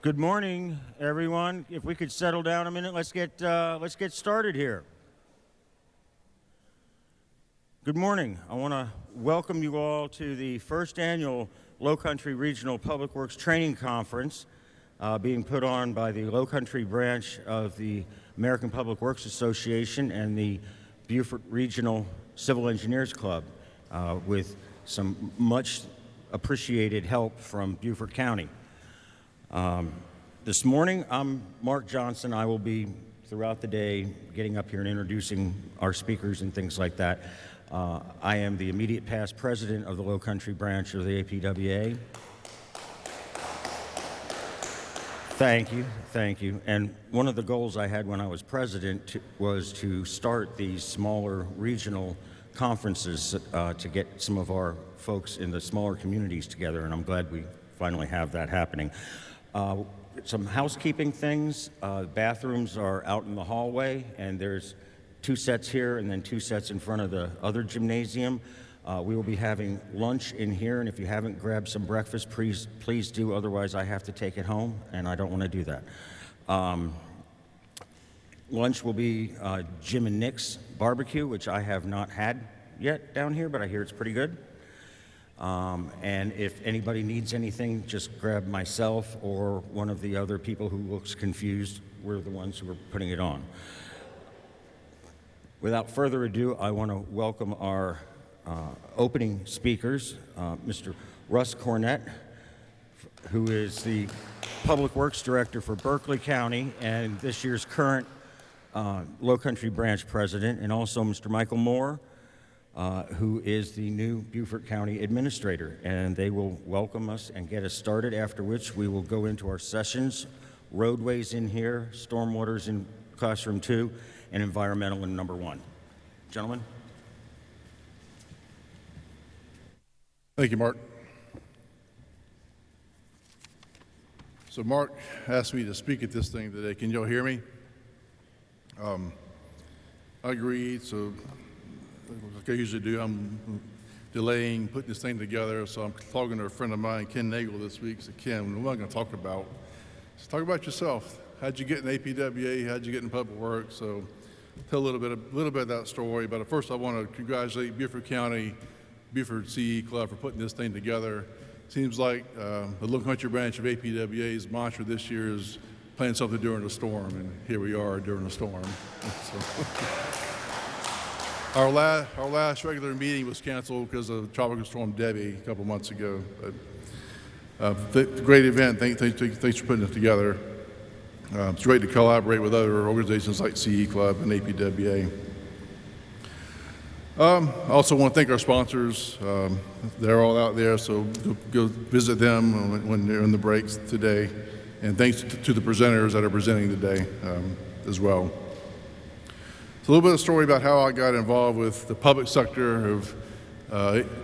Good morning, everyone. If we could settle down a minute, let's get started here. Good morning. I want to welcome you all to the first annual Lowcountry Regional Public Works Training Conference being put on by the Lowcountry branch of the American Public Works Association and the Beaufort Regional Civil Engineers Club with some much appreciated help from Beaufort County. This morning, I'm Mark Johnson. I will be, throughout the day, getting up here and introducing our speakers and things like that. I am the immediate past president of the Lowcountry branch of the APWA. Thank you, thank you. And one of the goals I had when I was president was to start these smaller regional conferences to get some of our folks in the smaller communities together, and I'm glad we finally have that happening. Some housekeeping things. Bathrooms are out in the hallway, and there's 2 sets here and then 2 sets in front of the other gymnasium. We will be having lunch in here, and if you haven't grabbed some breakfast, please do. Otherwise, I have to take it home, and I don't want to do that. Lunch will be Jim and Nick's barbecue, which I have not had yet down here, but I hear it's pretty good. And if anybody needs anything, just grab myself or one of the other people who looks confused. We're the ones who are putting it on. Without further ado, I want to welcome our opening speakers, Mr. Russ Cornett, who is the Public Works Director for Berkeley County and this year's current Lowcountry Branch President, and also Mr. Michael Moore, who is the new Beaufort County Administrator. And they will welcome us and get us started, after which we will go into our sessions, roadways in here, stormwaters in classroom 2, and environmental in number 1. Gentlemen. Thank you, Mark. So Mark asked me to speak at this thing today. Can y'all hear me? I agreed, so like I usually do, I'm delaying putting this thing together, so I'm talking to a friend of mine, Ken Nagel, this week. So Ken, what am I going to talk about? So talk about yourself. How'd you get in APWA? How'd you get in public work? So tell a little bit of that story. But first, I want to congratulate Beaufort County, Beaufort CE Club for putting this thing together. Seems like the Lowcountry branch of APWA's mantra this year is plan something during a storm, and here we are during a storm. Our last regular meeting was canceled because of Tropical Storm Debbie a couple months ago. But great event. Thanks for putting it together. It's great to collaborate with other organizations like CE Club and APWA. I also want to thank our sponsors. They're all out there, so go visit them when they're in the breaks today. And thanks to the presenters that are presenting today as well. So a little bit of story about how I got involved with the public sector of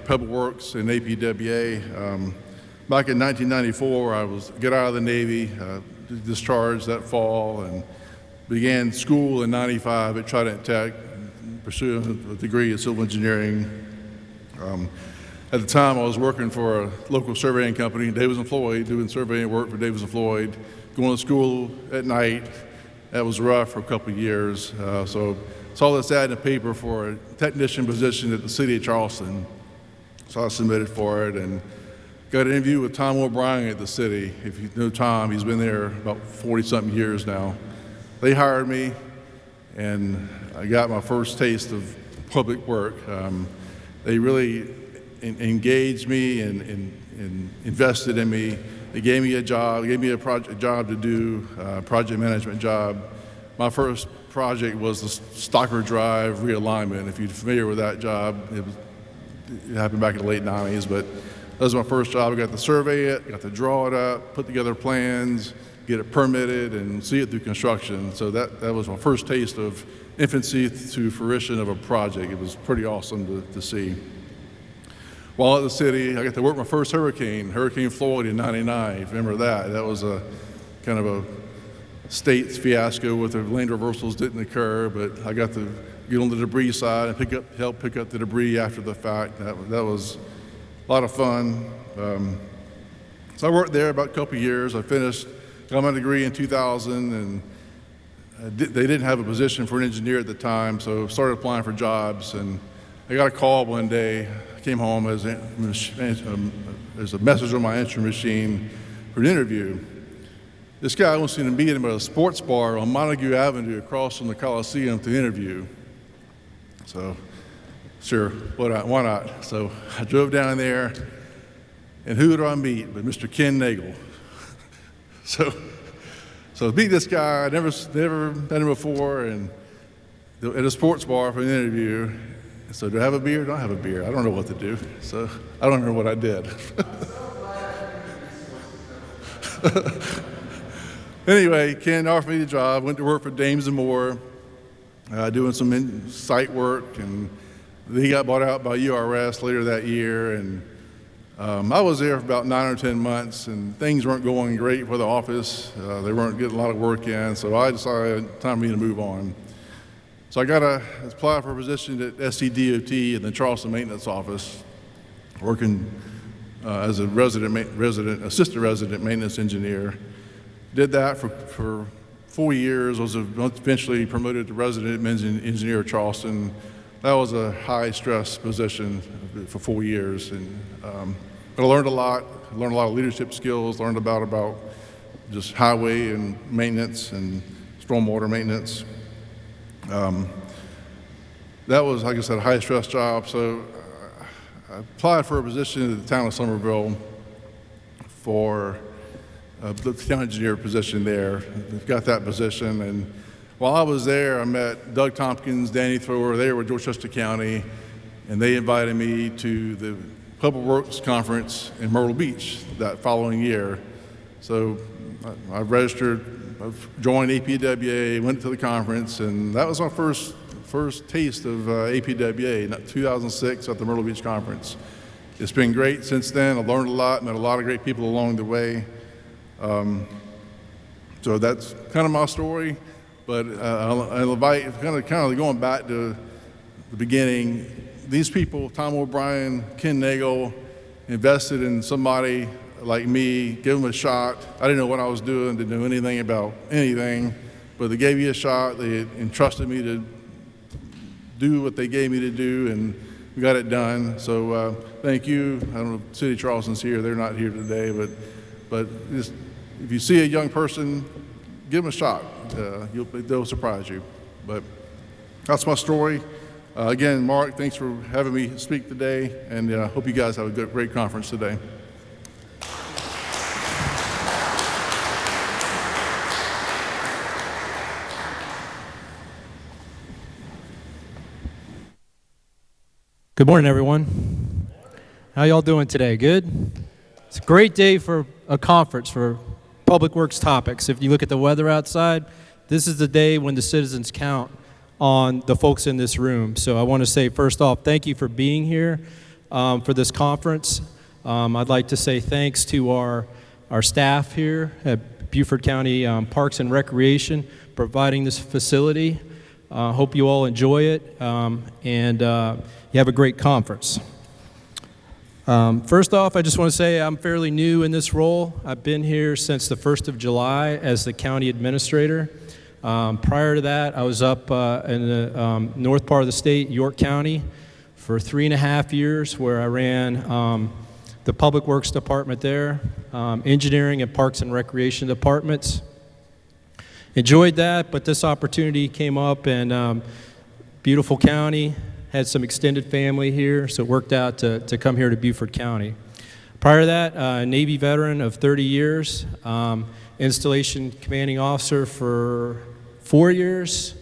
Public Works and APWA. Back in 1994, I got out of the Navy, discharged that fall, and began school in '95 at Trident Tech, pursuing a degree in civil engineering. At the time, I was working for a local surveying company, Davis & Floyd, doing surveying work for Davis & Floyd, going to school at night. That was rough for a couple of years. So saw this ad in the paper for a technician position at the city of Charleston. So I submitted for it and got an interview with Tom O'Brien at the city. If you know Tom, he's been there about 40-something years now. They hired me, and I got my first taste of public work. They really engaged me and invested in me. They gave me a job, they gave me a job to do, a project management job. My first project was the Stocker Drive realignment. If you're familiar with that job, it happened back in the late 90s, but that was my first job. I got to survey it, got to draw it up, put together plans, get it permitted, and see it through construction. So that was my first taste of infancy to fruition of a project. It was pretty awesome to see. While at the city, I got to work my first hurricane, Hurricane Floyd in '99. If you remember that, that was a kind of a state fiasco with the land reversals didn't occur, but I got to get on the debris side and help pick up the debris after the fact. That was a lot of fun. So I worked there about a couple of years. I finished, got got my degree in 2000, and they didn't have a position for an engineer at the time, so started applying for jobs. And I got a call one day. I came home, there's a message on my answering machine for an interview. This guy wants me to meet him at a sports bar on Montague Avenue across from the Coliseum to interview. So, sure, why not? So I drove down there, and who do I meet but Mr. Ken Nagel. So meet this guy, I never met him before, and at a sports bar for an interview. So do I have a beer? Don't have a beer. I don't know what to do. So I don't know what I did. Anyway, Ken offered me the job, went to work for Dames & Moore, doing some site work, and he got bought out by URS later that year. And I was there for about 9 or 10 months, and things weren't going great for the office. They weren't getting a lot of work in, so I decided time for me to move on. So I got to apply for a position at SCDOT in the Charleston Maintenance Office, working as a assistant resident maintenance engineer. Did that for 4 years. Was eventually promoted to resident engineer at Charleston. That was a high-stress position for 4 years, and but I learned a lot. I learned a lot of leadership skills. Learned about just highway and maintenance and stormwater maintenance. That was, like I said, a high-stress job. So I applied for a position in the town of Somerville for the town engineer position there. Got that position, and while I was there, I met Doug Tompkins, Danny Thrower. They were with Dorchester County, and they invited me to the Public Works Conference in Myrtle Beach that following year. So I registered, I joined APWA, went to the conference, and that was my first taste of APWA in 2006 at the Myrtle Beach Conference. It's been great since then. I learned a lot, met a lot of great people along the way. So that's kind of my story. But I'll invite, kind of going back to the beginning, these people, Tom O'Brien, Ken Nagel, invested in somebody like me, give them a shot. I didn't know what I was doing, didn't know anything about anything, but they gave me a shot. They entrusted me to do what they gave me to do, and we got it done. So thank you. I don't know if City of Charleston's here. They're not here today, but just, if you see a young person, give them a shot. They'll surprise you. But that's my story. Again, Mark, thanks for having me speak today, and I hope you guys have a great conference today. Good morning, everyone. How y'all doing today? Good? It's a great day for a conference for public works topics. If you look at the weather outside, this is the day when the citizens count on the folks in this room. So I want to say, first off, thank you for being here for this conference. I'd like to say thanks to our staff here at Beaufort County Parks and Recreation providing this facility. Hope you all enjoy it, and you have a great conference. First off, I just want to say I'm fairly new in this role. I've been here since the 1st of July as the county administrator. Prior to that, I was up in the north part of the state, York County, for 3.5 years, where I ran the Public Works Department there, engineering and Parks and Recreation departments. Enjoyed that, but this opportunity came up, and beautiful county, had some extended family here, so it worked out to come here to Beaufort County. Prior to that, Navy veteran of 30 years, installation commanding officer for 4 years,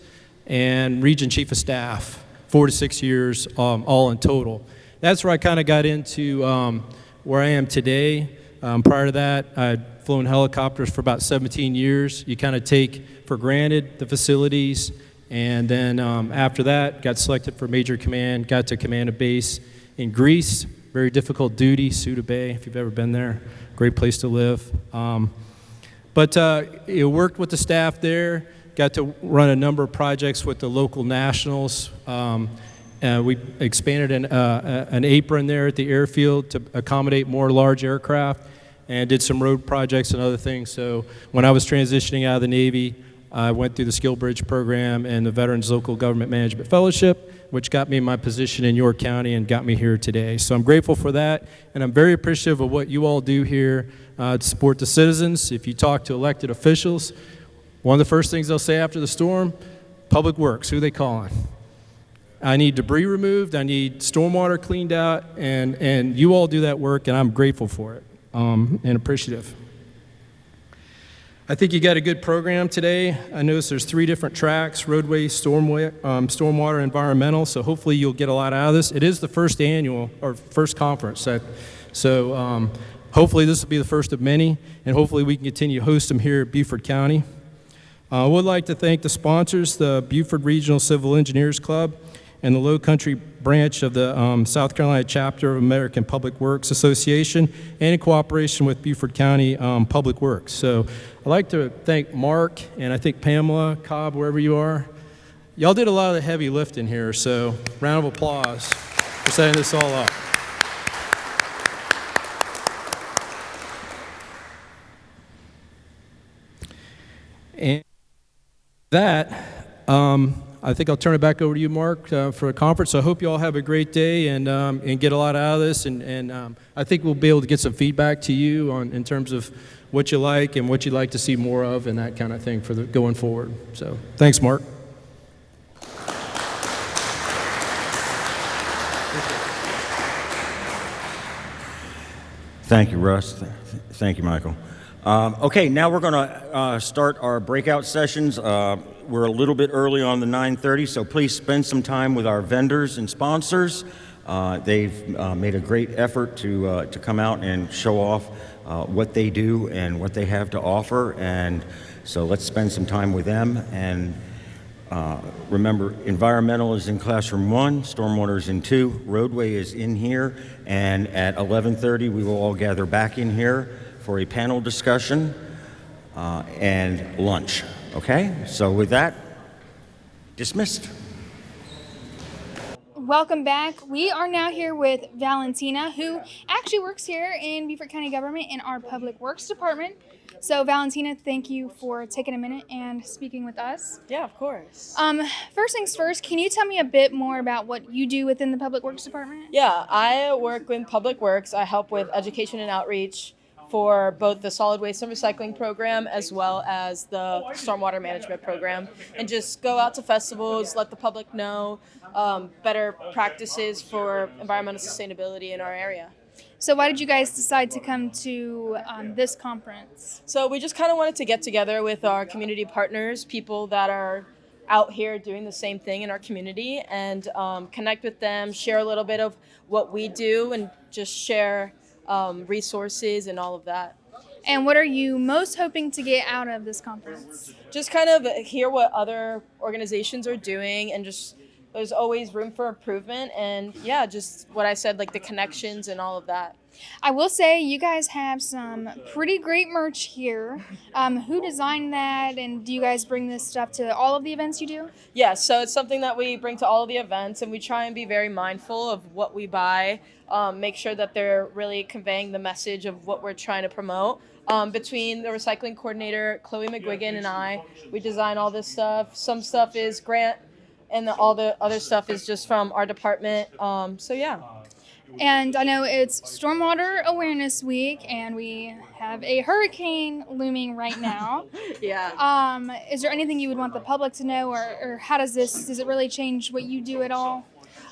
and region chief of staff, 4 to 6 years, all in total. That's where I kind of got into where I am today. Prior to that, I'd flown helicopters for about 17 years. You kind of take for granted the facilities, and then after that, got selected for major command, got to command a base in Greece. Very difficult duty, Suda Bay, if you've ever been there. Great place to live. But worked with the staff there, got to run a number of projects with the local nationals. We expanded an apron there at the airfield to accommodate more large aircraft. and did some road projects and other things. So when I was transitioning out of the Navy, I went through the Skill Bridge program and the Veterans Local Government Management Fellowship, which got me my position in York County and got me here today. So I'm grateful for that, and I'm very appreciative of what you all do here to support the citizens. If you talk to elected officials, one of the first things they'll say after the storm, Public Works, who they calling? I need debris removed, I need stormwater cleaned out, and you all do that work, and I'm grateful for it and appreciative. I think you got a good program today. I noticed there's 3 different tracks: roadway, stormwater, environmental, so hopefully you'll get a lot out of this. It is the first conference, so hopefully this will be the first of many, and hopefully we can continue to host them here at Beaufort County. I would like to thank the sponsors, the Beaufort Regional Civil Engineers Club and the Lowcountry branch of the South Carolina chapter of American Public Works Association, and in cooperation with Beaufort County Public Works. So I'd like to thank Mark, and I think Pamela, Cobb, wherever you are. Y'all did a lot of the heavy lifting here, so round of applause for setting this all up. And that, I think I'll turn it back over to you, Mark, for a conference. So I hope you all have a great day and get a lot out of this. And I think we'll be able to get some feedback to you in terms of what you like and what you'd like to see more of and that kind of thing for going forward. So thanks, Mark. Thank you, Russ. Thank you, Michael. Okay, now we're going to start our breakout sessions. We're a little bit early on the 9:30, so please spend some time with our vendors and sponsors. They've made a great effort to come out and show off what they do and what they have to offer, and so let's spend some time with them. And remember, environmental is in classroom 1, stormwater is in 2, roadway is in here, and at 11:30 we will all gather back in here for a panel discussion and lunch. Okay, so with that, dismissed. Welcome back. We are now here with Valentina, who actually works here in Beaufort County Government in our Public Works Department. So Valentina, thank you for taking a minute and speaking with us. Yeah, of course. First things first, can you tell me a bit more about what you do within the Public Works Department? Yeah, I work with Public Works. I help with education and outreach for both the solid waste and recycling program as well as the stormwater management program, and just go out to festivals, let the public know better practices for environmental sustainability in our area. So why did you guys decide to come to this conference? So we just kind of wanted to get together with our community partners, people that are out here doing the same thing in our community, and connect with them, share a little bit of what we do, and just share resources and all of that. And what are you most hoping to get out of this conference? Just kind of hear what other organizations are doing, and just there's always room for improvement, and yeah, just what I said, like the connections and all of that. I will say you guys have some pretty great merch here. Who designed that, and do you guys bring this stuff to all of the events you do? Yeah, so it's something that we bring to all of the events, and we try and be very mindful of what we buy, make sure that they're really conveying the message of what we're trying to promote. Between the recycling coordinator, Chloe McGuigan, and I, we design all this stuff. Some stuff is grant, and all the other stuff is just from our department. So yeah. And I know it's Stormwater Awareness Week, and we have a hurricane looming right now. Yeah. Is there anything you would want the public to know, or how does it really change what you do at all?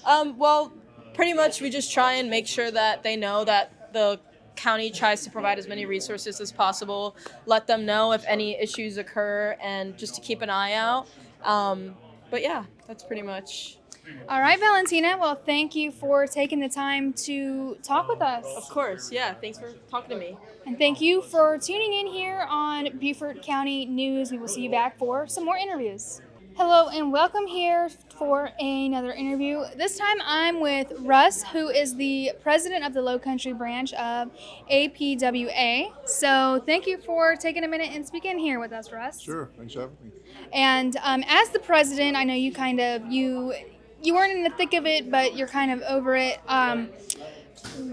Well, pretty much we just try and make sure that they know that the county tries to provide as many resources as possible, let them know if any issues occur, and just to keep an eye out. But yeah, that's pretty much. All right, Valentina. Well, thank you for taking the time to talk with us. Of course, yeah. Thanks for talking to me. And thank you for tuning in here on Beaufort County News. We will see you back for some more interviews. Hello and welcome here for another interview. This time I'm with Russ, who is the president of the Lowcountry branch of APWA. So thank you for taking a minute and speaking here with us, Russ. Sure, thanks for having me. And as the president, I know you weren't in the thick of it, but you're kind of over it.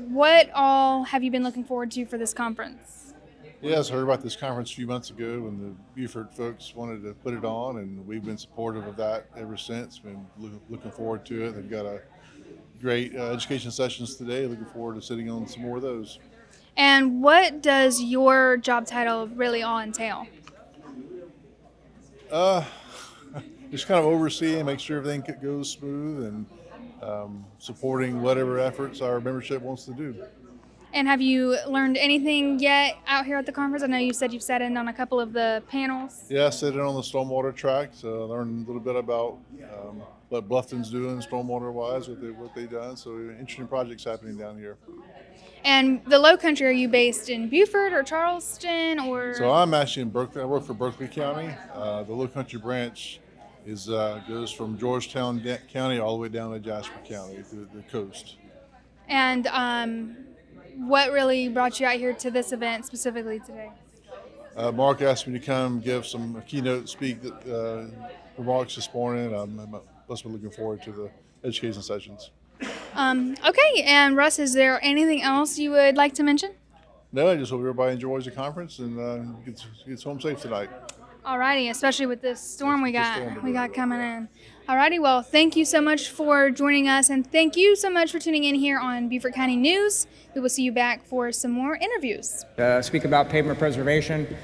What all have you been looking forward to for this conference? Yes, I heard about this conference a few months ago when the Beaufort folks wanted to put it on, and we've been supportive of that ever since. Been looking forward to it. They've got a great education sessions today. Looking forward to sitting on some more of those. And what does your job title really all entail? Just kind of overseeing, make sure everything goes smooth, and supporting whatever efforts our membership wants to do. And have you learned anything yet out here at the conference? I know you said you've sat in on a couple of the panels. Yeah, sitting on the stormwater track, so learned a little bit about what Bluffton's doing stormwater-wise, what they've done. So interesting projects happening down here. And the Lowcountry, are you based in Beaufort or Charleston or? So I'm actually in Berkeley. I work for Berkeley County. The Lowcountry branch goes from Georgetown County all the way down to Jasper County, to the coast. And what really brought you out here to this event specifically today? Mark asked me to come give some keynote remarks this morning. I'm looking forward to the education sessions. Okay, and Russ, is there anything else you would like to mention? No, I just hope everybody enjoys the conference and gets home safe tonight. Alrighty, especially with this storm we got coming in. Alrighty, well, thank you so much for joining us, and thank you so much for tuning in here on Beaufort County News. We will see you back for some more interviews. Speak about pavement preservation,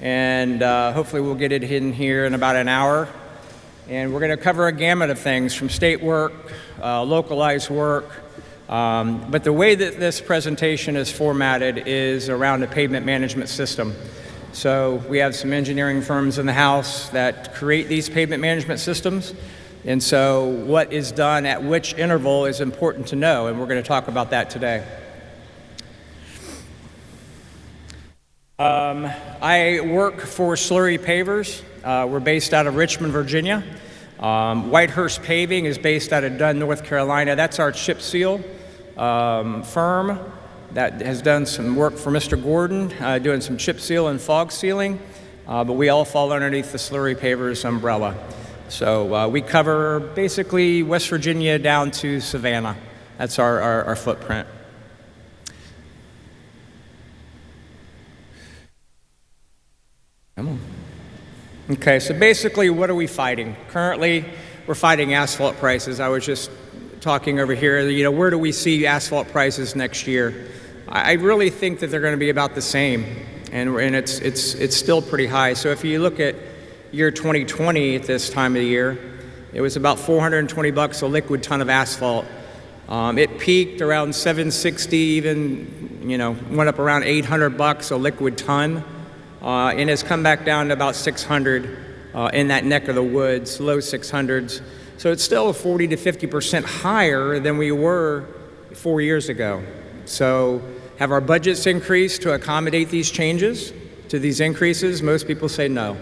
and hopefully we'll get it in here in about an hour. And we're going to cover a gamut of things from state work, localized work, but the way that this presentation is formatted is around a pavement management system. So we have some engineering firms in the house that create these pavement management systems. And so what is done at which interval is important to know, and we're going to talk about that today. I work for Slurry Pavers. We're based out of Richmond, Virginia. Whitehurst Paving is based out of Dunn, North Carolina. That's our chip seal firm that has done some work for Mr. Gordon, doing some chip seal and fog sealing. But we all fall underneath the Slurry Pavers umbrella. So we cover basically West Virginia down to Savannah. That's our footprint. Come on. Okay, so basically what are we fighting? Currently, we're fighting asphalt prices. I was just talking over here, where do we see asphalt prices next year? I really think that they're going to be about the same, and it's still pretty high. So if you look at year 2020 at this time of the year, it was about $420 a liquid ton of asphalt. It peaked around $760, even went up around $800 a liquid ton, and has come back down to about $600 in that neck of the woods, low 600s. So it's still 40 to 50% higher than we were 4 years ago. So have our budgets increased to accommodate these changes, to these increases? Most people say no.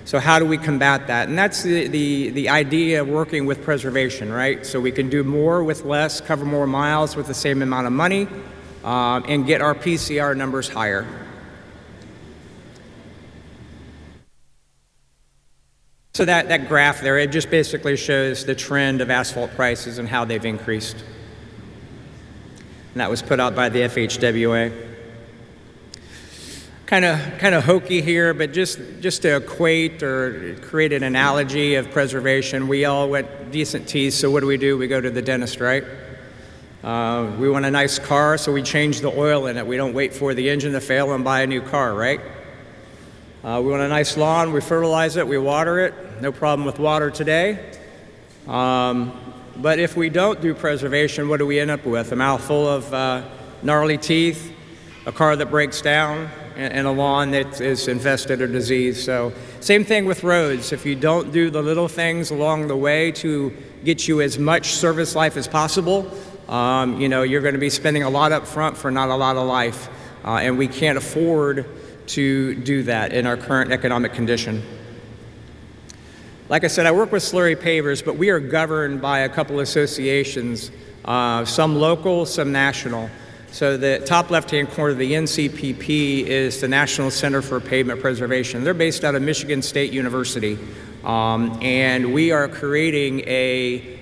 So how do we combat that? And that's the idea of working with preservation, right? So we can do more with less, cover more miles with the same amount of money, and get our PCR numbers higher. So that graph there, it just basically shows the trend of asphalt prices and how they've increased. And that was put out by the FHWA. Kind of hokey here, but just to equate or create an analogy of preservation, we all went decent teeth, so what do? We go to the dentist, right? We want a nice car, so we change the oil in it. We don't wait for the engine to fail and buy a new car, right? We want a nice lawn, we fertilize it, we water it. No problem with water today. But if we don't do preservation, what do we end up with? A mouthful of gnarly teeth, a car that breaks down, and a lawn that is infested or diseased. So same thing with roads. If you don't do the little things along the way to get you as much service life as possible, you're going to be spending a lot up front for not a lot of life. And we can't afford to do that in our current economic condition. Like I said, I work with Slurry Pavers, but we are governed by a couple associations, some local, some national. So the top left-hand corner, the NCPP, is the National Center for Pavement Preservation. They're based out of Michigan State University, and we are creating a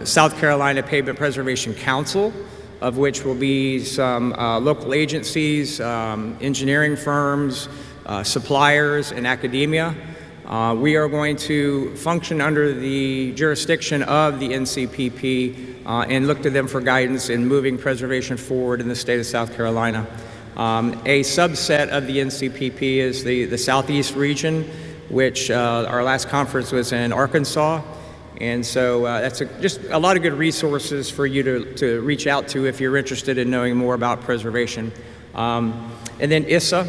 South Carolina Pavement Preservation Council. of which will be some local agencies, engineering firms, suppliers, and academia. We are going to function under the jurisdiction of the NCPP and look to them for guidance in moving preservation forward in the state of South Carolina. A subset of the NCPP is the Southeast region, which our last conference was in Arkansas. And so that's just a lot of good resources for you to reach out to if you're interested in knowing more about preservation. And then ISSA,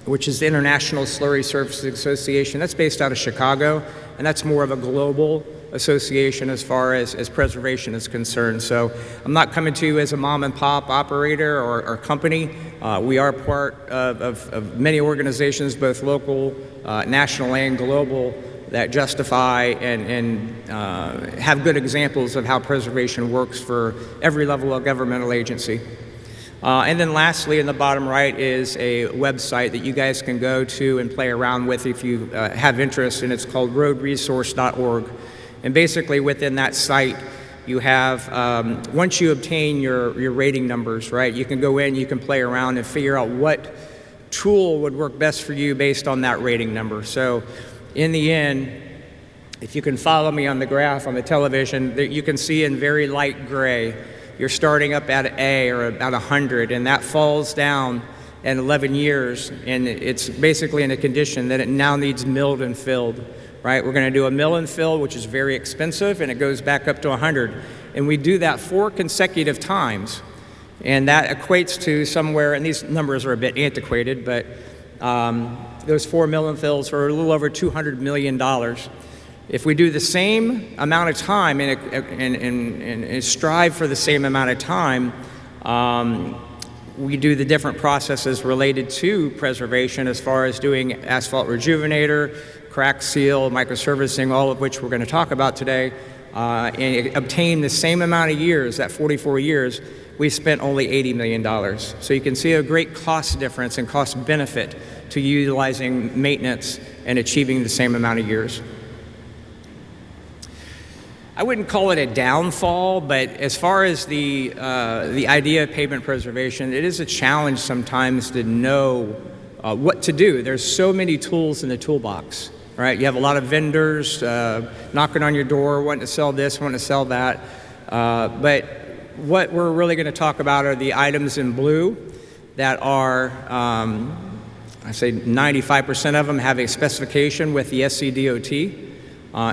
which is the International Slurry Surface Association. That's based out of Chicago, and that's more of a global association as far as preservation is concerned. So I'm not coming to you as a mom and pop operator or company. We are part of many organizations, both local, national, and global, that justify and have good examples of how preservation works for every level of governmental agency. And then lastly, in the bottom right is a website that you guys can go to and play around with if you have interest, and it's called roadresource.org. And basically within that site, you have, once you obtain your rating numbers, right, you can go in, you can play around and figure out what tool would work best for you based on that rating number. So in the end, if you can follow me on the graph on the television, you can see in very light gray, you're starting up at A or about 100, and that falls down in 11 years, and it's basically in a condition that it now needs milled and filled, right? We're going to do a mill and fill, which is very expensive, and it goes back up to 100. And we do that 4 consecutive times, and that equates to somewhere, and these numbers are a bit antiquated, but those 4 mill and fills are a little over $200 million. If we do the same amount of time and strive for the same amount of time, we do the different processes related to preservation as far as doing asphalt rejuvenator, crack seal, microservicing, all of which we're going to talk about today, and obtain the same amount of years, that 44 years, we spent only $80 million. So you can see a great cost difference and cost benefit to utilizing maintenance and achieving the same amount of years. I wouldn't call it a downfall, but as far as the idea of pavement preservation, it is a challenge sometimes to know what to do. There's so many tools in the toolbox, right? You have a lot of vendors knocking on your door, wanting to sell this, wanting to sell that. But what we're really going to talk about are the items in blue that are, I say 95% of them have a specification with the SCDOT.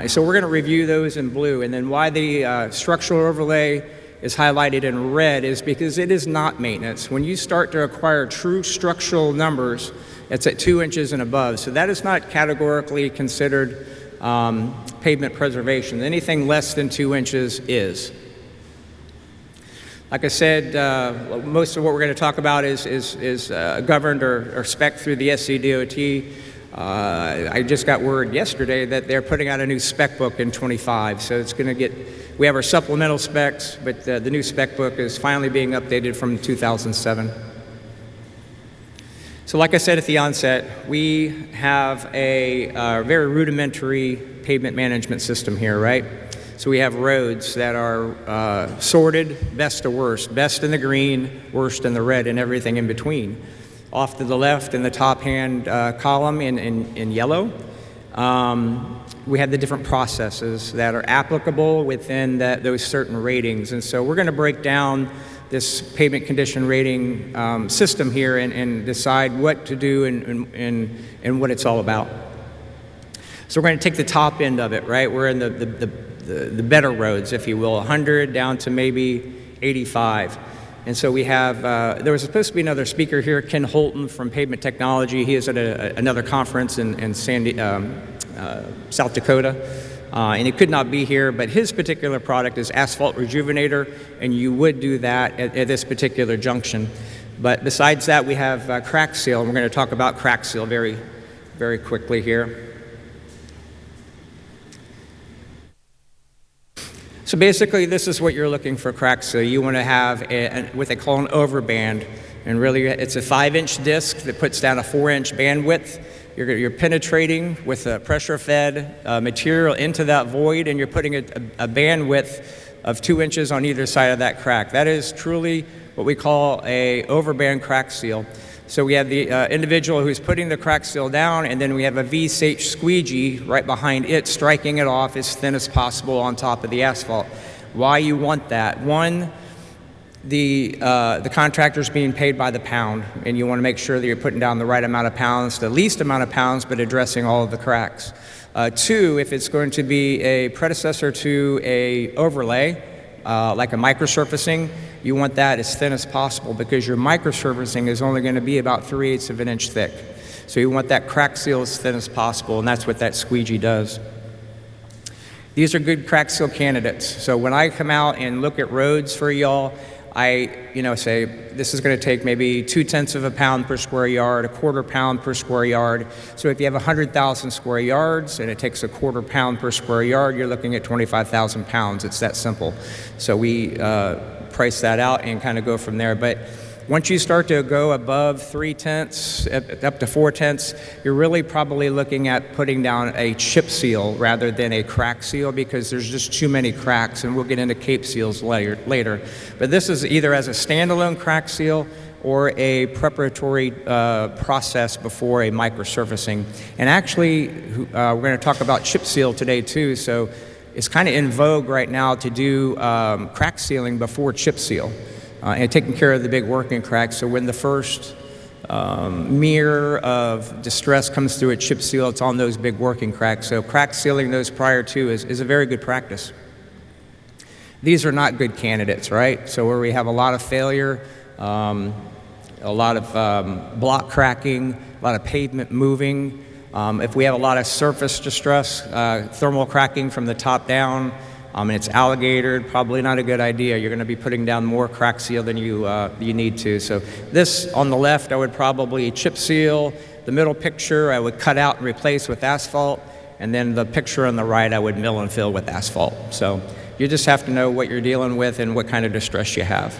So we're going to review those in blue, and then why the structural overlay is highlighted in red is because it is not maintenance. When you start to acquire true structural numbers, it's at 2 inches and above. So that is not categorically considered pavement preservation. Anything less than 2 inches is. Like I said, most of what we're going to talk about is governed or spec'd through the SCDOT. I just got word yesterday that they're putting out a new spec book in 25, so it's going to get, we have our supplemental specs, but the new spec book is finally being updated from 2007. So like I said at the onset, we have a very rudimentary pavement management system here, right? So we have roads that are sorted best to worst, best in the green, worst in the red, and everything in between. Off to the left in the top hand column in yellow, we have the different processes that are applicable within those certain ratings. And so we're going to break down this pavement condition rating system here and decide what to do and what it's all about. So we're going to take the top end of it, right? We're in the better roads, if you will, 100 down to maybe 85. And so we have, there was supposed to be another speaker here, Ken Holton from Pavement Technology. He is at another conference in South Dakota, and he could not be here, but his particular product is asphalt rejuvenator, and you would do that at this particular junction. But besides that, we have crack seal, and we're going to talk about crack seal very, very quickly here. So basically, this is what you're looking for crack seal. You want to have what they call an overband, and really it's a 5-inch disc that puts down a 4-inch bandwidth. You're penetrating with a pressure-fed material into that void, and you're putting a bandwidth of 2 inches on either side of that crack. That is truly what we call a overband crack seal. So we have the individual who's putting the crack seal down, and then we have a V-shaped squeegee right behind it, striking it off as thin as possible on top of the asphalt. Why you want that? One, the contractor's being paid by the pound, and you want to make sure that you're putting down the right amount of pounds, the least amount of pounds, but addressing all of the cracks. Two, if it's going to be a predecessor to a overlay, like a microsurfacing, you want that as thin as possible because your microsurfacing is only going to be about 3/8 of an inch thick. So you want that crack seal as thin as possible, and that's what that squeegee does. These are good crack seal candidates. So when I come out and look at roads for y'all, I say this is going to take maybe 0.2 of a pound per square yard, 1/4 pound per square yard. So if you have 100,000 square yards and it takes 1/4 pound per square yard, you're looking at 25,000 pounds. It's that simple. So we price that out and kind of go from there. But once you start to go above 0.3, up to 0.4, you're really probably looking at putting down a chip seal rather than a crack seal because there's just too many cracks, and we'll get into cape seals later. But this is either as a standalone crack seal or a preparatory process before a microsurfacing. And actually, we're going to talk about chip seal today too, so it's kind of in vogue right now to do crack sealing before chip seal. And taking care of the big working cracks. So when the first mirror of distress comes through a chip seal, it's on those big working cracks. So crack sealing those prior to is a very good practice. These are not good candidates, right? So where we have a lot of failure, a lot of block cracking, a lot of pavement moving. If we have a lot of surface distress, thermal cracking from the top down, and it's alligatored, probably not a good idea. You're going to be putting down more crack seal than you need to. So this on the left, I would probably chip seal. The middle picture, I would cut out and replace with asphalt. And then the picture on the right, I would mill and fill with asphalt. So you just have to know what you're dealing with and what kind of distress you have.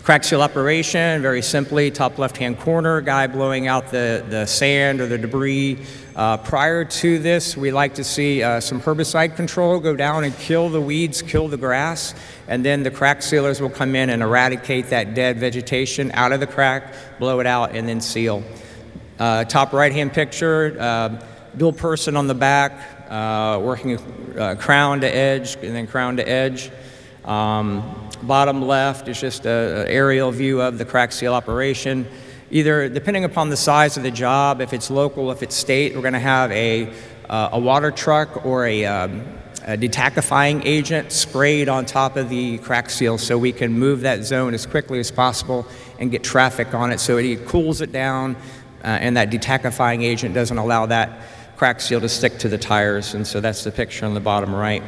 Crack seal operation, very simply, top left-hand corner, guy blowing out the sand or the debris. Prior to this, we like to see some herbicide control, go down and kill the weeds, kill the grass, and then the crack sealers will come in and eradicate that dead vegetation out of the crack, blow it out, and then seal. Top right-hand picture, dual person on the back, working crown to edge and then crown to edge. Bottom left is just an aerial view of the crack seal operation. Either, depending upon the size of the job, if it's local, if it's state, we're going to have a water truck or a detackifying agent sprayed on top of the crack seal so we can move that zone as quickly as possible and get traffic on it so it cools it down and that detackifying agent doesn't allow that crack seal to stick to the tires. And so that's the picture on the bottom right.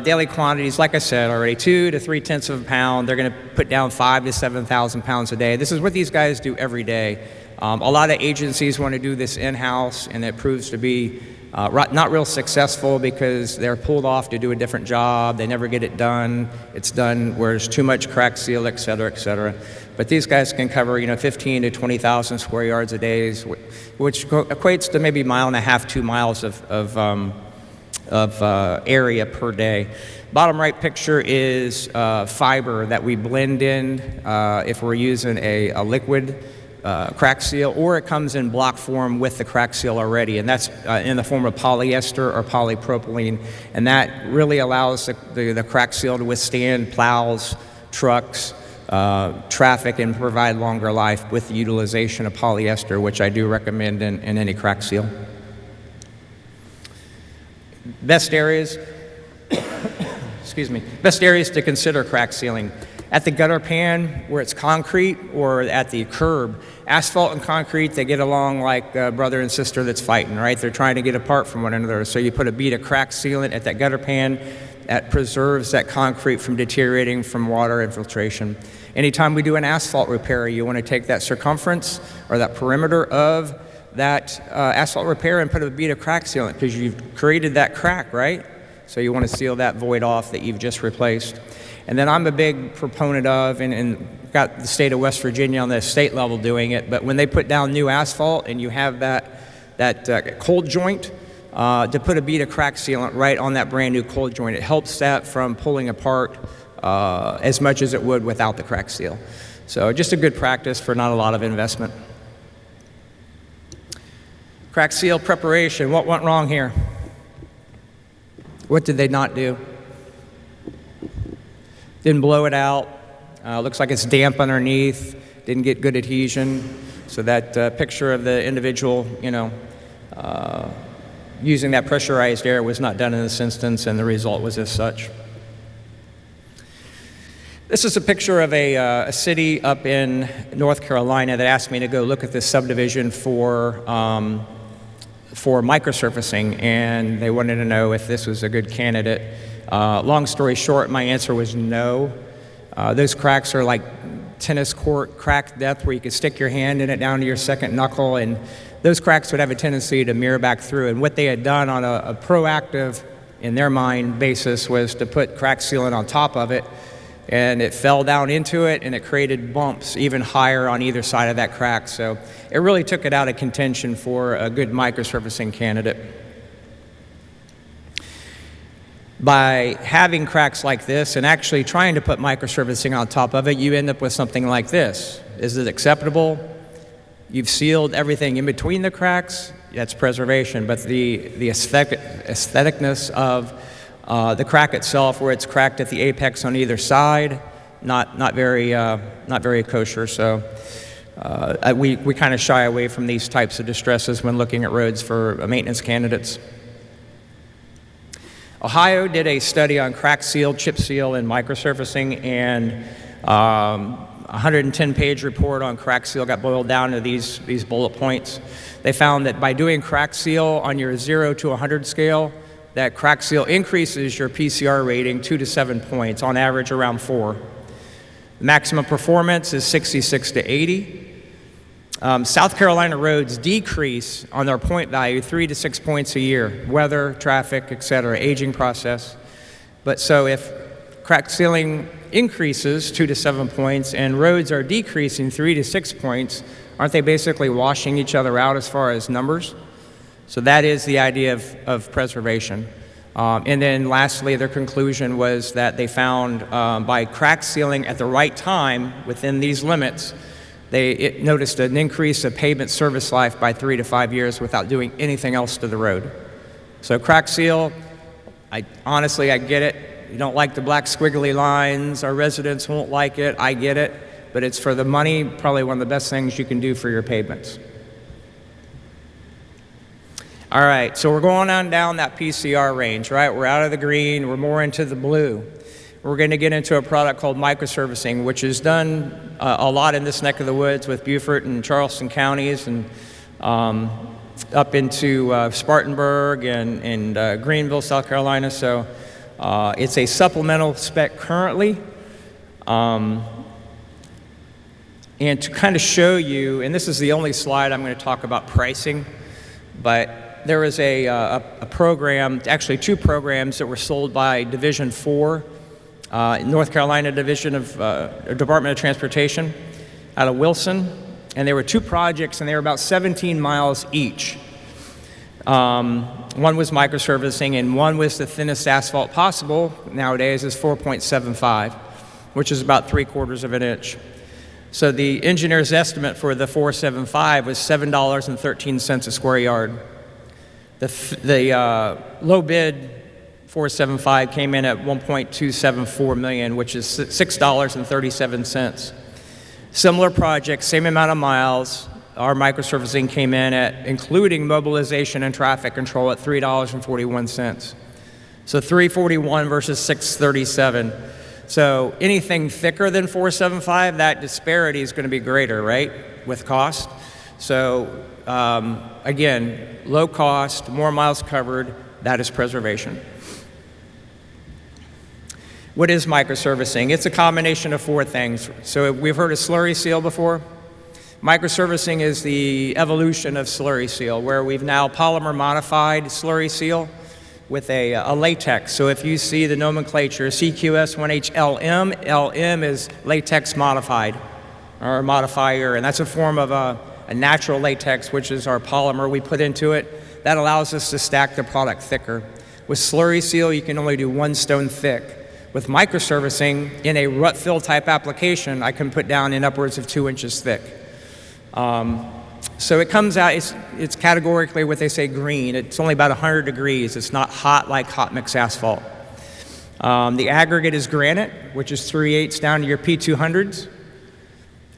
Daily quantities, like I said already, 2 to 3/10 of a pound. They're going to put down 5,000 to 7,000 pounds a day. This is what these guys do every day. A lot of agencies want to do this in-house, and it proves to be not real successful because they're pulled off to do a different job. They never get it done. It's done where there's too much crack seal, et cetera, et cetera. But these guys can cover, 15 to 20,000 square yards a day, which equates to maybe 1.5 miles, 2 miles of area per day. Bottom right picture is fiber that we blend in if we're using a liquid crack seal, or it comes in block form with the crack seal already, and that's in the form of polyester or polypropylene, and that really allows the crack seal to withstand plows, trucks, traffic, and provide longer life with the utilization of polyester, which I do recommend in any crack seal. Best areas, best areas to consider crack sealing. At the gutter pan where it's concrete, or at the curb. Asphalt and concrete, they get along like brother and sister that's fighting, right? They're trying to get apart from one another. So you put a bead of crack sealant at that gutter pan that preserves that concrete from deteriorating from water infiltration. Anytime we do an asphalt repair, you want to take that circumference or that perimeter of that asphalt repair and put a bead of crack sealant because you've created that crack, right? So you want to seal that void off that you've just replaced. And then I'm a big proponent of, and got the state of West Virginia on the state level doing it, but when they put down new asphalt and you have that cold joint to put a bead of crack sealant right on that brand new cold joint. It helps that from pulling apart as much as it would without the crack seal. So just a good practice for not a lot of investment. Crack seal preparation, what went wrong here? What did they not do? Didn't blow it out. Looks like it's damp underneath. Didn't get good adhesion. So that picture of the individual, using that pressurized air was not done in this instance, and the result was as such. This is a picture of a city up in North Carolina that asked me to go look at this subdivision for microsurfacing, and they wanted to know if this was a good candidate. Long story short, my answer was no. Those cracks are like tennis court crack depth, where you could stick your hand in it down to your second knuckle, and those cracks would have a tendency to mirror back through. And what they had done on a proactive, in their mind, basis was to put crack sealant on top of it, and it fell down into it, and it created bumps even higher on either side of that crack. So it really took it out of contention for a good microsurfacing candidate. By having cracks like this and actually trying to put microsurfacing on top of it, you end up with something like this. Is it acceptable? You've sealed everything in between the cracks. That's preservation, but the aestheticness of the crack itself, where it's cracked at the apex on either side, not very kosher. So we kind of shy away from these types of distresses when looking at roads for maintenance candidates. Ohio did a study on crack seal, chip seal, and microsurfacing, and 110-page report on crack seal got boiled down to these bullet points. They found that by doing crack seal on your 0 to 100 scale, that crack seal increases your PCR rating 2 to 7 points, on average around 4. The maximum performance is 66 to 80. South Carolina roads decrease on their point value 3 to 6 points a year, weather, traffic, etc., aging process. But so if crack sealing increases 2 to 7 points and roads are decreasing 3 to 6 points, aren't they basically washing each other out as far as numbers? So that is the idea of preservation. And then lastly, their conclusion was that they found by crack sealing at the right time within these limits, they noticed an increase of pavement service life by 3 to 5 years without doing anything else to the road. So crack seal, honestly, I get it. You don't like the black squiggly lines. Our residents won't like it. I get it. But it's for the money, probably one of the best things you can do for your pavements. All right, so we're going on down that PCR range, right? We're out of the green. We're more into the blue. We're going to get into a product called microsurfacing, which is done a lot in this neck of the woods with Beaufort and Charleston counties, and up into Spartanburg and Greenville, South Carolina. So it's a supplemental spec currently. And to kind of show you, and this is the only slide I'm going to talk about pricing, but there is a program, actually 2 programs that were sold by Division 4, North Carolina Division of Department of Transportation out of Wilson, and there were 2 projects, and they were about 17 miles each. One was microsurfacing, and one was the thinnest asphalt possible nowadays is 4.75, which is about 3/4 of an inch. So the engineer's estimate for the 475 was $7.13 a square yard. The low bid 475 came in at $1.274 million, which is $6.37. Similar project, same amount of miles. Our microsurfacing came in at, including mobilization and traffic control, at $3.41. So $3.41 versus $6.37. So anything thicker than 475, that disparity is going to be greater, right, with cost. So again, low cost, more miles covered, that is preservation. What is microsurfacing? It's a combination of 4 things. So we've heard of slurry seal before. Microsurfacing is the evolution of slurry seal, where we've now polymer modified slurry seal with a latex. So if you see the nomenclature, CQS1HLM, LM is latex modified, or a modifier, and that's a form of a natural latex, which is our polymer we put into it. That allows us to stack the product thicker. With slurry seal, you can only do 1 stone thick. With microservicing, in a rut fill type application, I can put down in upwards of 2 inches thick. So it comes out, it's categorically what they say green. It's only about 100 degrees. It's not hot like hot mix asphalt. The aggregate is granite, which is 3/8 down to your P200s.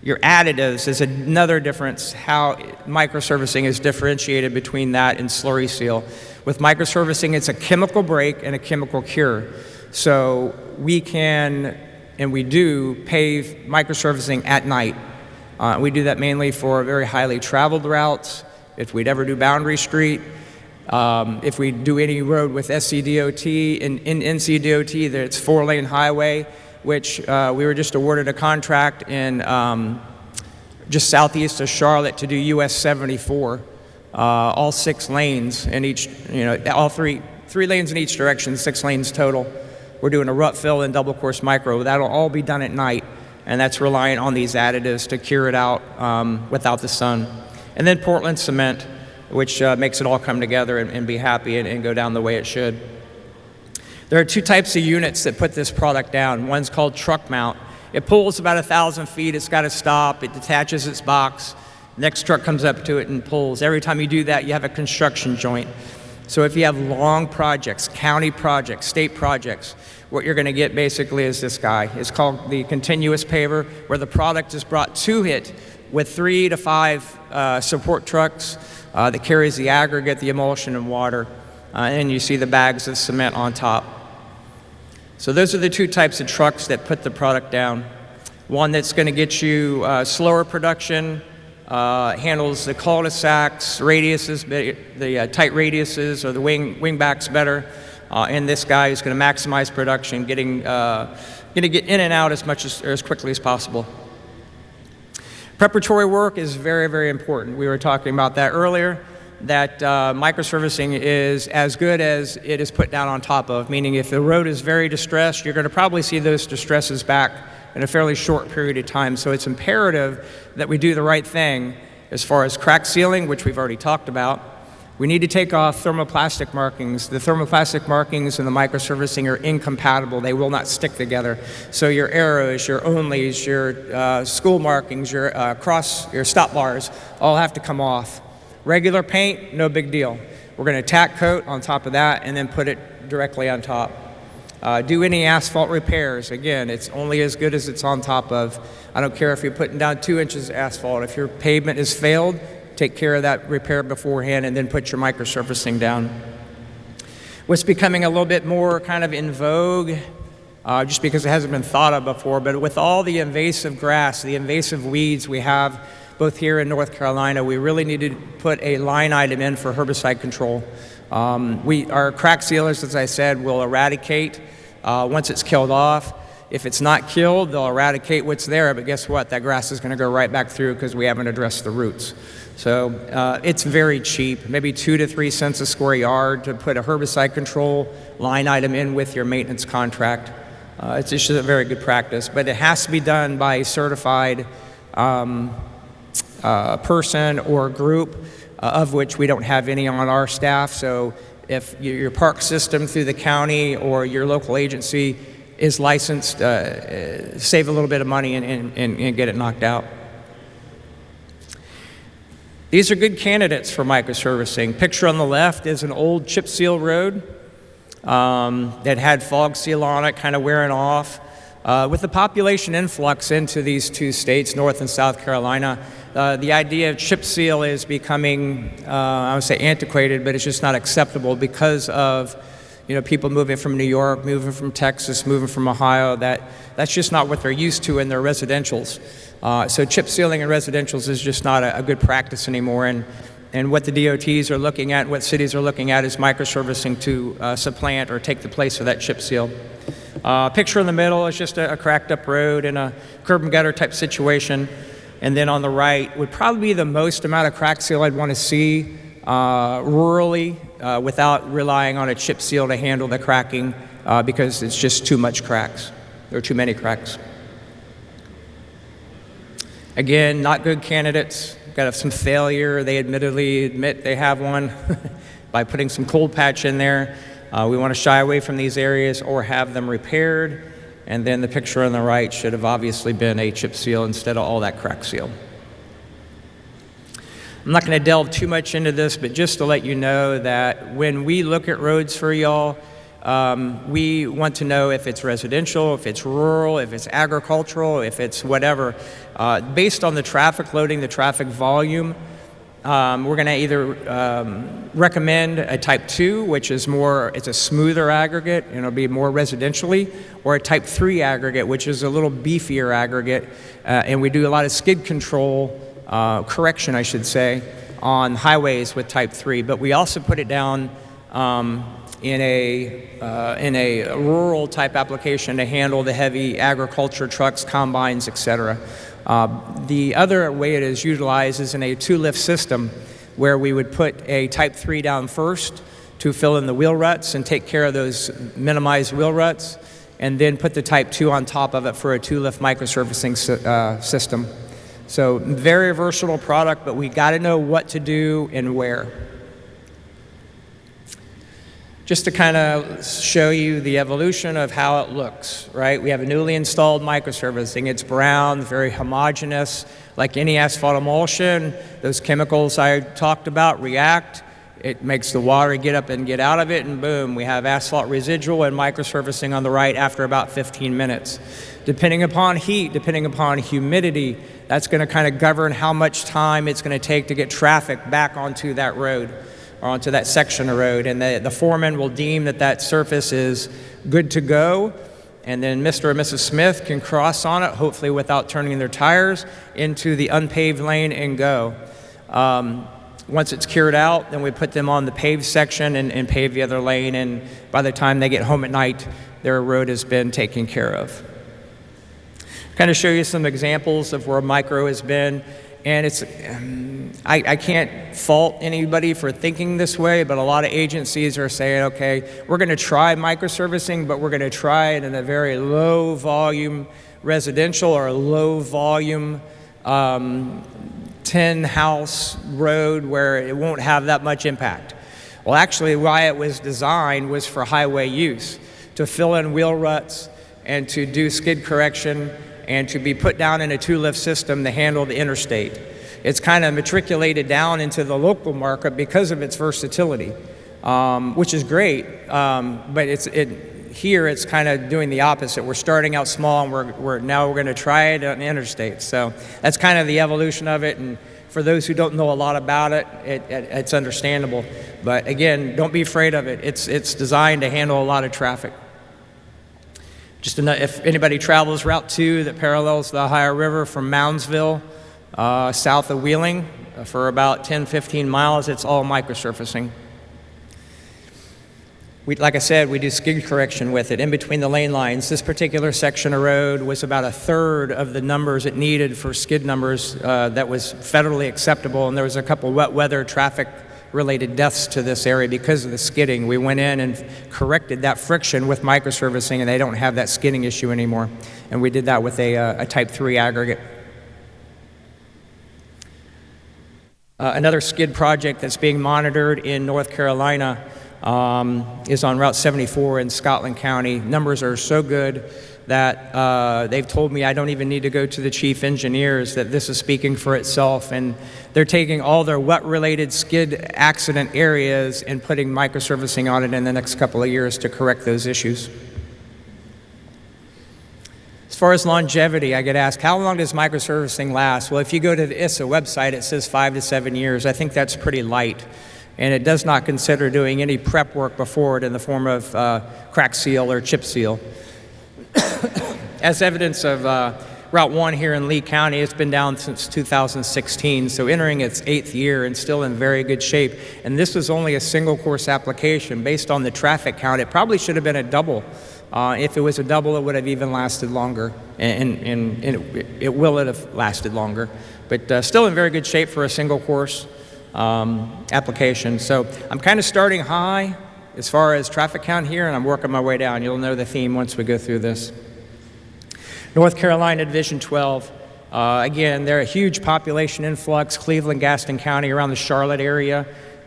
Your additives is another difference, how microservicing is differentiated between that and slurry seal. With microservicing, it's a chemical break and a chemical cure. So we can, and we do, pave microservicing at night. We do that mainly for very highly traveled routes, if we'd ever do Boundary Street, if we do any road with SCDOT and in NCDOT, that it's 4-lane highway, which we were just awarded a contract in just southeast of Charlotte to do US 74, all 6 lanes in each, all three lanes in each direction, 6 lanes total. We're doing a rut fill and double course micro. That'll all be done at night, and that's reliant on these additives to cure it out without the sun. And then Portland cement, which makes it all come together and be happy and go down the way it should. There are 2 types of units that put this product down. One's called truck mount. It pulls about 1,000 feet. It's got to stop. It detaches its box. Next truck comes up to it and pulls. Every time you do that, you have a construction joint. So if you have long projects, county projects, state projects, what you're going to get basically is this guy. It's called the continuous paver, where the product is brought to it with 3 to 5 support trucks that carries the aggregate, the emulsion, and water. And you see the bags of cement on top. So those are the 2 types of trucks that put the product down. One that's going to get you slower production, handles the cul-de-sacs, radiuses, the tight radiuses or the wingbacks better. And this guy is going to maximize production, going to get in and out as quickly as possible. Preparatory work is very, very important. We were talking about that earlier, that microservicing is as good as it is put down on top of, meaning if the road is very distressed, you're going to probably see those distresses back in a fairly short period of time. So it's imperative that we do the right thing as far as crack sealing, which we've already talked about. We need to take off thermoplastic markings. The thermoplastic markings and the microservicing are incompatible. They will not stick together. So your arrows, your onlys, your school markings, your your stop bars all have to come off. Regular paint, no big deal. We're going to tack coat on top of that and then put it directly on top. Do any asphalt repairs. Again, it's only as good as it's on top of. I don't care if you're putting down 2 inches of asphalt. If your pavement has failed, take care of that repair beforehand and then put your microsurfacing down. What's becoming a little bit more kind of in vogue, just because it hasn't been thought of before, but with all the invasive grass, the invasive weeds we have both here in North Carolina, we really need to put a line item in for herbicide control. Our crack sealers, as I said, will eradicate once it's killed off. If it's not killed, they'll eradicate what's there, but guess what? That grass is going to go right back through because we haven't addressed the roots. So it's very cheap, maybe 2 to 3 cents a square yard to put a herbicide control line item in with your maintenance contract. It's just a very good practice, but it has to be done by a certified person or group, of which we don't have any on our staff. So if your park system through the county or your local agency is licensed, save a little bit of money and get it knocked out. These are good candidates for microservicing. Picture on the left is an old chip seal road that had fog seal on it, kind of wearing off. With the population influx into these 2 states, North and South Carolina, the idea of chip seal is becoming, I would say antiquated, but it's just not acceptable because of people moving from New York, moving from Texas, moving from Ohio. That's just not what they're used to in their residentials. So chip sealing in residentials is just not a good practice anymore. And what the DOTs are looking at, what cities are looking at, is microservicing to supplant or take the place of that chip seal. Picture in the middle is just a cracked up road in a curb and gutter type situation. And then on the right would probably be the most amount of crack seal I'd want to see rurally without relying on a chip seal to handle the cracking because it's just too much cracks. There are too many cracks. Again, not good candidates. Got some failure. They admittedly admit they have one. by putting some cold patch in there. We want to shy away from these areas or have them repaired. And then the picture on the right should have obviously been a chip seal instead of all that crack seal. I'm not going to delve too much into this, but just to let you know that when we look at roads for y'all, we want to know if it's residential, if it's rural, if it's agricultural, if it's whatever. Based on the traffic loading, the traffic volume, we're going to either recommend a type 2, which is it's a smoother aggregate and it'll be more residentially, or a type 3 aggregate, which is a little beefier aggregate. And we do a lot of skid control, correction, I should say, on highways with type 3. But we also put it down in a rural type application to handle the heavy agriculture trucks, combines, etc. The other way it is utilized is in a 2-lift system where we would put a type 3 down first to fill in the wheel ruts and take care of those minimized wheel ruts, and then put the type 2 on top of it for a 2-lift microsurfacing system. So very versatile product, but we got to know what to do and where. Just to kind of show you the evolution of how it looks, right? We have a newly installed microsurfacing. It's brown, very homogeneous. Like any asphalt emulsion, those chemicals I talked about react. It makes the water get up and get out of it, and boom, we have asphalt residual and microsurfacing on the right after about 15 minutes. Depending upon heat, depending upon humidity, that's going to kind of govern how much time it's going to take to get traffic back onto that road, or onto that section of road, and the foreman will deem that surface is good to go, and then Mr. or Mrs. Smith can cross on it, hopefully without turning their tires, into the unpaved lane and go. Once it's cured out, then we put them on the paved section and pave the other lane, and by the time they get home at night, their road has been taken care of. Kind of show you some examples of where micro has been. And it's, I can't fault anybody for thinking this way, but a lot of agencies are saying, okay, we're going to try microservicing, but we're going to try it in a very low volume residential or low volume 10-house road where it won't have that much impact. Well, actually, why it was designed was for highway use, to fill in wheel ruts and to do skid correction and to be put down in a 2-lift system to handle the interstate. It's kind of matriculated down into the local market because of its versatility, which is great, but here it's kind of doing the opposite. We're starting out small, and we're going to try it on the interstate. So that's kind of the evolution of it, and for those who don't know a lot about it, it's understandable. But again, don't be afraid of it. It's designed to handle a lot of traffic. Just if anybody travels Route 2 that parallels the Ohio River from Moundsville, south of Wheeling, for about 10-15 miles, it's all microsurfacing. Like I said, we do skid correction with it in between the lane lines. This particular section of road was about 1/3 of the numbers it needed for skid numbers that was federally acceptable, and there was a couple wet weather traffic related deaths to this area because of the skidding. We went in and corrected that friction with microsurfacing, and they don't have that skidding issue anymore. And we did that with a type 3 aggregate. Another skid project that's being monitored in North Carolina is on Route 74 in Scotland County. Numbers are so good that they've told me I don't even need to go to the chief engineers, that this is speaking for itself, and they're taking all their wet-related skid accident areas and putting microsurfacing on it in the next couple of years to correct those issues. As far as longevity, I get asked, how long does microsurfacing last? Well, if you go to the ISSA website, it says 5 to 7 years. I think that's pretty light. And it does not consider doing any prep work before it in the form of crack seal or chip seal. As evidence of Route 1 here in Lee County, it's been down since 2016, so entering its 8th year and still in very good shape. And this was only a single course application. Based on the traffic count, it probably should have been a double. If it was a double, it would have even lasted longer, and it will have lasted longer. But still in very good shape for a single course application. So I'm kind of starting high as far as traffic count here, and I'm working my way down. You'll know the theme once we go through this. North Carolina Division 12. Again, they're a huge population influx, Cleveland, Gaston County, around the Charlotte area.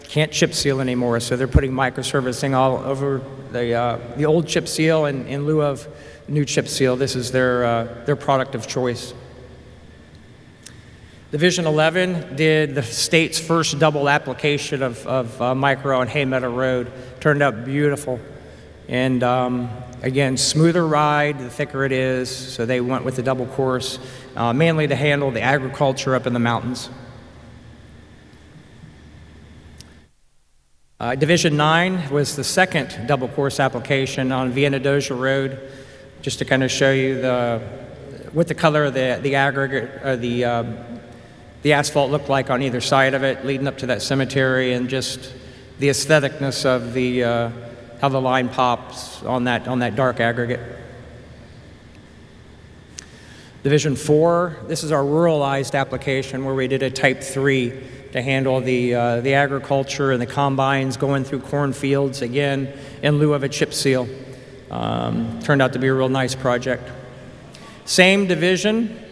can't chip seal anymore, so they're putting microservicing all over the old chip seal in lieu of new chip seal. This is their product of choice. Division 11 did the state's first double application of micro on Haymeadow Road. Turned out beautiful. And again, smoother ride, the thicker it is, so they went with the double course, mainly to handle the agriculture up in the mountains. Division 9 was the second double course application on Vienna Dozier Road, just to kind of show you what the color of the aggregate, or the asphalt looked like on either side of it, leading up to that cemetery, and just the aestheticness of how the line pops on that dark aggregate. Division 4, this is our ruralized application where we did a type 3 to handle the agriculture and the combines going through cornfields, again, in lieu of a chip seal. Turned out to be a real nice project. Same division,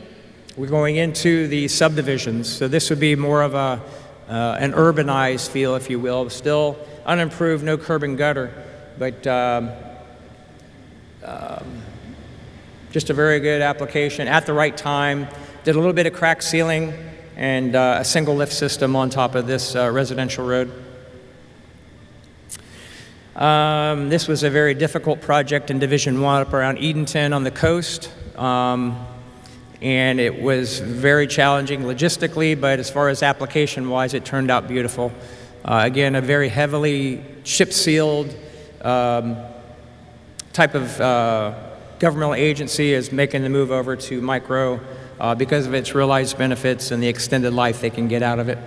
we're going into the subdivisions. So this would be more of an urbanized feel, if you will. Still unimproved, no curb and gutter, but just a very good application at the right time. Did a little bit of crack sealing and a single lift system on top of this residential road. This was a very difficult project in Division 1 up around Edenton on the coast. And it was very challenging logistically, but as far as application-wise, it turned out beautiful. Again, a very heavily chip-sealed type of governmental agency is making the move over to micro because of its realized benefits and the extended life they can get out of it.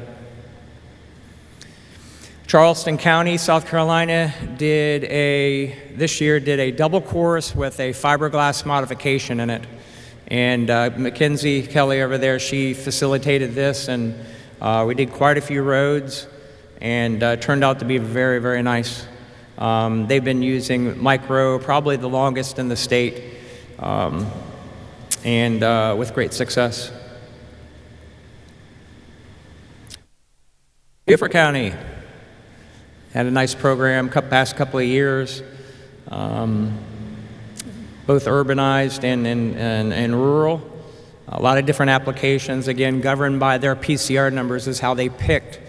Charleston County, South Carolina, this year did a double course with a fiberglass modification in it. And Mackenzie Kelly over there, she facilitated this, and we did quite a few roads, and turned out to be very, very nice. They've been using micro probably the longest in the state, and with great success. Beaufort County had a nice program past couple of years. Both urbanized and rural. A lot of different applications, again, governed by their PCR numbers is how they picked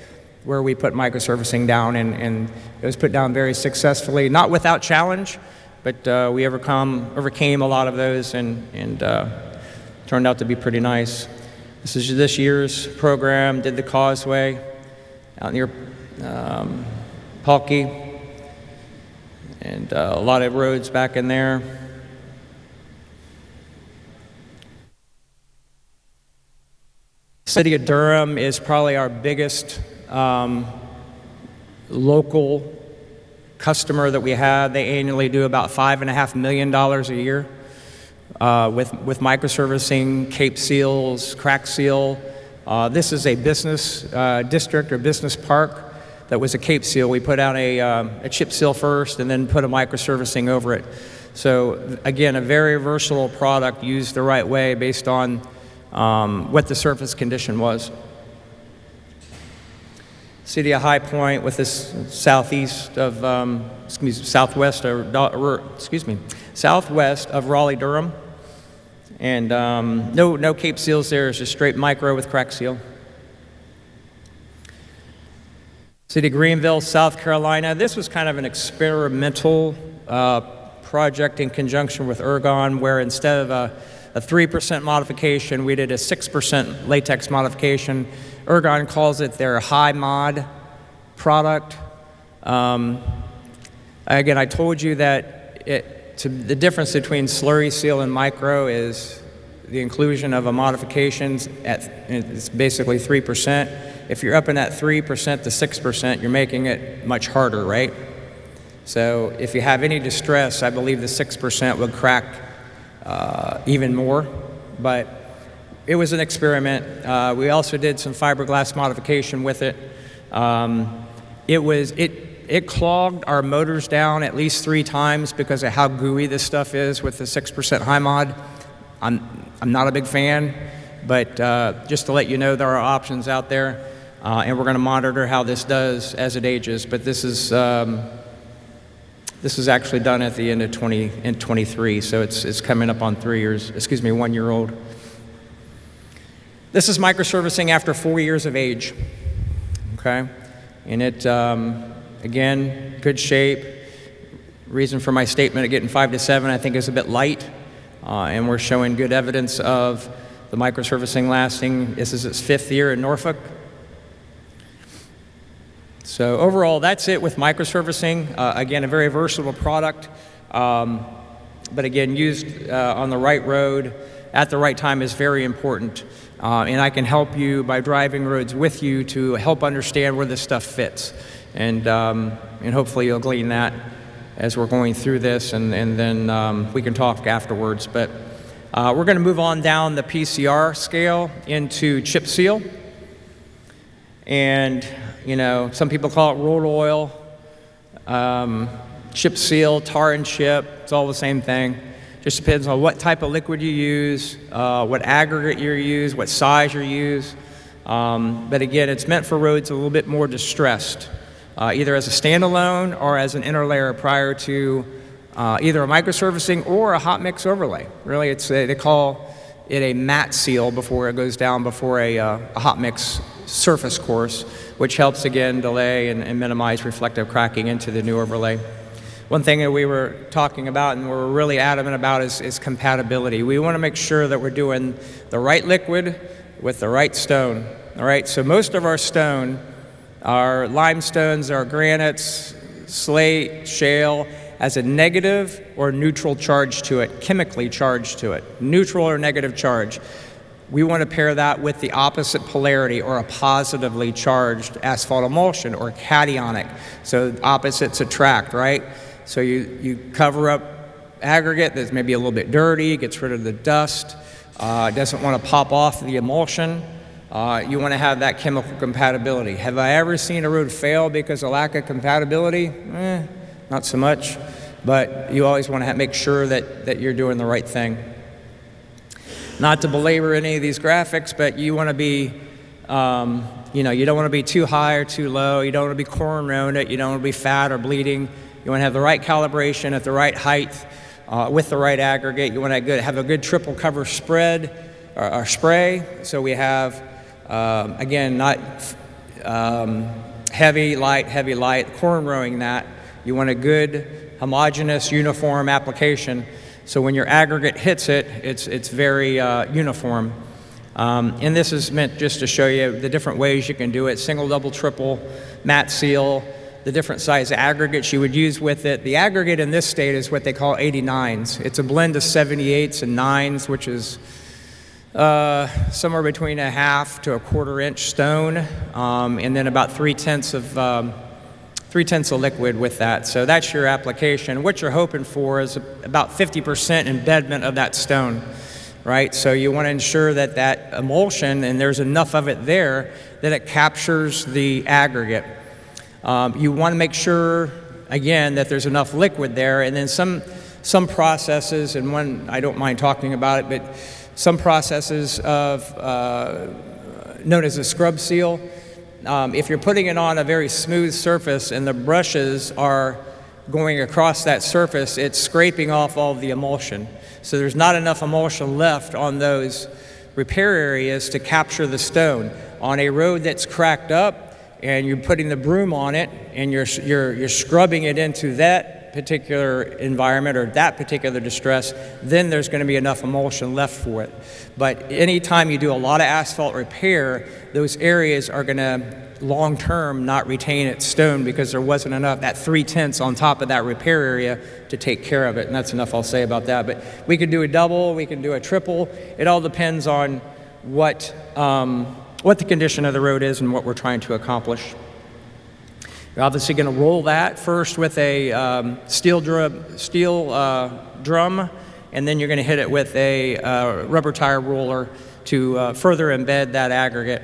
where we put microservicing down, and it was put down very successfully, not without challenge, but we overcame a lot of those, and turned out to be pretty nice. This is this year's program, did the causeway out near Palkey, and a lot of roads back in there. City of Durham is probably our biggest local customer that we have. They annually do about $5.5 million a year with microservicing, cape seals, crack seal. This is a business district or business park that was a cape seal. We put out a chip seal first and then put a microservicing over it. So again, a very versatile product used the right way based on what the surface condition was. City of High Point with this southwest of Raleigh, Durham, and no cape seals there. It's just straight micro with crack seal. City of Greenville, South Carolina. This was kind of an experimental project in conjunction with Ergon, where instead of a 3% modification, we did a 6% latex modification. Ergon calls it their high mod product. Again, I told you that the difference between slurry seal and micro is the inclusion of a modification it's basically 3%. If you're up in that 3% to 6%, you're making it much harder, right? So if you have any distress, I believe the 6% would crack even more, but it was an experiment. We also did some fiberglass modification with it. It clogged our motors down at least 3 times because of how gooey this stuff is with the 6% high mod. I'm not a big fan, but just to let you know, there are options out there. and we're going to monitor how this does as it ages. But this is actually done at the end of 2023, so it's coming up on 1 year old. This is microservicing after 4 years of age, okay? And it, again, good shape. Reason for my statement of getting 5 to 7, I think, is a bit light, and we're showing good evidence of the microservicing lasting. This is its 5th year in Norfolk. So overall, that's it with microservicing. Again, a very versatile product, but again, used on the right road at the right time is very important. And I can help you by driving roads with you to help understand where this stuff fits. And hopefully you'll glean that as we're going through this, and then we can talk afterwards. But we're going to move on down the PCR scale into chip seal. And, you know, some people call it rolled oil, chip seal, tar and chip. It's all the same thing. Just depends on what type of liquid you use, what aggregate you use, what size you use. But again, it's meant for roads a little bit more distressed, either as a standalone or as an interlayer prior to either a microservicing or a hot mix overlay. Really, they call it a matte seal before it goes down before a hot mix surface course, which helps again delay and minimize reflective cracking into the new overlay. One thing that we were talking about and we're really adamant about is compatibility. We want to make sure that we're doing the right liquid with the right stone. All right, so most of our stone, our limestones, our granites, slate, shale, has a negative or neutral charge to it, chemically charged to it, neutral or negative charge. We want to pair that with the opposite polarity or a positively charged asphalt emulsion or cationic. So opposites attract, right? So you cover up aggregate that's maybe a little bit dirty, gets rid of the dust, doesn't want to pop off the emulsion. You want to have that chemical compatibility. Have I ever seen a road fail because of lack of compatibility? Not so much. But you always want to make sure that you're doing the right thing. Not to belabor any of these graphics, but you want to be, you don't want to be too high or too low. You don't want to be cornrowing it. You don't want to be fat or bleeding. You want to have the right calibration at the right height with the right aggregate. You want to have a good triple cover spread or spray. So we have, again, not heavy, light, cornrowing that. You want a good, homogeneous, uniform application. So when your aggregate hits it, it's very uniform. And this is meant just to show you the different ways you can do it: single, double, triple, matte seal, the different size aggregates you would use with it. The aggregate in this state is what they call 89s. It's a blend of 78s and 9s, which is somewhere between a half to a quarter inch stone, and then about 3/10 of liquid with that. So that's your application. What you're hoping for is about 50% embedment of that stone, right? So you want to ensure that that emulsion, and there's enough of it there, that it captures the aggregate. You want to make sure, again, that there's enough liquid there, and then some processes, and one, I don't mind talking about it, but some processes of known as a scrub seal. If you're putting it on a very smooth surface and the brushes are going across that surface, it's scraping off all of the emulsion. So there's not enough emulsion left on those repair areas to capture the stone. On a road that's cracked up and you're putting the broom on it and you're scrubbing it into that particular environment or that particular distress, then there's going to be enough emulsion left for it. But anytime you do a lot of asphalt repair, those areas are going to long-term not retain its stone because there wasn't enough, that 3/10 on top of that repair area to take care of it. And that's enough I'll say about that. But we could do a double, we can do a triple. It all depends on what the condition of the road is and what we're trying to accomplish. You're obviously going to roll that first with a steel drum, and then you're going to hit it with a rubber tire roller to further embed that aggregate.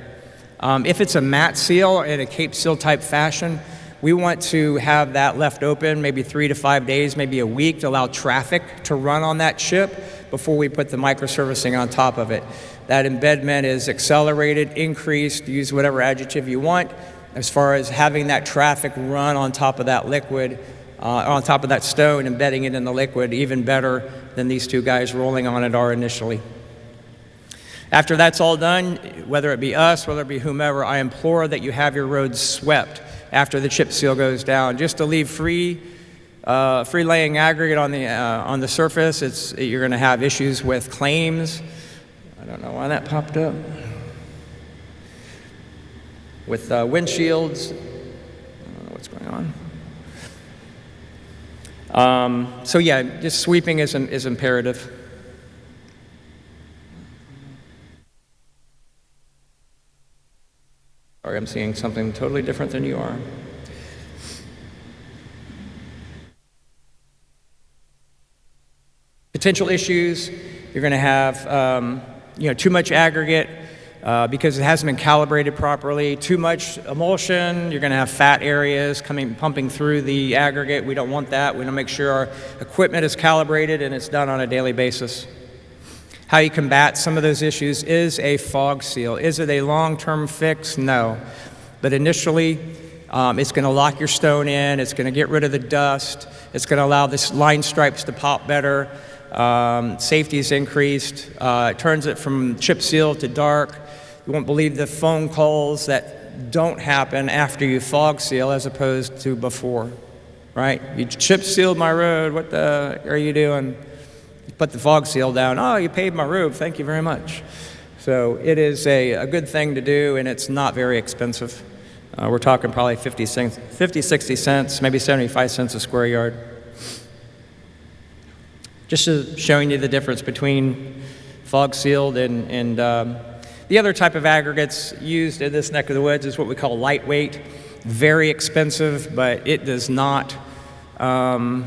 If it's a matte seal in a Cape seal type fashion, We want to have that left open maybe 3 to 5 days, maybe a week, to allow traffic to run on that chip before we put the microservicing on top of it. That embedment is accelerated, increased, use whatever adjective you want, as far as having that traffic run on top of that liquid, on top of that stone, embedding it in the liquid, even better than these two guys rolling on it are initially. After that's all done, whether it be us, whether it be whomever, I implore that you have your roads swept after the chip seal goes down. Just to leave free laying aggregate on the surface, you're going to have issues with claims. I don't know why that popped up. With windshields. I don't know what's going on. So yeah, just sweeping is imperative. Sorry, I'm seeing something totally different than you are. Potential issues, you're going to have too much aggregate because it hasn't been calibrated properly, too much emulsion, you're going to have fat areas pumping through the aggregate. We don't want that. We want to make sure our equipment is calibrated and it's done on a daily basis. How you combat some of those issues is a fog seal. Is it a long-term fix? No. But initially, it's going to lock your stone in. It's going to get rid of the dust. It's going to allow the line stripes to pop better. Safety is increased. It turns it from chip seal to dark. You won't believe the phone calls that don't happen after you fog seal as opposed to before, right? You chip sealed my road. What the are you doing? Put the fog seal down. Oh, you paved my road. Thank you very much. So it is a good thing to do, and it's not very expensive. We're talking probably 50, 60 cents, maybe 75 cents a square yard. Just showing you the difference between fog sealed and the other type of aggregates used in this neck of the woods is what we call lightweight. Very expensive, but it does not hurt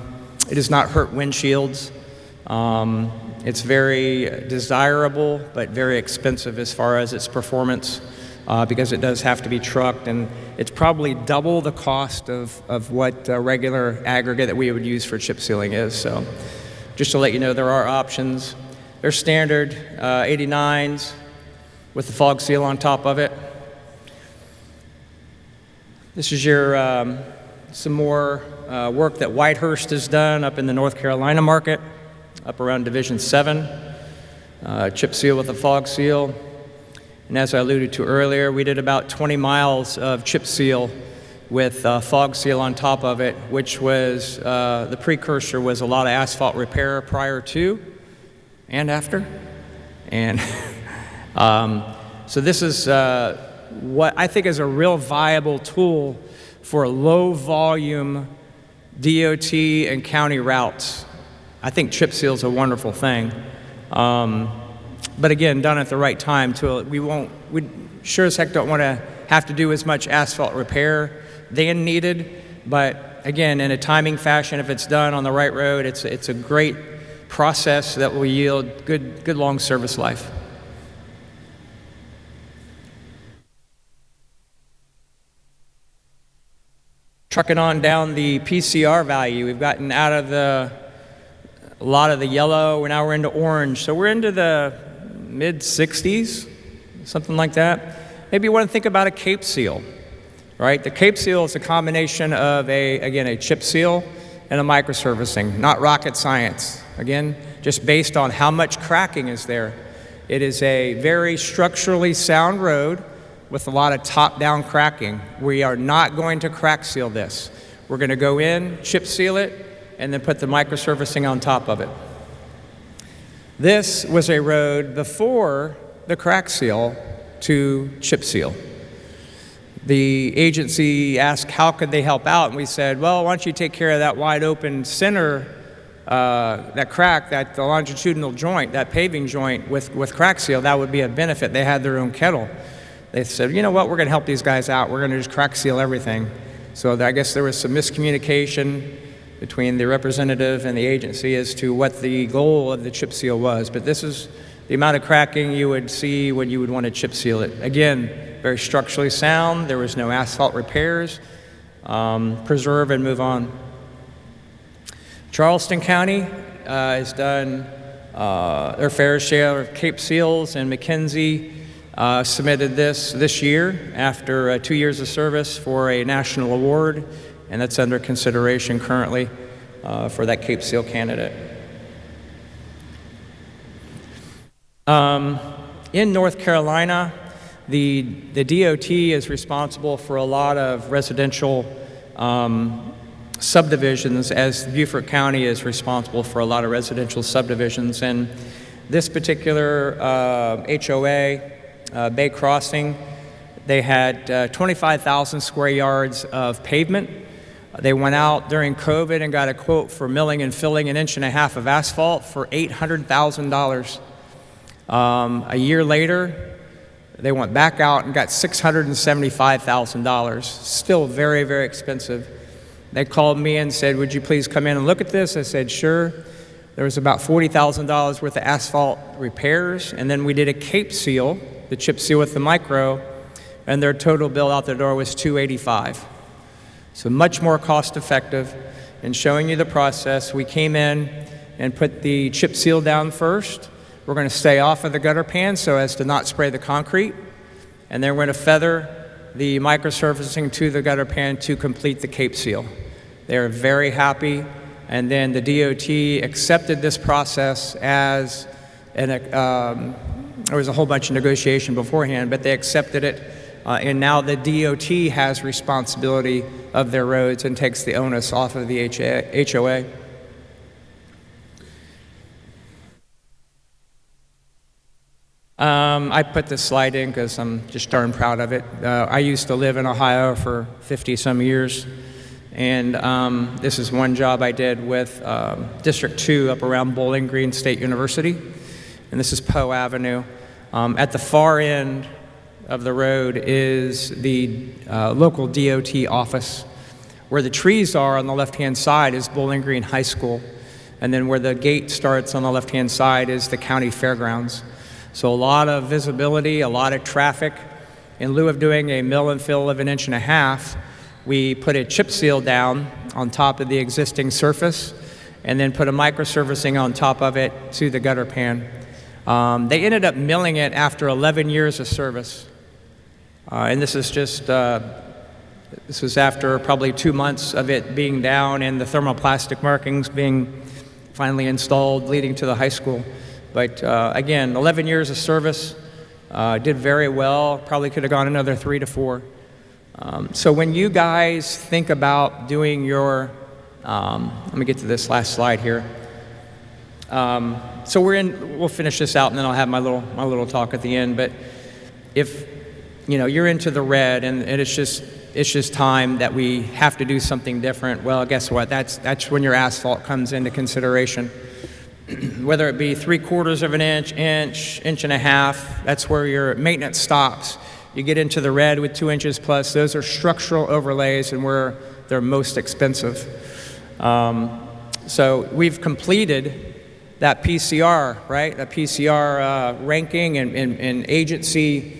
windshields. It's very desirable, but very expensive as far as its performance because it does have to be trucked, and it's probably double the cost of what regular aggregate that we would use for chip sealing is. So just to let you know, there are options. They're standard 89s with the fog seal on top of it. This is your some more work that Whitehurst has done up in the North Carolina market, up around Division 7, chip seal with a fog seal. And as I alluded to earlier, we did about 20 miles of chip seal with fog seal on top of it, which was, the precursor was a lot of asphalt repair prior to and after. And so this is what I think is a real viable tool for low volume DOT and county routes. I think chip seal is a wonderful thing. But again, done at the right time. We sure as heck don't want to have to do as much asphalt repair than needed. But again, in a timing fashion, if it's done on the right road, it's a great process that will yield good long service life. Trucking on down the PCR value, we've gotten out of a lot of the yellow, and now we're into orange. So we're into the mid-60s, something like that. Maybe you want to think about a Cape seal, right? The Cape seal is a combination of a chip seal and a microservicing, not rocket science. Again, just based on how much cracking is there. It is a very structurally sound road with a lot of top-down cracking. We are not going to crack seal this. We're going to go in, chip seal it, and then put the microservicing on top of it. This was a road before the crack seal to chip seal. The agency asked how could they help out, and we said, well, why don't you take care of that wide open center, that crack, the longitudinal joint, that paving joint with crack seal. That would be a benefit. They had their own kettle. They said, you know what, we're going to help these guys out. We're going to just crack seal everything. So I guess there was some miscommunication between the representative and the agency as to what the goal of the chip seal was. But this is the amount of cracking you would see when you would want to chip seal it. Again, very structurally sound. There was no asphalt repairs. preserve and move on. Charleston County has done their fair share of Cape Seals, and McKinsey submitted this year after 2 years of service for a national award, and that's under consideration currently for that Cape Seal candidate. In North Carolina, the DOT is responsible for a lot of residential subdivisions, as Beaufort County is responsible for a lot of residential subdivisions. And this particular HOA, Bay Crossing, they had 25,000 square yards of pavement. They went out during COVID and got a quote for milling and filling 1.5 inches of asphalt for $800,000. A year later, they went back out and got $675,000. Still very, very expensive. They called me and said, "Would you please come in and look at this?" I said, "Sure." There was about $40,000 worth of asphalt repairs, and then we did a Cape Seal, the chip seal with the micro, and their total bill out the door was $285. So much more cost effective. In showing you the process, we came in and put the chip seal down first. We're going to stay off of the gutter pan so as to not spray the concrete, and then we're going to feather the microsurfacing to the gutter pan to complete the Cape Seal. They're very happy, and then the DOT accepted this process as there was a whole bunch of negotiation beforehand, but they accepted it, and now the DOT has responsibility of their roads and takes the onus off of the HOA. I put this slide in because I'm just darn proud of it. I used to live in Ohio for 50-some years, and this is one job I did with District 2 up around Bowling Green State University, and this is Poe Avenue. At the far end of the road is the local DOT office. Where the trees are on the left-hand side is Bowling Green High School, and then where the gate starts on the left-hand side is the county fairgrounds. So a lot of visibility, a lot of traffic. In lieu of doing a mill and fill of 1.5 inches, we put a chip seal down on top of the existing surface and then put a microsurfacing on top of it to the gutter pan. They ended up milling it after 11 years of service. And this is just, this was after probably 2 months of it being down and the thermoplastic markings being finally installed, leading to the high school. But again, 11 years of service, did very well, probably could have gone another 3 to 4. So when you guys think about doing your, let me get to this last slide here. So we'll finish this out and then I'll have my little talk at the end. But if you're into the red and it's just time that we have to do something different, well, guess what? That's when your asphalt comes into consideration. Whether it be 3/4 of an inch, 1.5 inches, that's where your maintenance stops. You get into the red with 2 inches plus, those are structural overlays and where they're most expensive. So we've completed that PCR, right? That PCR ranking and agency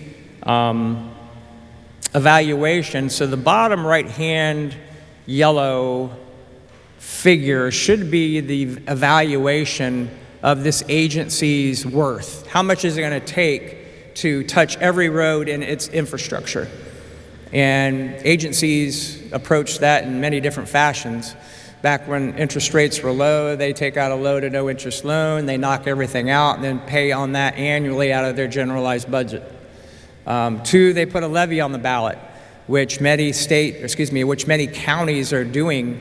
evaluation. So the bottom right-hand yellow figure should be the evaluation of this agency's worth. How much is it going to take to touch every road in its infrastructure? And agencies approach that in many different fashions. Back when interest rates were low, they take out a low to no interest loan, they knock everything out and then pay on that annually out of their generalized budget. 2, they put a levy on the ballot, which many counties are doing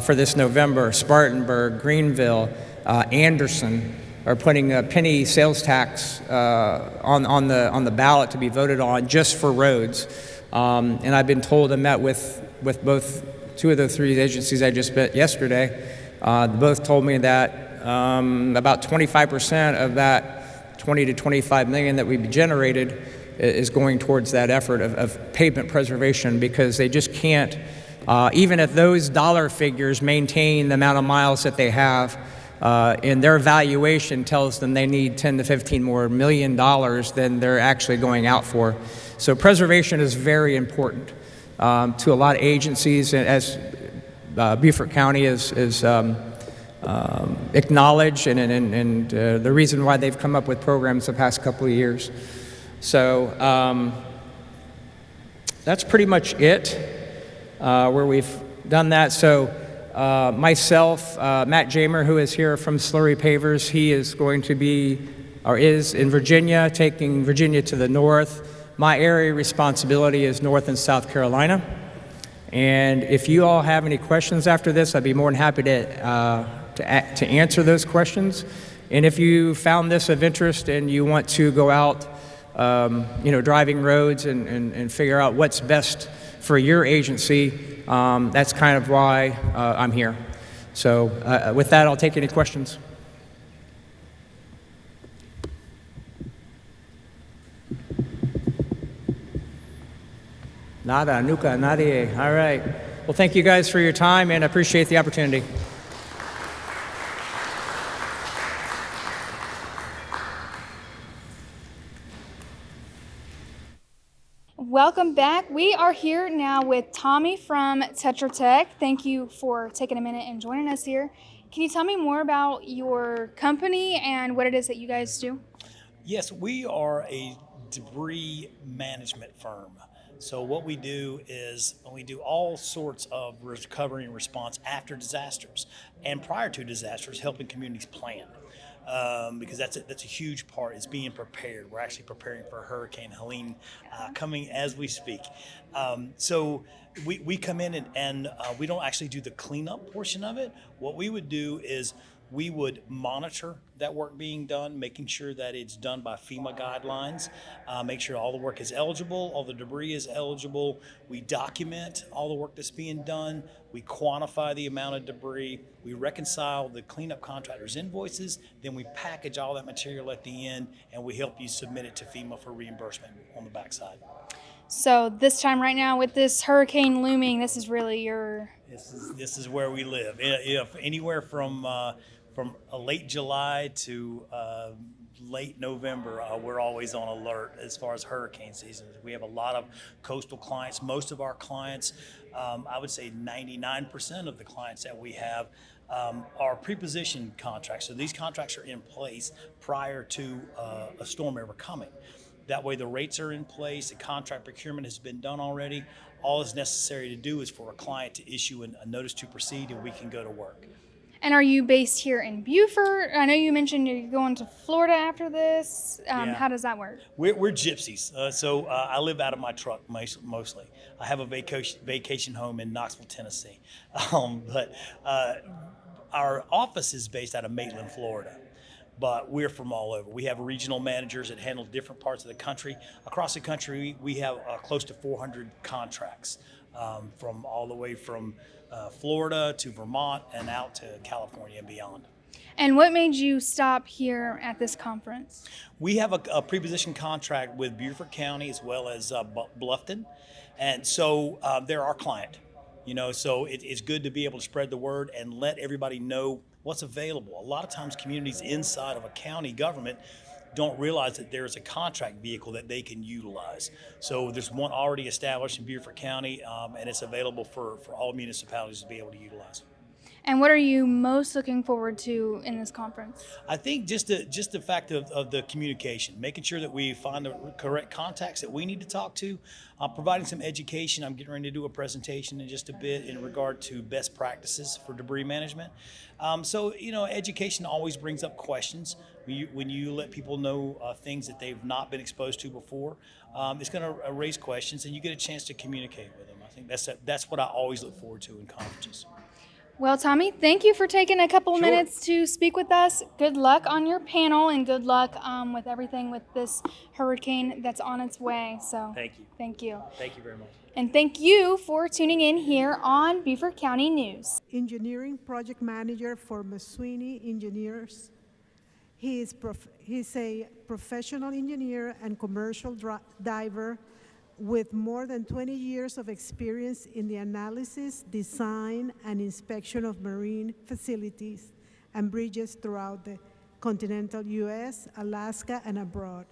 for this November. Spartanburg, Greenville, Anderson are putting a penny sales tax on the ballot to be voted on just for roads. And I've been told and met with both 2 of the 3 agencies I just met yesterday. Both told me that about 25% of that 20 to 25 million that we've generated is going towards that effort of pavement preservation, because they just can't, even if those dollar figures maintain the amount of miles that they have, and their valuation tells them they need 10 to 15 more million dollars than they're actually going out for. So preservation is very important. to a lot of agencies, and as Beaufort County is acknowledged, and the reason why they've come up with programs the past couple of years. So that's pretty much it where we've done that. So myself, Matt Jamer, who is here from Slurry Pavers, he is going to be, or is in Virginia, taking Virginia to the north. My area responsibility is North and South Carolina. And if you all have any questions after this, I'd be more than happy to answer those questions. And if you found this of interest and you want to go out, driving roads and figure out what's best for your agency, that's kind of why I'm here. So with that, I'll take any questions. Nada, nunca, nadie. All right. Well, thank you guys for your time, and I appreciate the opportunity. Welcome back. We are here now with Tommy from Tetra Tech. Thank you for taking a minute and joining us here. Can you tell me more about your company and what it is that you guys do? Yes, we are a debris management firm. So what we do is we do all sorts of recovery and response after disasters and prior to disasters, helping communities plan. Because that's a huge part, is being prepared. We're actually preparing for Hurricane Helene coming as we speak. So we come in and we don't actually do the cleanup portion of it. What we would do is we would monitor that work being done, making sure that it's done by FEMA guidelines, make sure all the work is eligible, all the debris is eligible. We document all the work that's being done. We quantify the amount of debris. We reconcile the cleanup contractor's invoices. Then we package all that material at the end, and we help you submit it to FEMA for reimbursement on the backside. So this time right now with this hurricane looming, this is really your... This is where we live. Anywhere from late July to late November, we're always on alert as far as hurricane season. We have a lot of coastal clients. Most of our clients, I would say 99% of the clients that we have are pre-positioned contracts. So these contracts are in place prior to a storm ever coming. That way the rates are in place, the contract procurement has been done already. All that's necessary to do is for a client to issue a notice to proceed, and we can go to work. And are you based here in Beaufort? I know you mentioned you're going to Florida after this. Yeah. How does that work? We're gypsies, so I live out of my truck mostly. I have a vacation home in Knoxville, Tennessee, but our office is based out of Maitland, Florida. But we're from all over. We have regional managers that handle different parts of the country. Across the country, we have close to 400 contracts, from all the way from Florida to Vermont and out to California and beyond. And what made you stop here at this conference? We have a pre-position contract with Beaufort County as well as Bluffton, and so they're our client. So it's good to be able to spread the word and let everybody know what's available. A lot of times communities inside of a county government don't realize that there's a contract vehicle that they can utilize. So there's one already established in Beaufort County, and it's available for all municipalities to be able to utilize. And what are you most looking forward to in this conference? I think just the fact of the communication, making sure that we find the correct contacts that we need to talk to, providing some education. I'm getting ready to do a presentation in just a bit in regard to best practices for debris management. So education always brings up questions. When you let people know things that they've not been exposed to before, it's going to raise questions, and you get a chance to communicate with them. I think that's what I always look forward to in conferences. Well, Tommy, thank you for taking a couple Sure. minutes to speak with us. Good luck on your panel, and good luck with everything with this hurricane that's on its way. So Thank you. Thank you. Thank you very much. And thank you for tuning in here on Beaufort County News. Engineering project manager for Masweeney Engineers. He's a professional engineer and commercial diver with more than 20 years of experience in the analysis, design, and inspection of marine facilities and bridges throughout the continental U.S., Alaska, and abroad.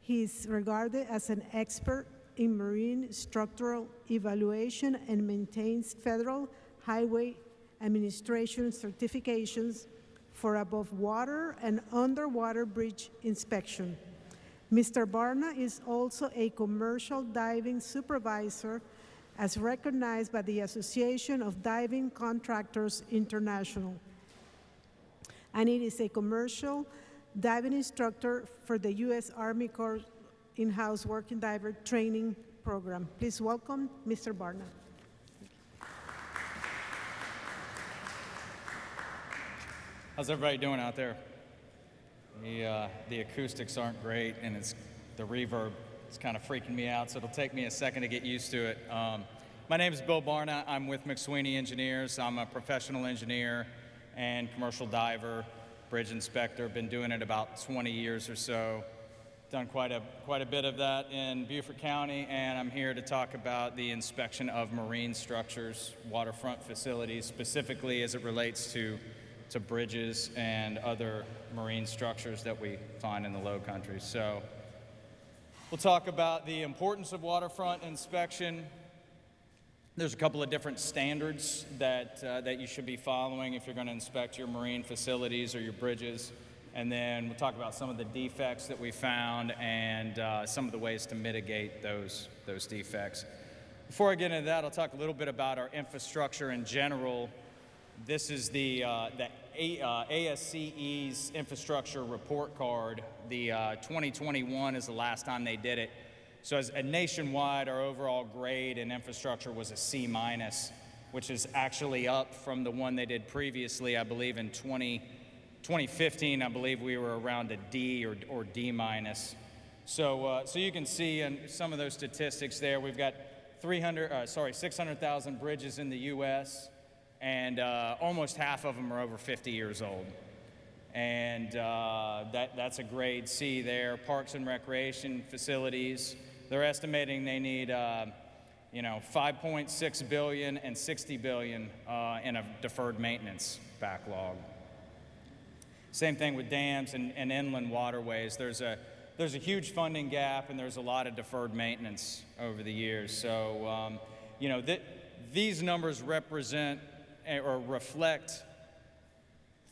He is regarded as an expert in marine structural evaluation and maintains Federal Highway Administration certifications for above water and underwater bridge inspection. Mr. Barna is also a commercial diving supervisor as recognized by the Association of Diving Contractors International. And it is a commercial diving instructor for the U.S. Army Corps in-house working diver training program. Please welcome Mr. Barna. How's everybody doing out there? The acoustics aren't great, and the reverb is kind of freaking me out, so it'll take me a second to get used to it. My name is Bill Barna. I'm with McSweeney Engineers. I'm a professional engineer and commercial diver, bridge inspector. Been doing it about 20 years or so. Done quite a bit of that in Beaufort County, and I'm here to talk about the inspection of marine structures, waterfront facilities, specifically as it relates to bridges and other marine structures that we find in the Lowcountry. So we'll talk about the importance of waterfront inspection. There's a couple of different standards that you should be following if you're going to inspect your marine facilities or your bridges. And then we'll talk about some of the defects that we found and some of the ways to mitigate those defects. Before I get into that, I'll talk a little bit about our infrastructure in general. This is the ASCE's infrastructure report card. The 2021 is the last time they did it. So as a nationwide, our overall grade in infrastructure was a C-, which is actually up from the one they did previously. I believe in 2015, I believe we were around a D or D-. So you can see in some of those statistics there, we've got 600,000 bridges in the U.S., and almost half of them are over 50 years old. And that's a grade C there. Parks and recreation facilities, they're estimating they need $5.6 billion and $60 billion in a deferred maintenance backlog. Same thing with dams and inland waterways. There's a huge funding gap, and there's a lot of deferred maintenance over the years. So these numbers represent or reflect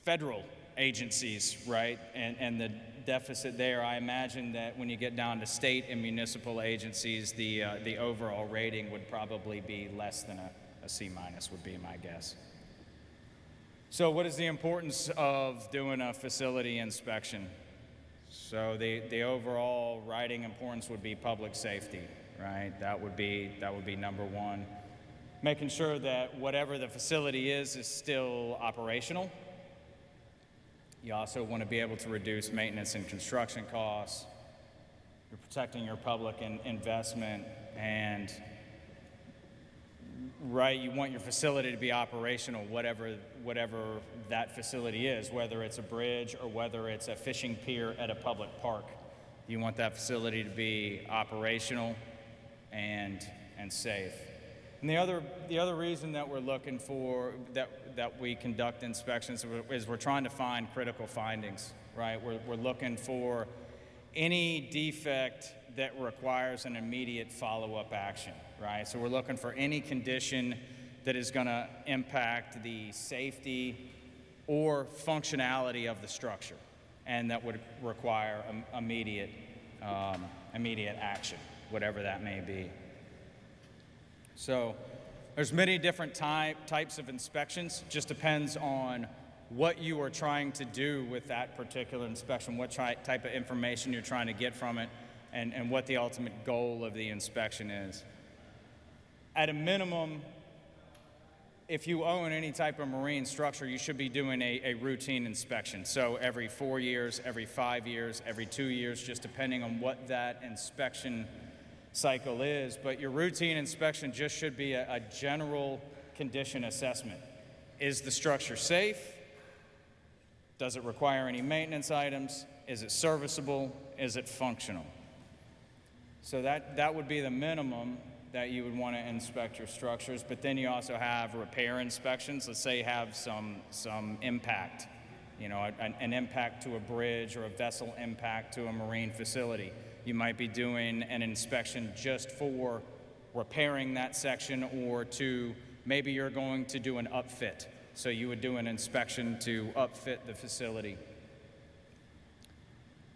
federal agencies, right? And the deficit there. I imagine that when you get down to state and municipal agencies, the overall rating would probably be less than a C- would be my guess. So what is the importance of doing a facility inspection? So the overall riding importance would be public safety, right? That would be number one. Making sure that whatever the facility is still operational. You also want to be able to reduce maintenance and construction costs. You're protecting your public investment, and right, you want your facility to be operational, whatever that facility is, whether it's a bridge or whether it's a fishing pier at a public park. You want that facility to be operational and safe. And the other reason that we're looking for that we conduct inspections is we're trying to find critical findings, right? We're looking for any defect that requires an immediate follow-up action, right? So we're looking for any condition that is going to impact the safety or functionality of the structure, and that would require immediate action, whatever that may be. So there's many different types of inspections. Just depends on what you are trying to do with that particular inspection, what type of information you're trying to get from it, and what the ultimate goal of the inspection is. At a minimum, if you own any type of marine structure, you should be doing a routine inspection. So every 4 years, every 5 years, every 2 years, just depending on what that inspection cycle is. But your routine inspection just should be a general condition assessment. Is the structure safe? Does it require any maintenance items? Is it serviceable? Is it functional? So that would be the minimum that you would want to inspect your structures. But then you also have repair inspections. Let's say you have some impact, an impact to a bridge or a vessel impact to a marine facility. you might be doing an inspection just for repairing that section, or maybe you're going to do an upfit. So you would do an inspection to upfit the facility.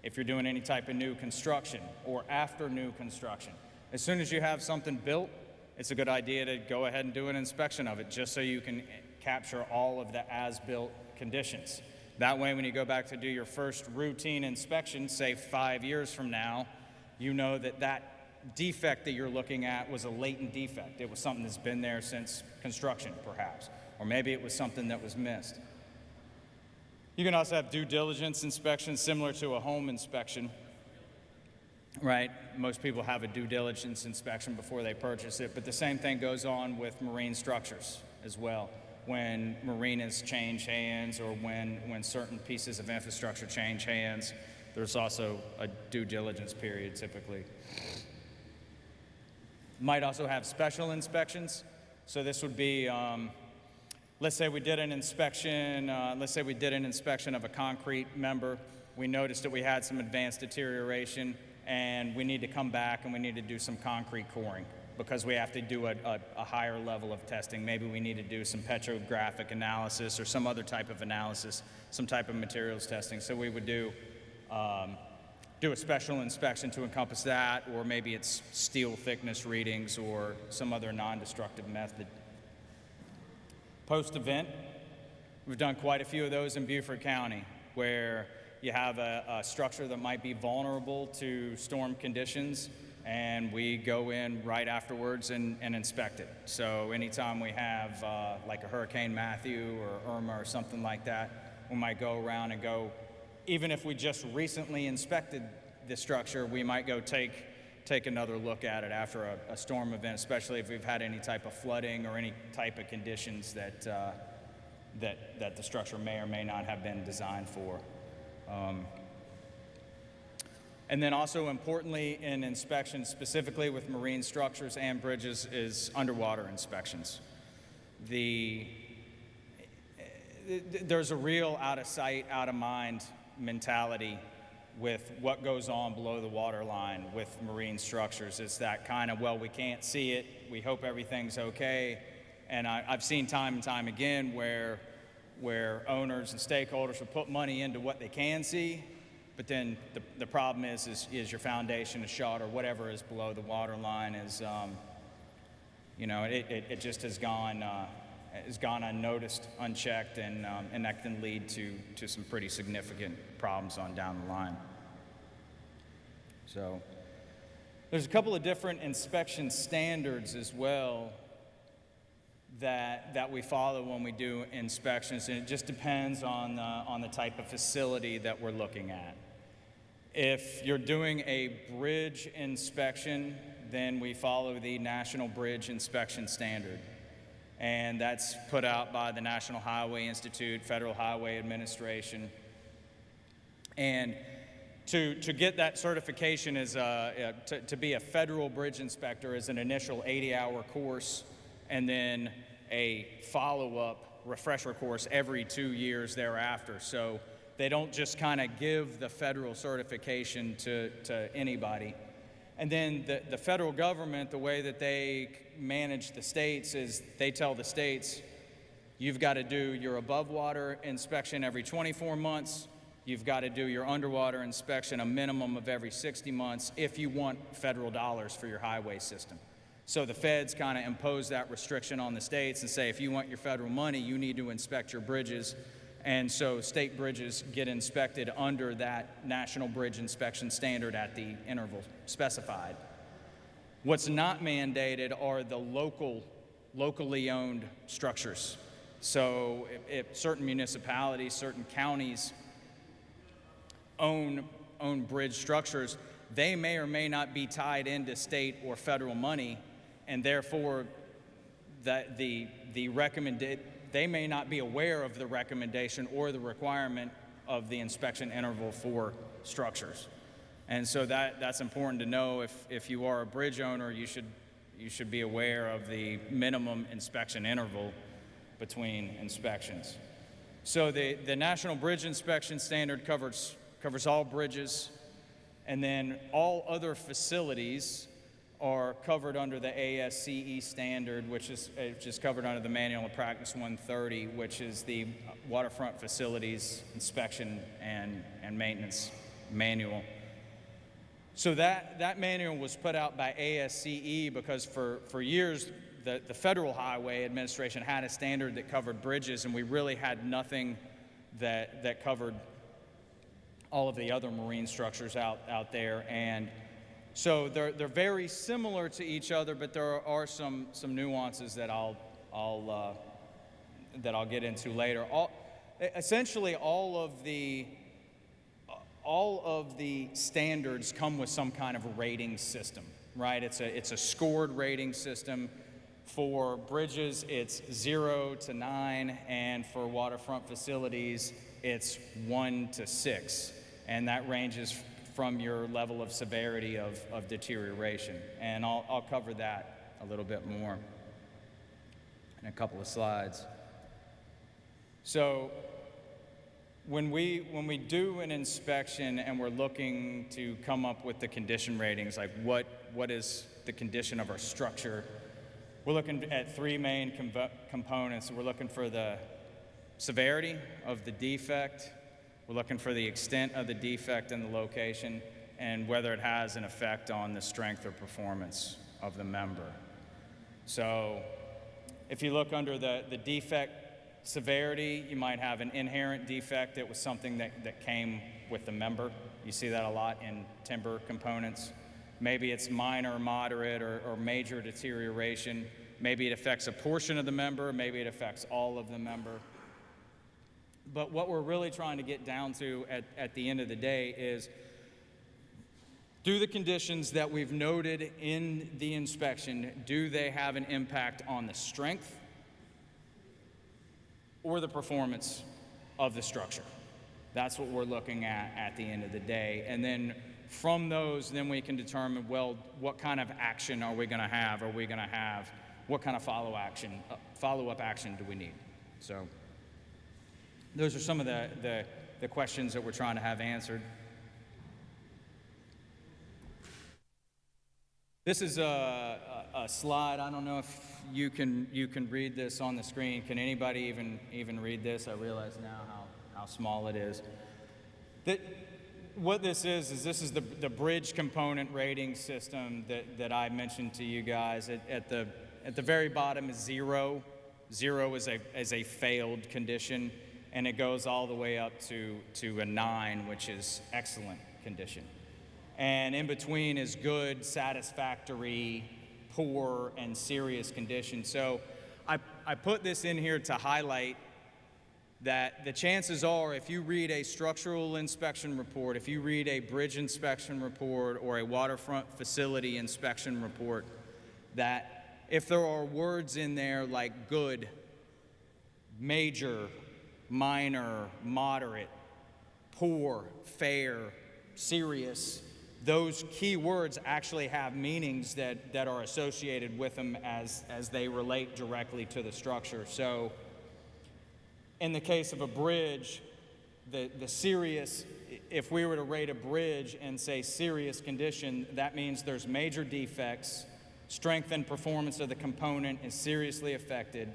If you're doing any type of new construction or after new construction, as soon as you have something built, it's a good idea to go ahead and do an inspection of it, just so you can capture all of the as-built conditions. That way, when you go back to do your first routine inspection, say 5 years from now, you know that that defect that you're looking at was a latent defect. It was something that's been there since construction, perhaps, or maybe it was something that was missed. You can also have due diligence inspections similar to a home inspection, right? Most people have a due diligence inspection before they purchase it, but the same thing goes on with marine structures as well. When marinas change hands, or when certain pieces of infrastructure change hands, there's also a due diligence period typically. Might also have special inspections. So this would be, let's say we did an inspection of a concrete member. We noticed that we had some advanced deterioration, and we need to come back and we need to do some concrete coring because we have to do a higher level of testing. Maybe we need to do some petrographic analysis or some other type of analysis, some type of materials testing. So we would do a special inspection to encompass that, or maybe it's steel thickness readings or some other non-destructive method. Post-event, we've done quite a few of those in Beaufort County, where you have a structure that might be vulnerable to storm conditions, and we go in right afterwards and inspect it. So anytime we have like a Hurricane Matthew or Irma or something like that, we might go around and go, even if we just recently inspected the structure, we might go take another look at it after a storm event, especially if we've had any type of flooding or any type of conditions that the structure may or may not have been designed for. And then also importantly in inspections, specifically with marine structures and bridges, is underwater inspections. There's a real out of sight, out of mind mentality with what goes on below the waterline with marine structures. It's that kind of, well, we can't see it, we hope everything's okay. And I've seen time and time again where owners and stakeholders will put money into what they can see, but then the problem is your foundation is shot, or whatever is below the waterline is, it just has gone unnoticed, unchecked, and that can lead to some pretty significant problems on down the line. So there's a couple of different inspection standards as well that we follow when we do inspections, and it just depends on the type of facility that we're looking at. If you're doing a bridge inspection, then we follow the National Bridge Inspection Standard, and that's put out by the National Highway Institute, Federal Highway Administration. And to get that certification to be a federal bridge inspector is an initial 80-hour course, and then a follow-up refresher course every 2 years thereafter. So they don't just kind of give the federal certification to anybody. And then the federal government, the way that they manage the states is they tell the states, you've got to do your above water inspection every 24 months. You've got to do your underwater inspection a minimum of every 60 months if you want federal dollars for your highway system. So the feds kind of impose that restriction on the states and say, if you want your federal money, you need to inspect your bridges. And so state bridges get inspected under that National Bridge Inspection Standard at the interval specified. What's not mandated are the locally owned structures. So if certain municipalities, certain counties own bridge structures, they may or may not be tied into state or federal money, and therefore they may not be aware of the recommendation or the requirement of the inspection interval for structures. And so that's important to know. If you are a bridge owner, you should be aware of the minimum inspection interval between inspections. So the National Bridge Inspection Standard covers all bridges. And then all other facilities are covered under the ASCE standard, which is covered under the Manual of Practice 130, which is the Waterfront Facilities Inspection and Maintenance Manual. So that manual was put out by ASCE because for years the Federal Highway Administration had a standard that covered bridges, and we really had nothing that covered all of the other marine structures out there. And so they're very similar to each other, but there are some nuances that I'll get into later. Essentially, all of the standards come with some kind of a rating system, right? It's a scored rating system. For bridges, it's 0 to 9, and for waterfront facilities, it's 1 to 6, and that ranges from your level of severity of deterioration. And I'll cover that a little bit more in a couple of slides. So when we do an inspection and we're looking to come up with the condition ratings, like what is the condition of our structure, we're looking at three main components. We're looking for the severity of the defect, we're looking for the extent of the defect and the location, and whether it has an effect on the strength or performance of the member. So if you look under the defect severity, you might have an inherent defect. It was something that came with the member. You see that a lot in timber components. Maybe it's minor, moderate, or major deterioration. Maybe it affects a portion of the member. Maybe it affects all of the member. But what we're really trying to get down to at the end of the day is, do the conditions that we've noted in the inspection, do they have an impact on the strength or the performance of the structure? That's what we're looking at the end of the day. And then from those, then we can determine, well, what kind of action are we going to have? Are we going to have, what kind of follow-up action do we need? So those are some of the questions that we're trying to have answered. This is a slide. I don't know if you can read this on the screen. Can anybody even read this? I realize now how small it is. What this is this is the bridge component rating system that I mentioned to you guys. At the very bottom is 0. 0 is a failed condition, and it goes all the way up to a 9, which is excellent condition. And in between is good, satisfactory, poor, and serious condition. So I put this in here to highlight that the chances are, if you read a structural inspection report, if you read a bridge inspection report or a waterfront facility inspection report, that if there are words in there like good, major, minor, moderate, poor, fair, serious, those key words actually have meanings that are associated with them as they relate directly to the structure. So in the case of a bridge, the serious, if we were to rate a bridge and say serious condition, that means there's major defects, strength and performance of the component is seriously affected,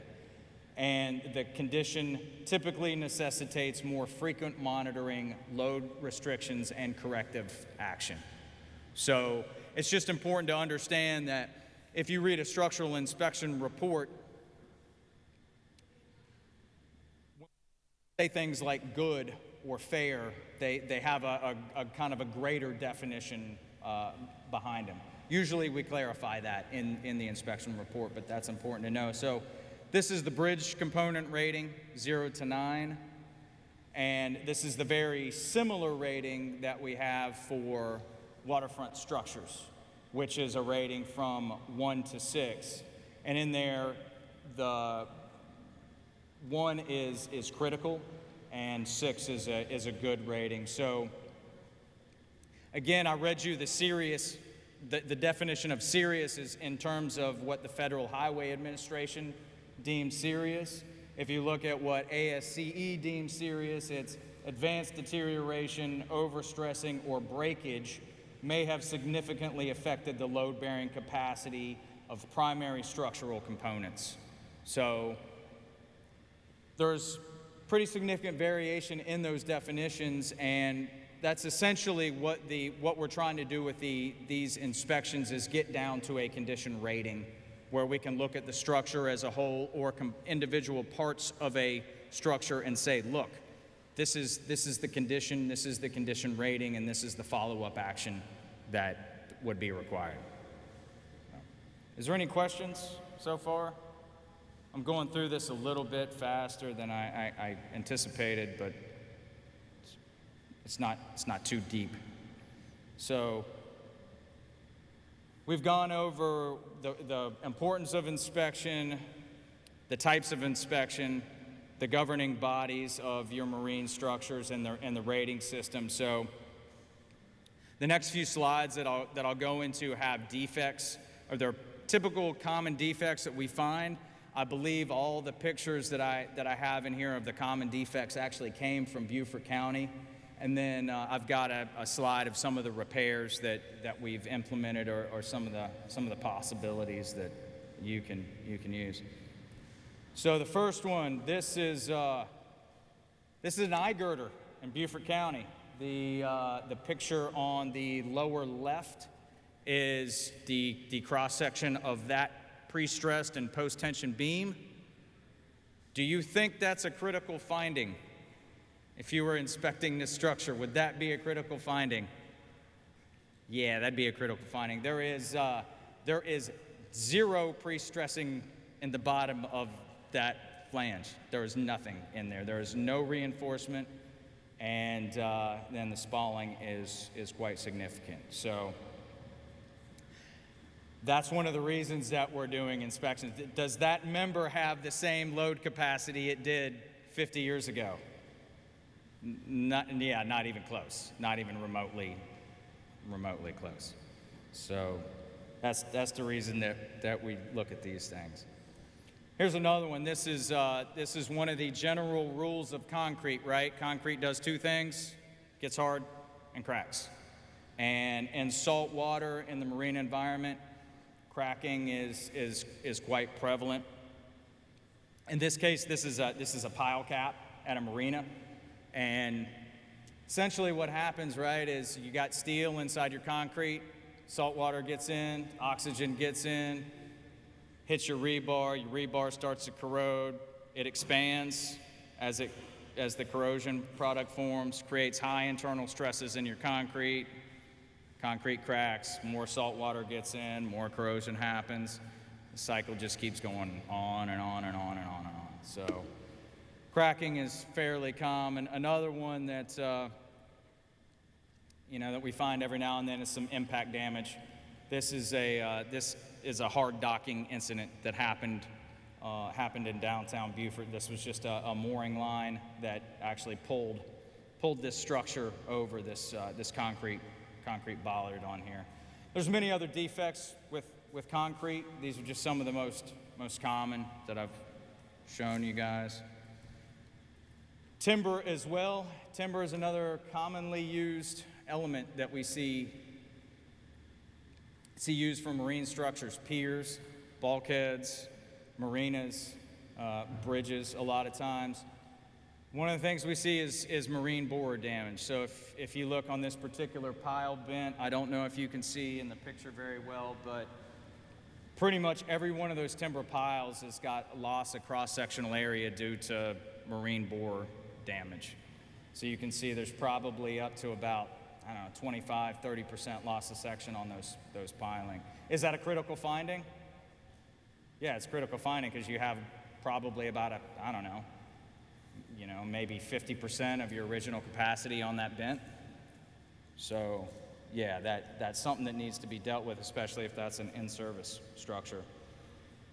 and the condition typically necessitates more frequent monitoring, load restrictions, and corrective action. So it's just important to understand that if you read a structural inspection report, say things like good or fair, they have a kind of a greater definition behind them. Usually we clarify that in the inspection report, but that's important to know. So this is the bridge component rating, 0 to 9, and this is the very similar rating that we have for waterfront structures, which is a rating from 1 to 6. And in there, the 1 is critical, and 6 is a good rating. So again, I read you the serious, the definition of serious is in terms of what the Federal Highway Administration deems serious. If you look at what ASCE deems serious, it's advanced deterioration, overstressing, or breakage may have significantly affected the load-bearing capacity of primary structural components. So there's pretty significant variation in those definitions, and that's essentially what we're trying to do with these inspections, is get down to a condition rating where we can look at the structure as a whole or individual parts of a structure and say, look, this is the condition rating, and this is the follow-up action that would be required. Is there any questions so far? I'm going through this a little bit faster than I anticipated, but it's not too deep. So we've gone over the importance of inspection, the types of inspection, the governing bodies of your marine structures, and the rating system. So the next few slides that I'll go into have defects, or they're typical common defects that we find. I believe all the pictures that I have in here of the common defects actually came from Beaufort County. And then I've got a slide of some of the repairs that we've implemented, or some of the possibilities that you can use. So the first one, this is an eye girder in Beaufort County. The picture on the lower left is the cross section of that pre-stressed and post-tension beam. Do you think that's a critical finding? If you were inspecting this structure, would that be a critical finding? Yeah, that'd be a critical finding. There is zero pre-stressing in the bottom of that flange. There is nothing in there. There is no reinforcement, and then the spalling is quite significant. So that's one of the reasons that we're doing inspections. Does that member have the same load capacity it did 50 years ago? Not even close. Not even remotely close. So that's the reason that we look at these things. Here's another one. This is one of the general rules of concrete, right? Concrete does two things: gets hard and cracks. And in salt water, in the marine environment, cracking is quite prevalent. In this case, this is a pile cap at a marina, and essentially what happens, right, is you got steel inside your concrete, salt water gets in, oxygen gets in, hits your rebar starts to corrode, it expands as the corrosion product forms, creates high internal stresses in your concrete cracks, more salt water gets in, more corrosion happens. The cycle just keeps going on and on and on and on and on. So cracking is fairly common. Another one that that we find every now and then is some impact damage. This is a hard docking incident that happened in downtown Beaufort. This was just a mooring line that actually pulled this structure over this concrete bollard on here. There's many other defects with concrete. These are just some of the most common that I've shown you guys. Timber as well. Timber is another commonly used element that we see used for marine structures: piers, bulkheads, marinas, bridges a lot of times. One of the things we see is marine borer damage. So if you look on this particular pile bent, I don't know if you can see in the picture very well, but pretty much every one of those timber piles has got loss of cross-sectional area due to marine borer damage. So you can see there's probably up to about, 25-30% loss of section on those piling. Is that a critical finding? Yeah, it's a critical finding because you have probably about maybe 50% of your original capacity on that bent. So yeah, that's something that needs to be dealt with, especially if that's an in-service structure.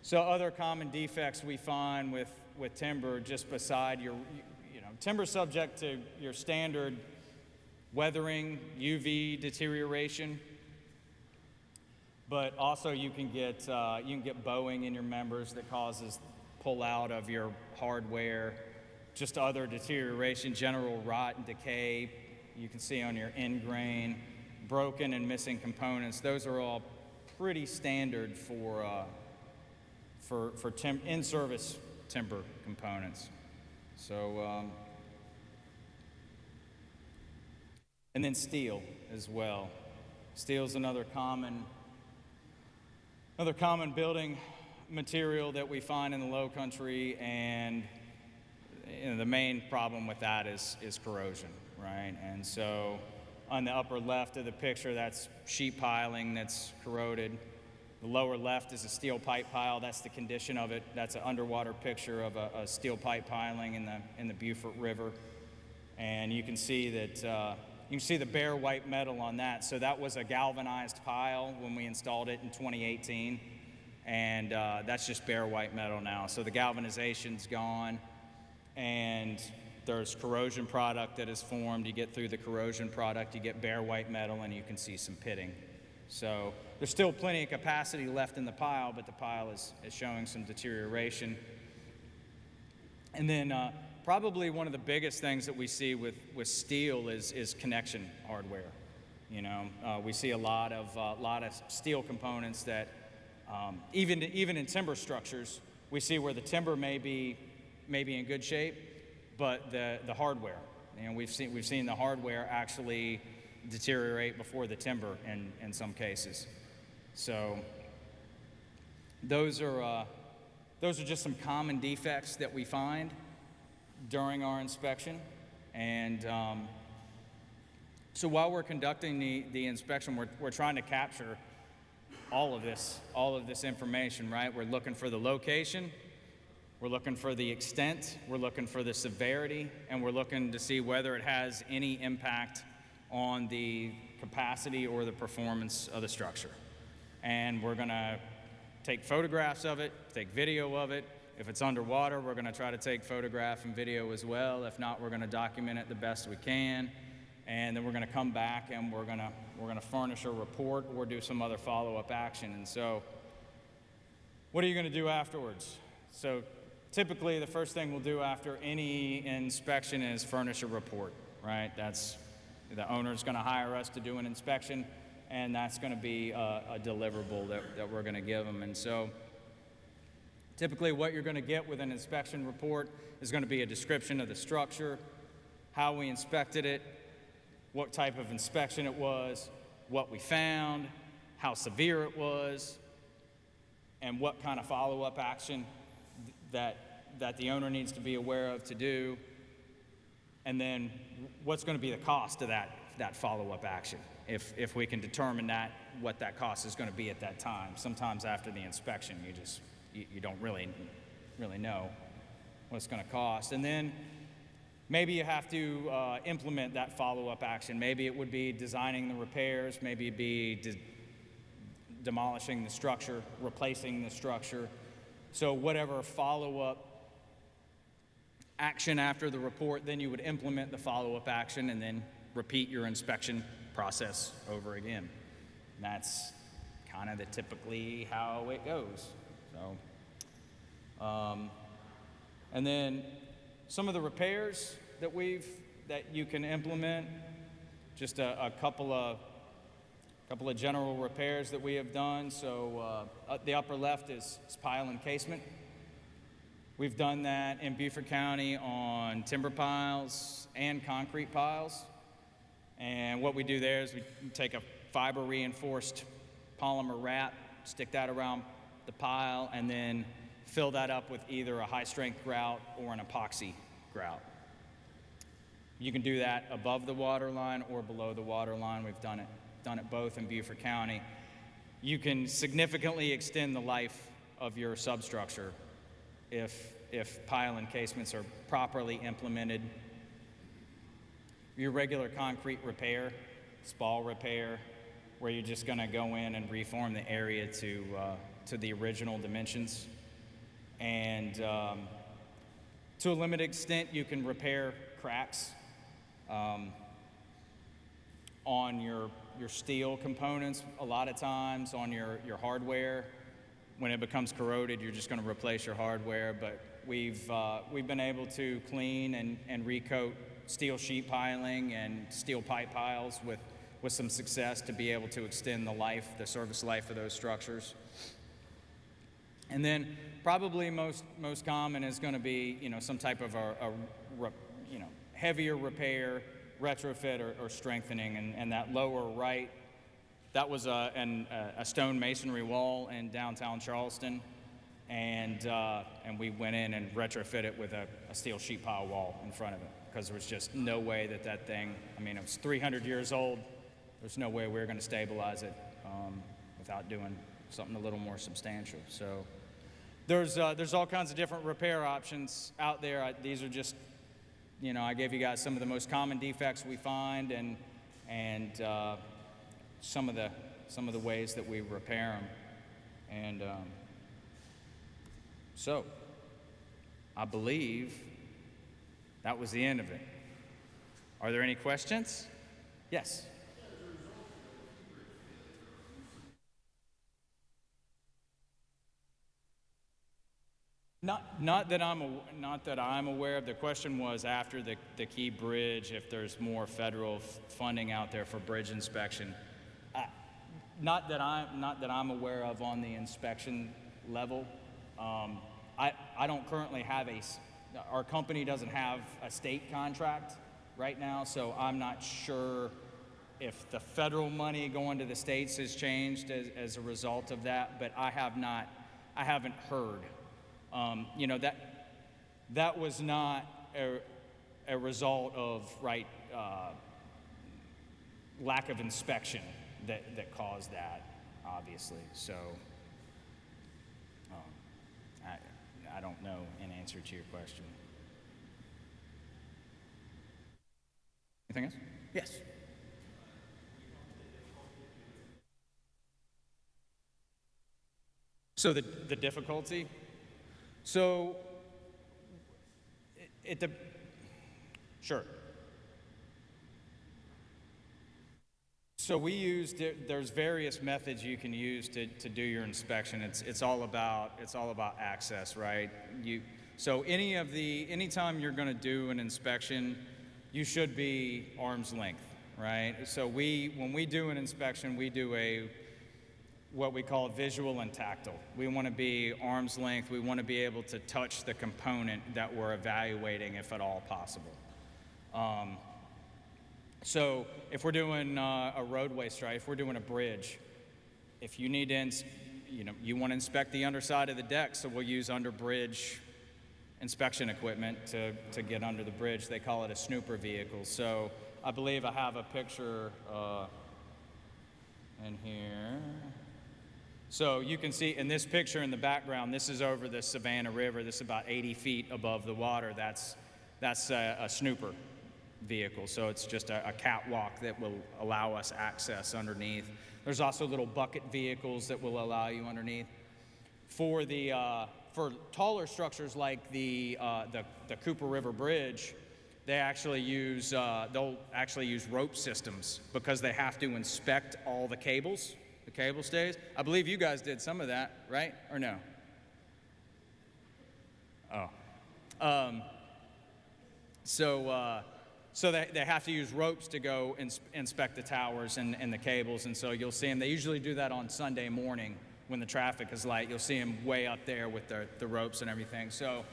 So other common defects we find with timber, just beside timber subject to your standard weathering, UV deterioration, but also you can get bowing in your members that causes pull out of your hardware, just other deterioration, general rot and decay. You can see on your end grain, broken and missing components, those are all pretty standard for in-service timber components. So, and then steel as well. Steel's another common building material that we find in the Lowcountry, and the main problem with that is corrosion, right? And so on the upper left of the picture, that's sheet piling that's corroded. The lower left is a steel pipe pile. That's the condition of it. That's an underwater picture of a steel pipe piling in the Beaufort River. And you can see that you can see the bare white metal on that. So that was a galvanized pile when we installed it in 2018. And that's just bare white metal now. So the galvanization's gone, and there's corrosion product that is formed. You get through the corrosion product, you get bare white metal, and you can see some pitting. So there's still plenty of capacity left in the pile, but the pile is showing some deterioration. And then probably one of the biggest things that we see with steel is connection hardware. You know, we see a lot of steel components that even in timber structures, we see where the timber may be in good shape, but the hardware, you know, we've seen the hardware actually deteriorate before the timber in some cases. So those are just some common defects that we find during our inspection. And so while we're conducting the inspection, we're trying to capture all of this information, right? We're looking for the location, we're looking for the extent, we're looking for the severity, and we're looking to see whether it has any impact on the capacity or the performance of the structure. And we're gonna take photographs of it, take video of it. If it's underwater, we're gonna try to take photograph and video as well. If not, we're gonna document it the best we can. And then we're gonna come back and we're gonna furnish a report or do some other follow-up action. And so, what are you gonna do afterwards? So typically, the first thing we'll do after any inspection is furnish a report, right? That's, the owner's gonna hire us to do an inspection, and that's gonna be a deliverable that we're gonna give them. And so, typically what you're gonna get with an inspection report is gonna be a description of the structure, how we inspected it, what type of inspection it was, what we found, how severe it was, and what kind of follow-up action that the owner needs to be aware of to do, and then what's going to be the cost of that follow-up action, if we can determine what that cost is going to be at that time. Sometimes after the inspection, you don't really know what it's going to cost. And then maybe you have to implement that follow-up action. Maybe it would be designing the repairs, maybe it'd be demolishing the structure, replacing the structure. So whatever follow-up action after the report, then you would implement the follow-up action and then repeat your inspection process over again. And that's kind of typically how it goes. So, and then some of the repairs that you can implement, just a couple of general repairs that we have done. So the upper left is pile encasement. We've done that in Beaufort County on timber piles and concrete piles. And what we do there is we take a fiber reinforced polymer wrap, stick that around the pile, and then fill that up with either a high strength grout or an epoxy grout. You can do that above the water line or below the water line. We've done it both in Beaufort County. You can significantly extend the life of your substructure if pile encasements are properly implemented. Your regular concrete repair, spall repair, where you're just going to go in and reform the area to the original dimensions. And to a limited extent, you can repair cracks on your steel components. A lot of times on your hardware, when it becomes corroded, you're just going to replace your hardware. But we've been able to clean and recoat steel sheet piling and steel pipe piles with with some success to be able to extend the service life of those structures. And then probably most common is going to be, some type of heavier repair, retrofit, or strengthening. And that lower right, that was a stone masonry wall in downtown Charleston. And we went in and retrofit it with a steel sheet pile wall in front of it, because there was just no way that thing, it was 300 years old. There's no way we were going to stabilize it without doing something a little more substantial. So there's all kinds of different repair options out there. These are just, I gave you guys some of the most common defects we find, and some of the ways that we repair them. And so I believe that was the end of it. Are there any questions? Yes. Not that I'm aware of. The question was after the Key Bridge, if there's more federal funding out there for bridge inspection. Not that I'm aware of on the inspection level. I don't currently have our company doesn't have a state contract right now, so I'm not sure if the federal money going to the states has changed as a result of that, but I haven't heard. That was not a result of lack of inspection that caused that, obviously. So I don't know an answer to your question. Anything else? Yes. So the difficulty. So sure. So there's various methods you can use to do your inspection. It's all about access, right? So anytime you're going to do an inspection, you should be arm's length, right? So when we do an inspection, we do what we call visual and tactile. We want to be arm's length. We want to be able to touch the component that we're evaluating, if at all possible. So if we're doing a roadway stripe, if we're doing a bridge, if you need to, you want to inspect the underside of the deck, so we'll use under-bridge inspection equipment to get under the bridge. They call it a snooper vehicle. So I believe I have a picture in here. So you can see in this picture in the background, this is over the Savannah River. This is about 80 feet above the water. That's a snooper vehicle. So it's just a catwalk that will allow us access underneath. There's also little bucket vehicles that will allow you underneath. For taller structures like the Cooper River Bridge, they'll actually use rope systems, because they have to inspect all the cables, the cable stays. I believe you guys did some of that, right? Or no? Oh. So they have to use ropes to go inspect the towers and the cables, and so you'll see them. They usually do that on Sunday morning when the traffic is light. You'll see them way up there with the ropes and everything. So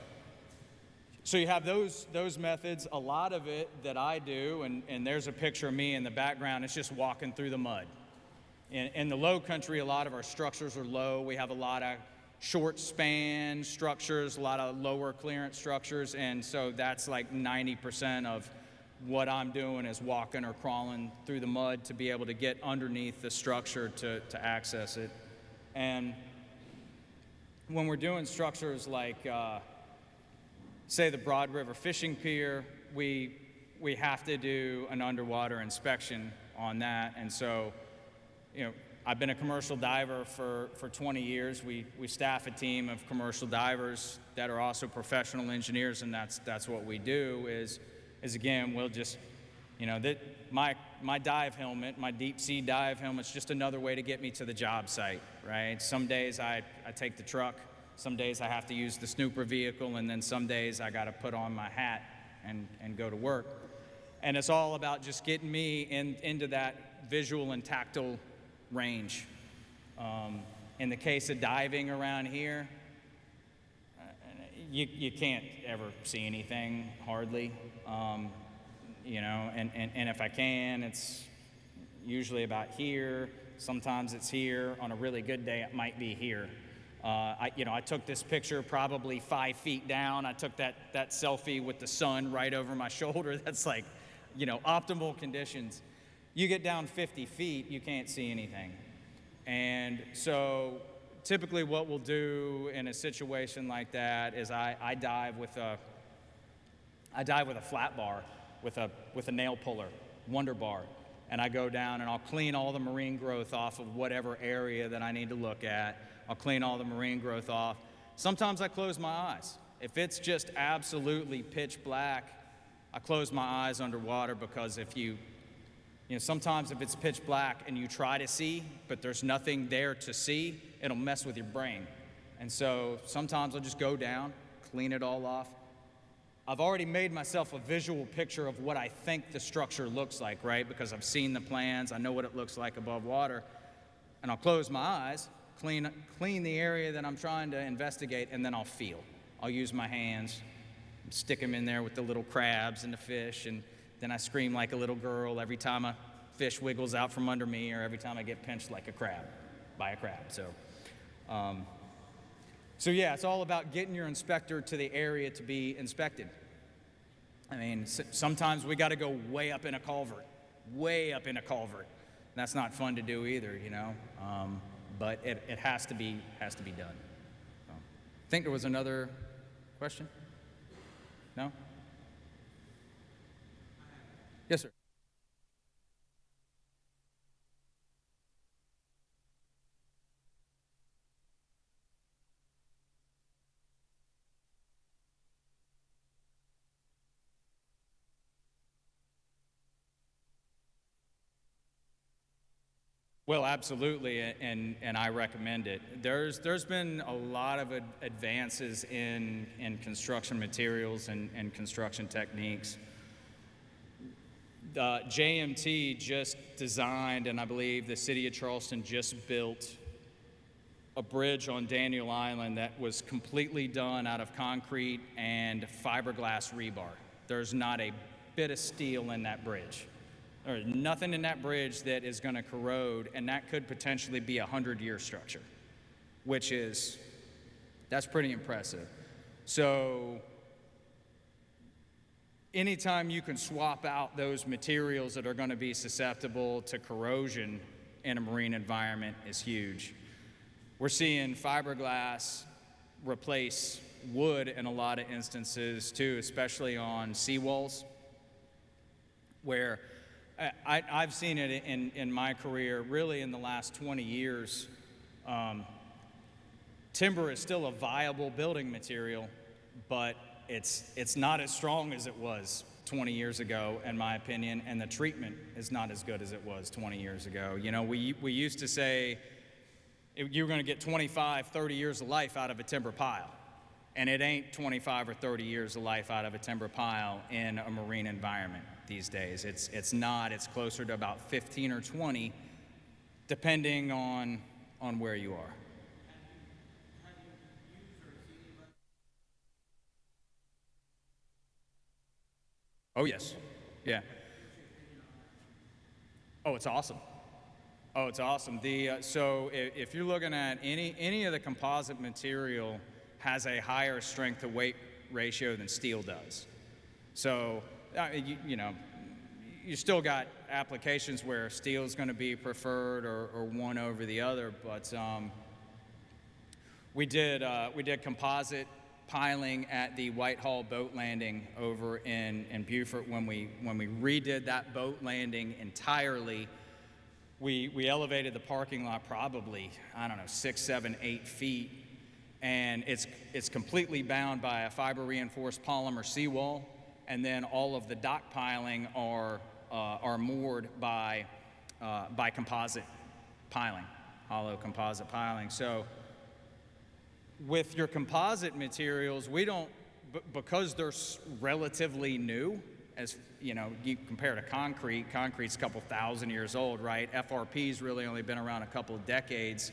you have those methods. A lot of it that I do, and there's a picture of me in the background, it's just walking through the mud. In the Lowcountry, a lot of our structures are low. We have a lot of short span structures, a lot of lower clearance structures, and so that's like 90% of what I'm doing is walking or crawling through the mud to be able to get underneath the structure to access it. And when we're doing structures like, say, the Broad River Fishing Pier, we have to do an underwater inspection on that. And so, I've been a commercial diver for 20 years. We staff a team of commercial divers that are also professional engineers, and that's what we do is again, we'll just, my dive helmet, my deep sea dive helmet's just another way to get me to the job site, right? Some days I take the truck, some days I have to use the snooper vehicle, and then some days I got to put on my hat and go to work. And it's all about just getting me into that visual and tactile range. In the case of diving around here, you can't ever see anything, hardly. You know, and if I can, it's usually about here. Sometimes it's here. On a really good day, it might be here. I took this picture probably 5 feet down. I took that selfie with the sun right over my shoulder. That's like, optimal conditions. You get down 50 feet, you can't see anything. And so typically what we'll do in a situation like that is I dive with a flat bar, with a nail puller, Wonder Bar. And I go down and I'll clean all the marine growth off of whatever area that I need to look at. I'll clean all the marine growth off. Sometimes I close my eyes. If it's just absolutely pitch black, I close my eyes underwater, because if sometimes if it's pitch black and you try to see, but there's nothing there to see, it'll mess with your brain. And so sometimes I'll just go down, clean it all off. I've already made myself a visual picture of what I think the structure looks like, right? Because I've seen the plans, I know what it looks like above water. And I'll close my eyes, clean the area that I'm trying to investigate, and then I'll feel. I'll use my hands, stick them in there with the little crabs and the fish, and then I scream like a little girl every time a fish wiggles out from under me, or every time I get pinched like a crab, by a crab. So yeah, it's all about getting your inspector to the area to be inspected. I mean, sometimes we got to go way up in a culvert. That's not fun to do either, but it has to be done. I think there was another question? No? Yes, sir. Well, absolutely, and I recommend it. There's been a lot of advances in construction materials and construction techniques. JMT just designed, and I believe the city of Charleston just built, a bridge on Daniel Island that was completely done out of concrete and fiberglass rebar. There's not a bit of steel in that bridge. There's nothing in that bridge that is going to corrode, and that could potentially be a 100-year structure, that's pretty impressive. So anytime you can swap out those materials that are going to be susceptible to corrosion in a marine environment is huge. We're seeing fiberglass replace wood in a lot of instances too, especially on seawalls, where I've seen it in my career, really in the last 20 years. Timber is still a viable building material, but it's not as strong as it was 20 years ago, in my opinion, and the treatment is not as good as it was 20 years ago. We used to say you were going to get 25, 30 years of life out of a timber pile, and it ain't 25 or 30 years of life out of a timber pile in a marine environment these days. It's not. It's closer to about 15 or 20, depending on where you are. Oh yes, yeah. Oh, it's awesome. Oh, it's awesome. So if you're looking at any of the composite material, has a higher strength to weight ratio than steel does. So you still got applications where steel is going to be preferred or one over the other, but we did composite piling at the Whitehall boat landing over in Beaufort. When we redid that boat landing entirely, we elevated the parking lot probably, 6, 7, 8 feet, and it's completely bound by a fiber reinforced polymer seawall. And then all of the dock piling are moored by composite piling, hollow composite piling. So with your composite materials, we don't, because they're relatively new, as you know, you compare to concrete's a couple thousand years old, right? FRP's really only been around a couple of decades.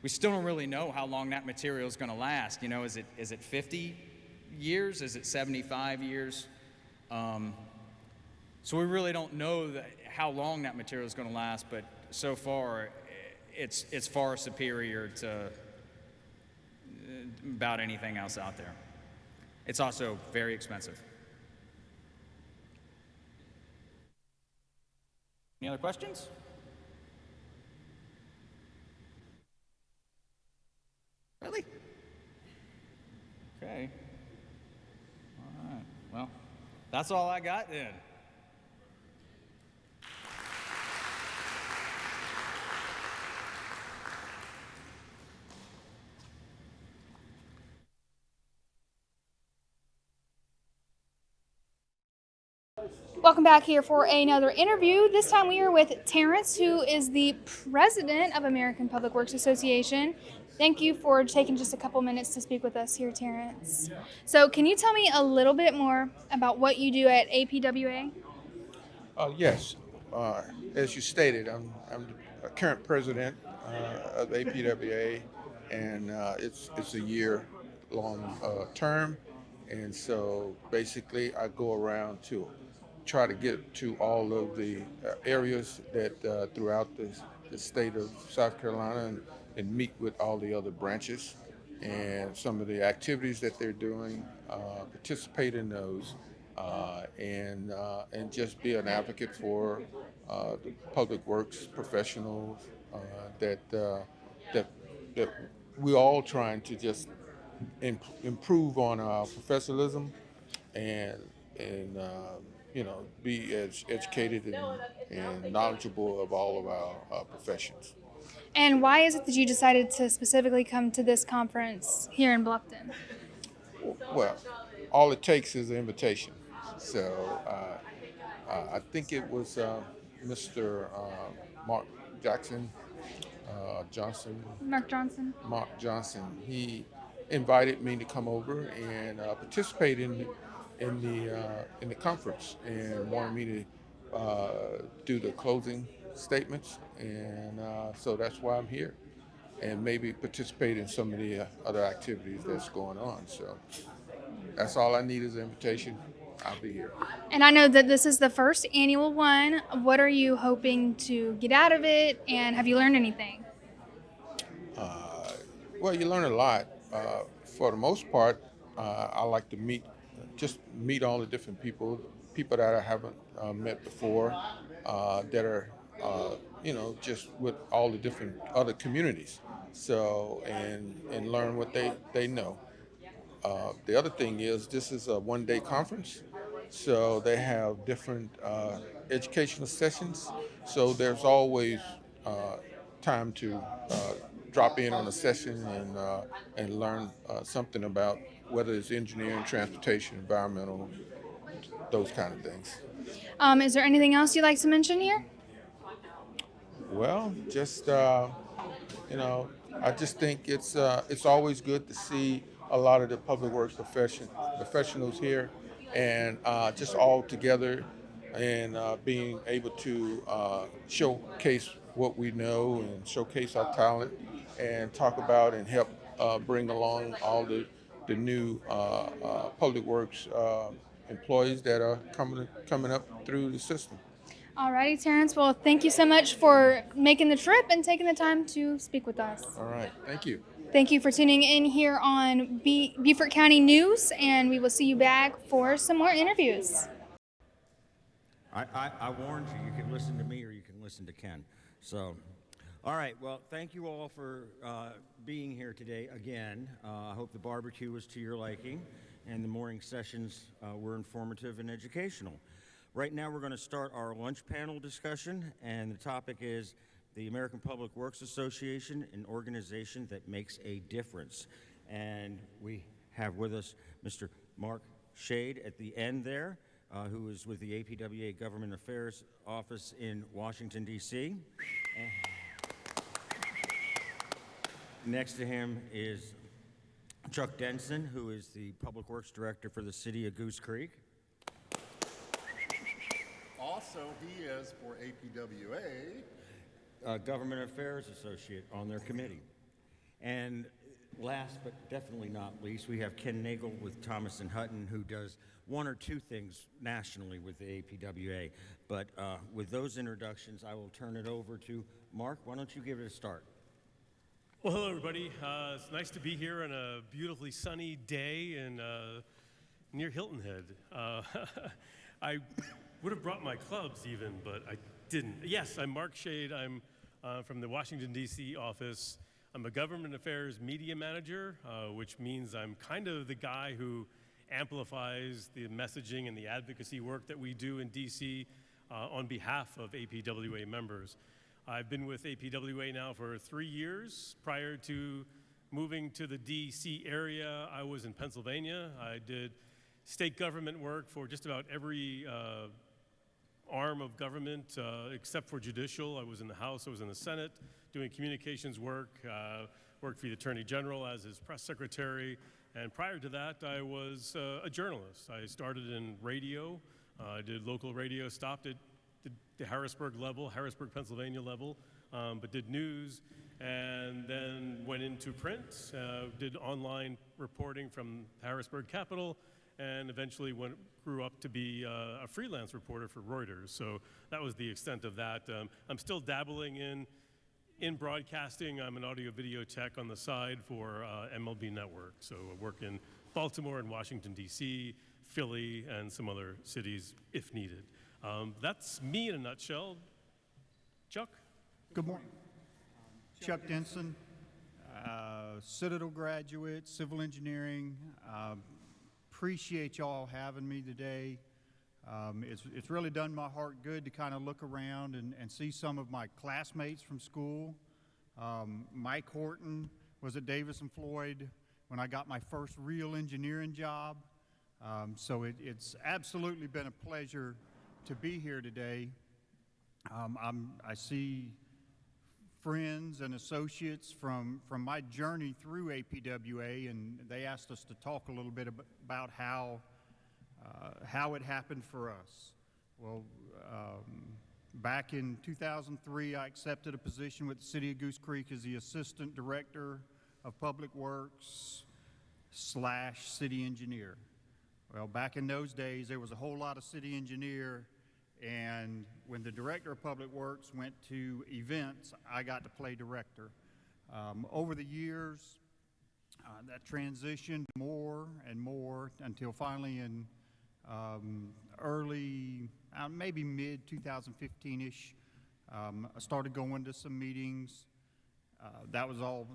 We still don't really know how long that material is going to last. You know, is it 50 years? Is it 75 years? So we really don't know how long that material is going to last, but so far it's far superior to about anything else out there. It's also very expensive. Any other questions? Really? Okay. All right. Well, that's all I got then. Welcome back here for another interview. This time we are with Terrence, who is the president of American Public Works Association. Thank you for taking just a couple minutes to speak with us here, Terrence. So can you tell me a little bit more about what you do at APWA? Yes. As you stated, I'm the current president of APWA, and it's a year-long term. And so basically, I go around to try to get to all of the areas that throughout the state of South Carolina and meet with all the other branches and some of the activities that they're doing, participate in those, and just be an advocate for the public works professionals that we're all trying to just improve on our professionalism and be as educated and knowledgeable of all of our professions. And why is it that you decided to specifically come to this conference here in Bluffton? Well, all it takes is an invitation. So I think it was Mr. Mark Jackson Johnson. Mark Johnson. He invited me to come over and participate in the conference and wanted me to do the closing statements, and so that's why I'm here, and maybe participate in some of the other activities that's going on. So that's all I need is an invitation. I'll be here. And I know that this is the first annual one. What are you hoping to get out of it, and have you learned anything? Well, you learn a lot. For the most part, I like to meet all the different people that I haven't met before, that are, just with all the different other communities. So, and learn what they know. The other thing is this is a one-day conference, so they have different educational sessions. So there's always time to drop in on a session and learn something about whether it's engineering, transportation, environmental, those kind of things. Is there anything else you'd like to mention here? Well, just I just think it's always good to see a lot of the public works professionals here, and just all together, and being able to showcase what we know and showcase our talent, and talk about and help bring along all the new public works employees that are coming up through the system. Alrighty, Terrence. Well, thank you so much for making the trip and taking the time to speak with us. All right. Thank you. Thank you for tuning in here on Beaufort County News, and we will see you back for some more interviews. I warned you, you can listen to me or you can listen to Ken. So, all right, well, thank you all for being here today again. I hope the barbecue was to your liking and the morning sessions were informative and educational. Right now we're going to start our lunch panel discussion, and the topic is the American Public Works Association, an organization that makes a difference. And we have with us Mr. Mark Shade at the end there, who is with the APWA Government Affairs Office in Washington, D.C. Next to him is Chuck Denson, who is the Public Works Director for the City of Goose Creek. also he is for APWA. Government Affairs Associate on their committee. And last but definitely not least, we have Ken Nagel with Thomas and Hutton, who does one or two things nationally with the APWA. But with those introductions, I will turn it over to Mark. Why don't you give it a start? Well, hello, everybody. It's nice to be here on a beautifully sunny day in near Hilton Head. I would have brought my clubs even, but I didn't. Yes, I'm Mark Shade. I'm from the Washington, D.C. office. I'm a government affairs media manager, which means I'm kind of the guy who amplifies the messaging and the advocacy work that we do in D.C. On behalf of APWA members. I've been with APWA now for 3 years. Prior to moving to the D.C. area, I was in Pennsylvania. I did state government work for just about every arm of government except for judicial. I was in the House, I was in the Senate, doing communications work, worked for the Attorney General as his press secretary, and prior to that, I was a journalist. I started in radio, did local radio, stopped at the Harrisburg level, Harrisburg, Pennsylvania level, but did news, and then went into print, did online reporting from Harrisburg Capitol, and eventually grew up to be a freelance reporter for Reuters. So that was the extent of that. I'm still dabbling in broadcasting. I'm an audio video tech on the side for MLB Network. So I work in Baltimore and Washington, D.C., Philly, and some other cities if needed. That's me in a nutshell. Chuck? Good morning. Chuck Denson, Citadel graduate, civil engineering. Appreciate y'all having me today. It's really done my heart good to kind of look around and see some of my classmates from school. Mike Horton was at Davis and Floyd when I got my first real engineering job. So it's absolutely been a pleasure to be here today. I see friends and associates from my journey through APWA, and they asked us to talk a little bit about how it happened for us. Well, back in 2003, I accepted a position with the City of Goose Creek as the Assistant Director of Public Works / City Engineer. Well, back in those days, there was a whole lot of city engineer, and when the Director of Public Works went to events, I got to play director. Over the years, that transitioned more and more until finally in early, maybe mid-2015-ish, I started going to some meetings. That was all,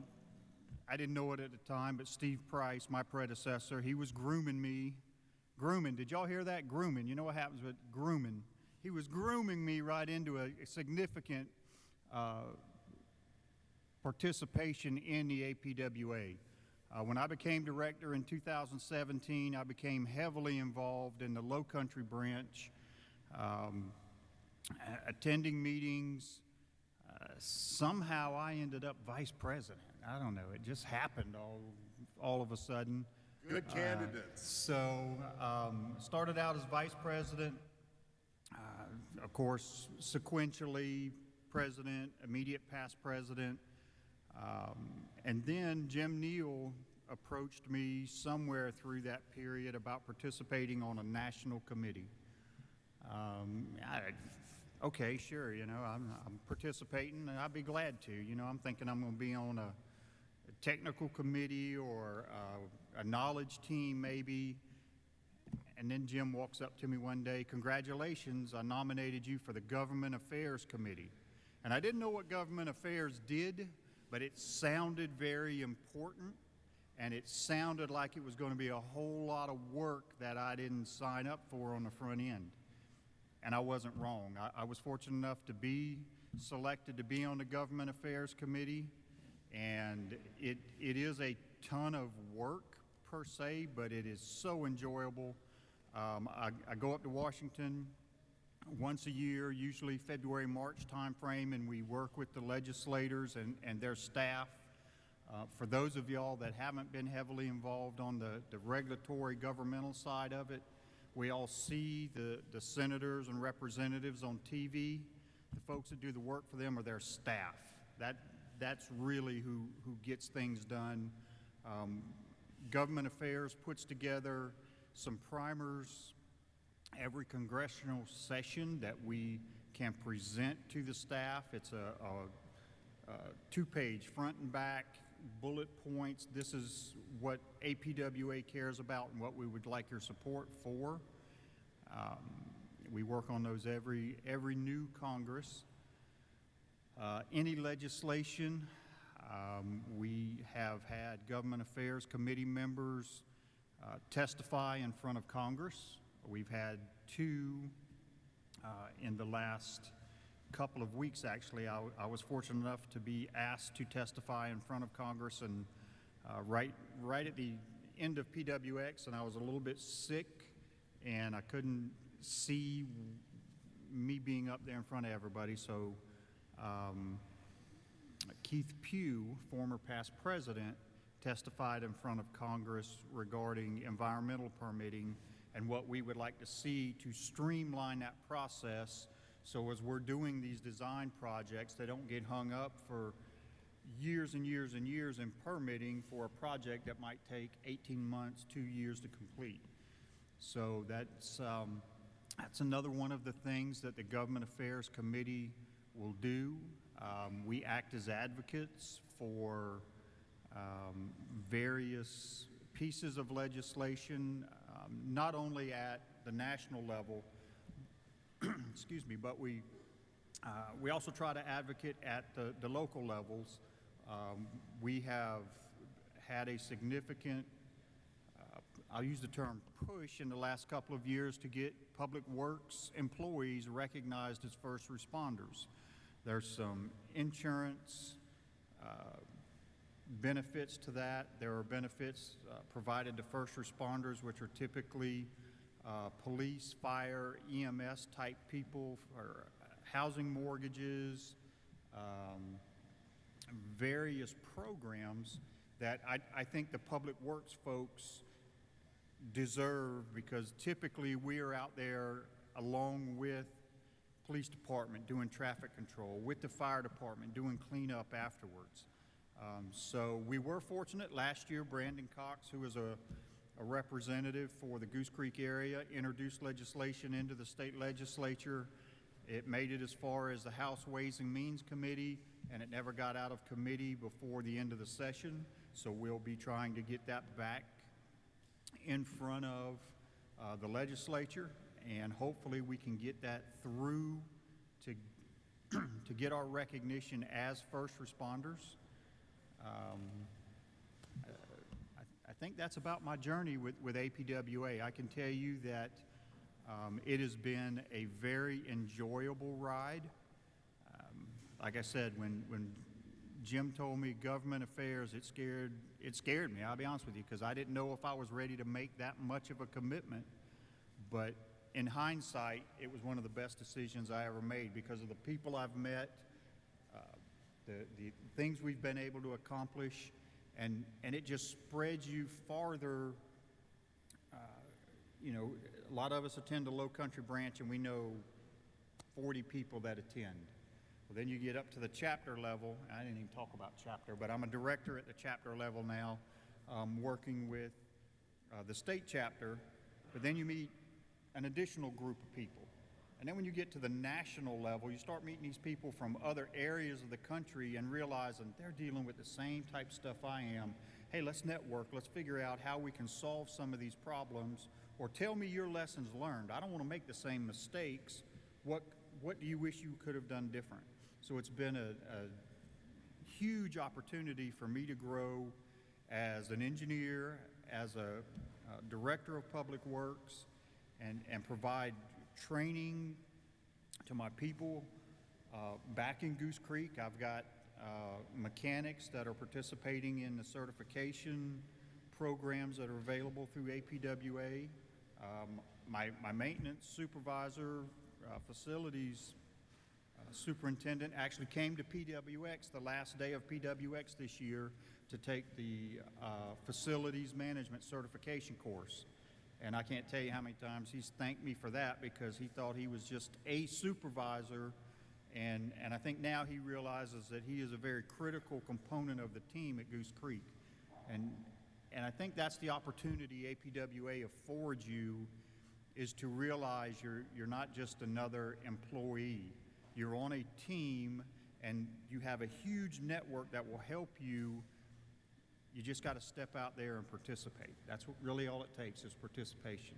I didn't know it at the time, but Steve Price, my predecessor, he was grooming me. Grooming, did y'all hear that? Grooming, you know what happens with grooming. He was grooming me right into a significant participation in the APWA. When I became director in 2017, I became heavily involved in the Lowcountry branch, attending meetings. Somehow I ended up vice president. I don't know, it just happened all of a sudden. Good candidates. Started out as vice president, of course, sequentially president, immediate past president, and then Jim Neal approached me somewhere through that period about participating on a national committee. Okay, sure, you know, I'm participating, and I'd be glad to. You know, I'm thinking I'm going to be on a technical committee or a knowledge team maybe. And then Jim walks up to me one day, congratulations, I nominated you for the Government Affairs Committee. And I didn't know what Government Affairs did, but it sounded very important, and it sounded like it was going to be a whole lot of work that I didn't sign up for on the front end. And I wasn't wrong. I was fortunate enough to be selected to be on the Government Affairs Committee, and it is a ton of work per se, but it is so enjoyable. I go up to Washington once a year, usually February, March timeframe, and we work with the legislators and their staff. For those of y'all that haven't been heavily involved on the regulatory governmental side of it, We all see the senators and representatives on TV. The folks that do the work for them are their staff. That's really who gets things done. Government Affairs puts together some primers every congressional session that we can present to the staff. It's a two-page front and back bullet points. This is what APWA cares about and what we would like your support for. We work on those every new Congress. Any legislation, we have had Government Affairs Committee members testify in front of Congress. We've had two in the last couple of weeks, actually. I was fortunate enough to be asked to testify in front of Congress, and right at the end of PWX, and I was a little bit sick, and I couldn't see me being up there in front of everybody, so Keith Pugh, former past president, testified in front of Congress regarding environmental permitting and what we would like to see to streamline that process, so as we're doing these design projects, they don't get hung up for years and years and years in permitting for a project that might take 18 months, 2 years to complete. So that's another one of the things that the Government Affairs Committee will do. We act as advocates for various pieces of legislation, not only at the national level, excuse me, but we also try to advocate at the local levels. We have had a significant, I'll use the term push in the last couple of years to get public works employees recognized as first responders. There's some insurance benefits to that. There are benefits provided to first responders, which are typically police, fire, EMS type people, for housing mortgages, various programs that I think the public works folks deserve, because typically we are out there along with police department doing traffic control, with the fire department doing cleanup afterwards. So we were fortunate last year. Brandon Cox, who is a representative for the Goose Creek area, introduced legislation into the state legislature. It made it as far as the House Ways and Means Committee, and it never got out of committee before the end of the session. So we'll be trying to get that back in front of the legislature, and hopefully we can get that through to get our recognition as first responders. I think that's about my journey with APWA. I can tell you that it has been a very enjoyable ride. Like I said, when Jim told me government affairs, it scared me, I'll be honest with you, because I didn't know if I was ready to make that much of a commitment. But in hindsight, it was one of the best decisions I ever made because of the people I've met, the things we've been able to accomplish, and it just spreads you farther. You know, a lot of us attend the Lowcountry branch, and we know 40 people that attend. Well, then you get up to the chapter level. I didn't even talk about chapter, but I'm a director at the chapter level now, working with the state chapter. But then you meet an additional group of people. And then when you get to the national level, you start meeting these people from other areas of the country and realizing they're dealing with the same type stuff I am. Hey, let's network. Let's figure out how we can solve some of these problems, or tell me your lessons learned. I don't want to make the same mistakes. What do you wish you could have done different? So it's been a huge opportunity for me to grow as an engineer, as a director of public works, and provide training to my people back in Goose Creek. I've got mechanics that are participating in the certification programs that are available through APWA. My maintenance supervisor, facilities superintendent actually came to PWX the last day of PWX this year to take the facilities management certification course. And I can't tell you how many times he's thanked me for that, because he thought he was just a supervisor. And I think now he realizes that he is a very critical component of the team at Goose Creek. And I think that's the opportunity APWA affords you, is to realize you're not just another employee. You're on a team, and you have a huge network that will help you. You just got to step out there and participate. That's what really all it takes, is participation.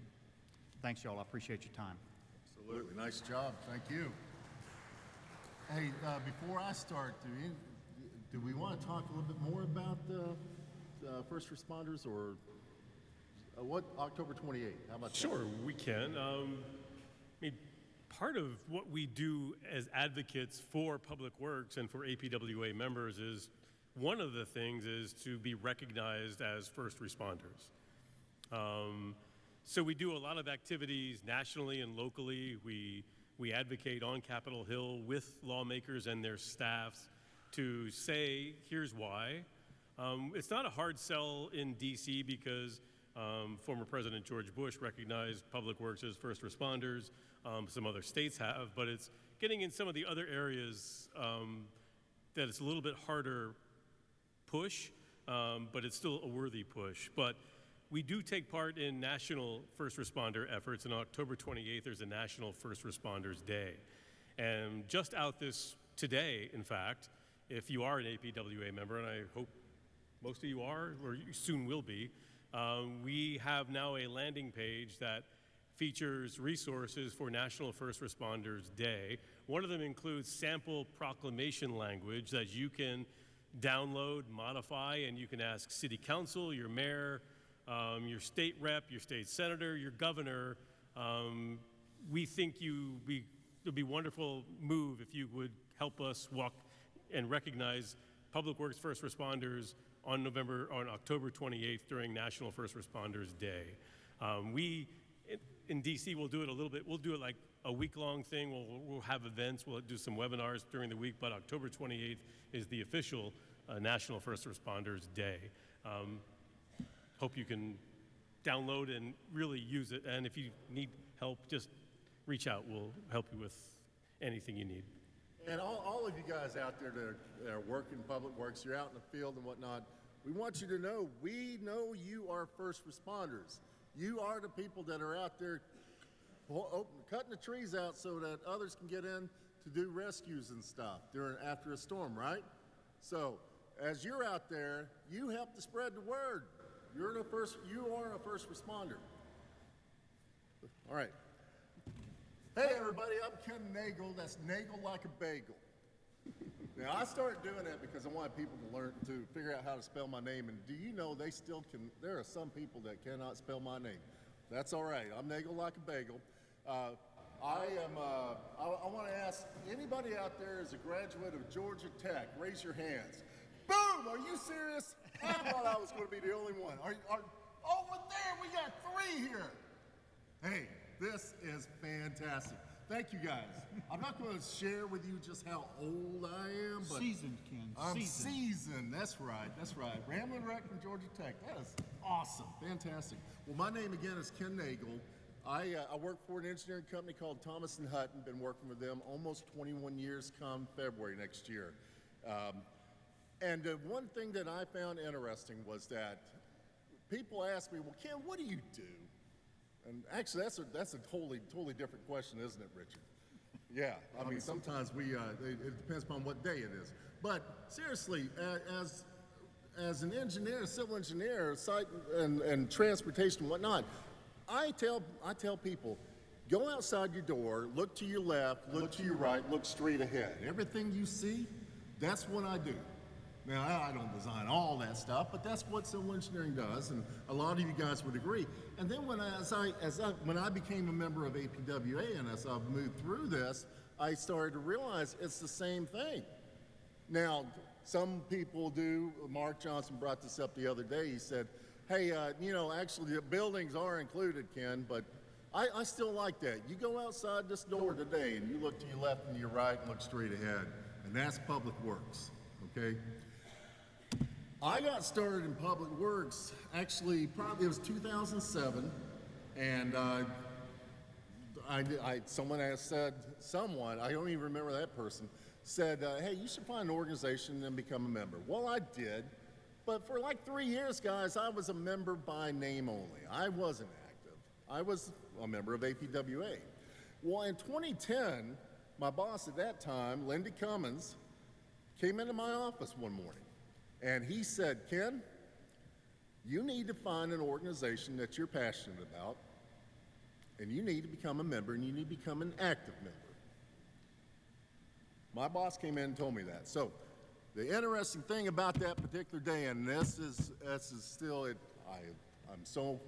Thanks, y'all. I appreciate your time. Absolutely. Nice job. Thank you. Hey, before I start, do we want to talk a little bit more about first responders, or what, October 28th? How about that? Sure, we can. I mean, part of what we do as advocates for Public Works and for APWA members is, one of the things is to be recognized as first responders. So we do a lot of activities nationally and locally. We advocate on Capitol Hill with lawmakers and their staffs to say, here's why. It's not a hard sell in DC, because former President George Bush recognized Public Works as first responders. Some other states have, but it's getting in some of the other areas that it's a little bit harder push, but it's still a worthy push. But we do take part in national first responder efforts. On October 28th, there's a National First Responders Day. And just out today, in fact, if you are an APWA member, and I hope most of you are, or you soon will be, we have now a landing page that features resources for National First Responders Day. One of them includes sample proclamation language that you can download, modify, and you can ask City Council, your mayor, your state rep, your state senator, your governor. We think it would be a wonderful move if you would help us walk and recognize Public Works first responders on October 28th during National First Responders Day. We in DC will do it a little bit. We'll do it like a week-long thing. We'll have events. We'll do some webinars during the week, but October 28th is the official National First Responders Day. Hope you can download and really use it. And if you need help, just reach out. We'll help you with anything you need. And all of you guys out there that are working Public Works, you're out in the field and whatnot, we want you to know, we know you are first responders. You are the people that are out there cutting the trees out so that others can get in to do rescues and stuff after a storm, right? So as you're out there, you help to spread the word. You are a first responder. All right. Hey everybody, I'm Ken Nagel. That's Nagel like a bagel. Now I started doing that because I wanted people to figure out how to spell my name. And do you know there are some people that cannot spell my name. That's all right. I'm Nagel like a bagel. I want to ask anybody out there is a graduate of Georgia Tech. Raise your hands. Boom! Are you serious? I thought I was going to be the only one. Over there, we got 3 here. Hey, this is fantastic. Thank you, guys. I'm not going to share with you just how old I am, but Seasoned, Ken. I'm seasoned. That's right. That's right. Ramblin' Wreck from Georgia Tech. That is awesome. Fantastic. Well, my name again is Ken Nagel. I work for an engineering company called Thomas & Hutton. Been working with them almost 21 years come February next year. And one thing that I found interesting was that people ask me, well, Ken, what do you do? And actually, that's a totally different question, isn't it, Richard? Yeah, I mean, sometimes it depends upon what day it is. But seriously, as an engineer, a civil engineer, site and transportation and whatnot, I tell people, go outside your door, look to your left, look to your right, look straight ahead. Everything you see, that's what I do. Now, I don't design all that stuff, but that's what civil engineering does, and a lot of you guys would agree. And then when I became a member of APWA, and as I've moved through this, I started to realize it's the same thing. Now, some people do. Mark Johnson brought this up the other day. He said, hey, actually the buildings are included, Ken, but I still like that. You go outside this door today, and you look to your left and your right and look straight ahead, and that's Public Works, okay? I got started in Public Works, actually, probably it was 2007, And someone has said, I don't even remember that person, said, hey, you should find an organization and become a member. Well, I did, but for like 3 years, guys, I was a member by name only. I wasn't active. I was a member of APWA. Well, in 2010, my boss at that time, Lindy Cummins, came into my office one morning, and he said, Ken, you need to find an organization that you're passionate about, and you need to become a member, and you need to become an active member. My boss came in and told me that. So the interesting thing about that particular day, and this is still, I'm so,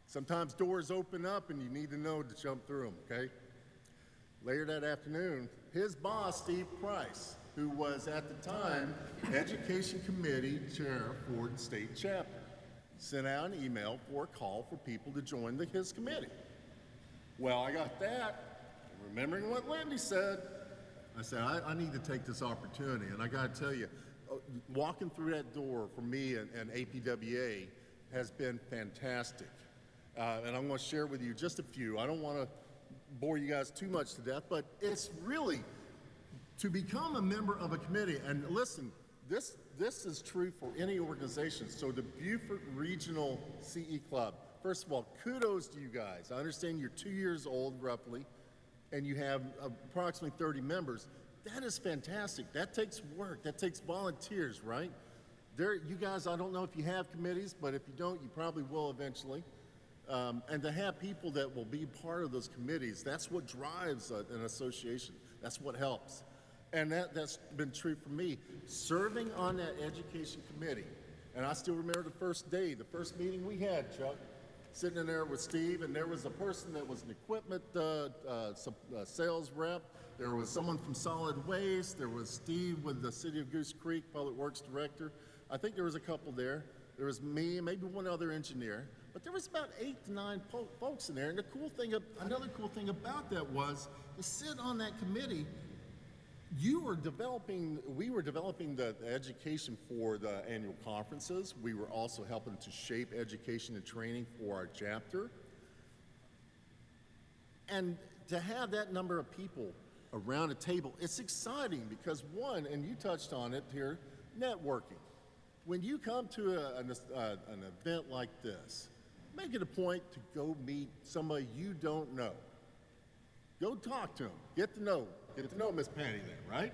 sometimes doors open up and you need to know to jump through them, okay? Later that afternoon, his boss, Steve Price, who was at the time Education Committee Chair for the state chapter, sent out an email for a call for people to join his committee. Well, I got that. Remembering what Lindy said, I said, I need to take this opportunity. And I got to tell you, walking through that door for me and APWA has been fantastic. And I'm going to share with you just a few. I don't want to bore you guys too much to death, but it's really to become a member of a committee. And listen, this is true for any organization. So the Beaufort Regional CE Club, first of all, kudos to you guys. I understand you're 2 years old, roughly, and you have approximately 30 members. That is fantastic. That takes work. That takes volunteers, right? You guys, I don't know if you have committees, but if you don't, you probably will eventually. And to have people that will be part of those committees, that's what drives an association. That's what helps. And that's been true for me. Serving on that education committee, and I still remember the first day, the first meeting we had, Chuck, sitting in there with Steve, and there was a person that was an equipment sales rep. There was someone from solid waste. There was Steve with the City of Goose Creek Public Works Director. I think there was a couple there. There was me and maybe one other engineer. But there was about 8 to 9 folks in there. And another cool thing about that was to sit on that committee. We were developing the education for the annual conferences. We were also helping to shape education and training for our chapter. And to have that number of people around a table, it's exciting because one, and you touched on it here, networking. When you come to an event like this, make it a point to go meet somebody you don't know. Go talk to them, get to know Miss Patty there, right?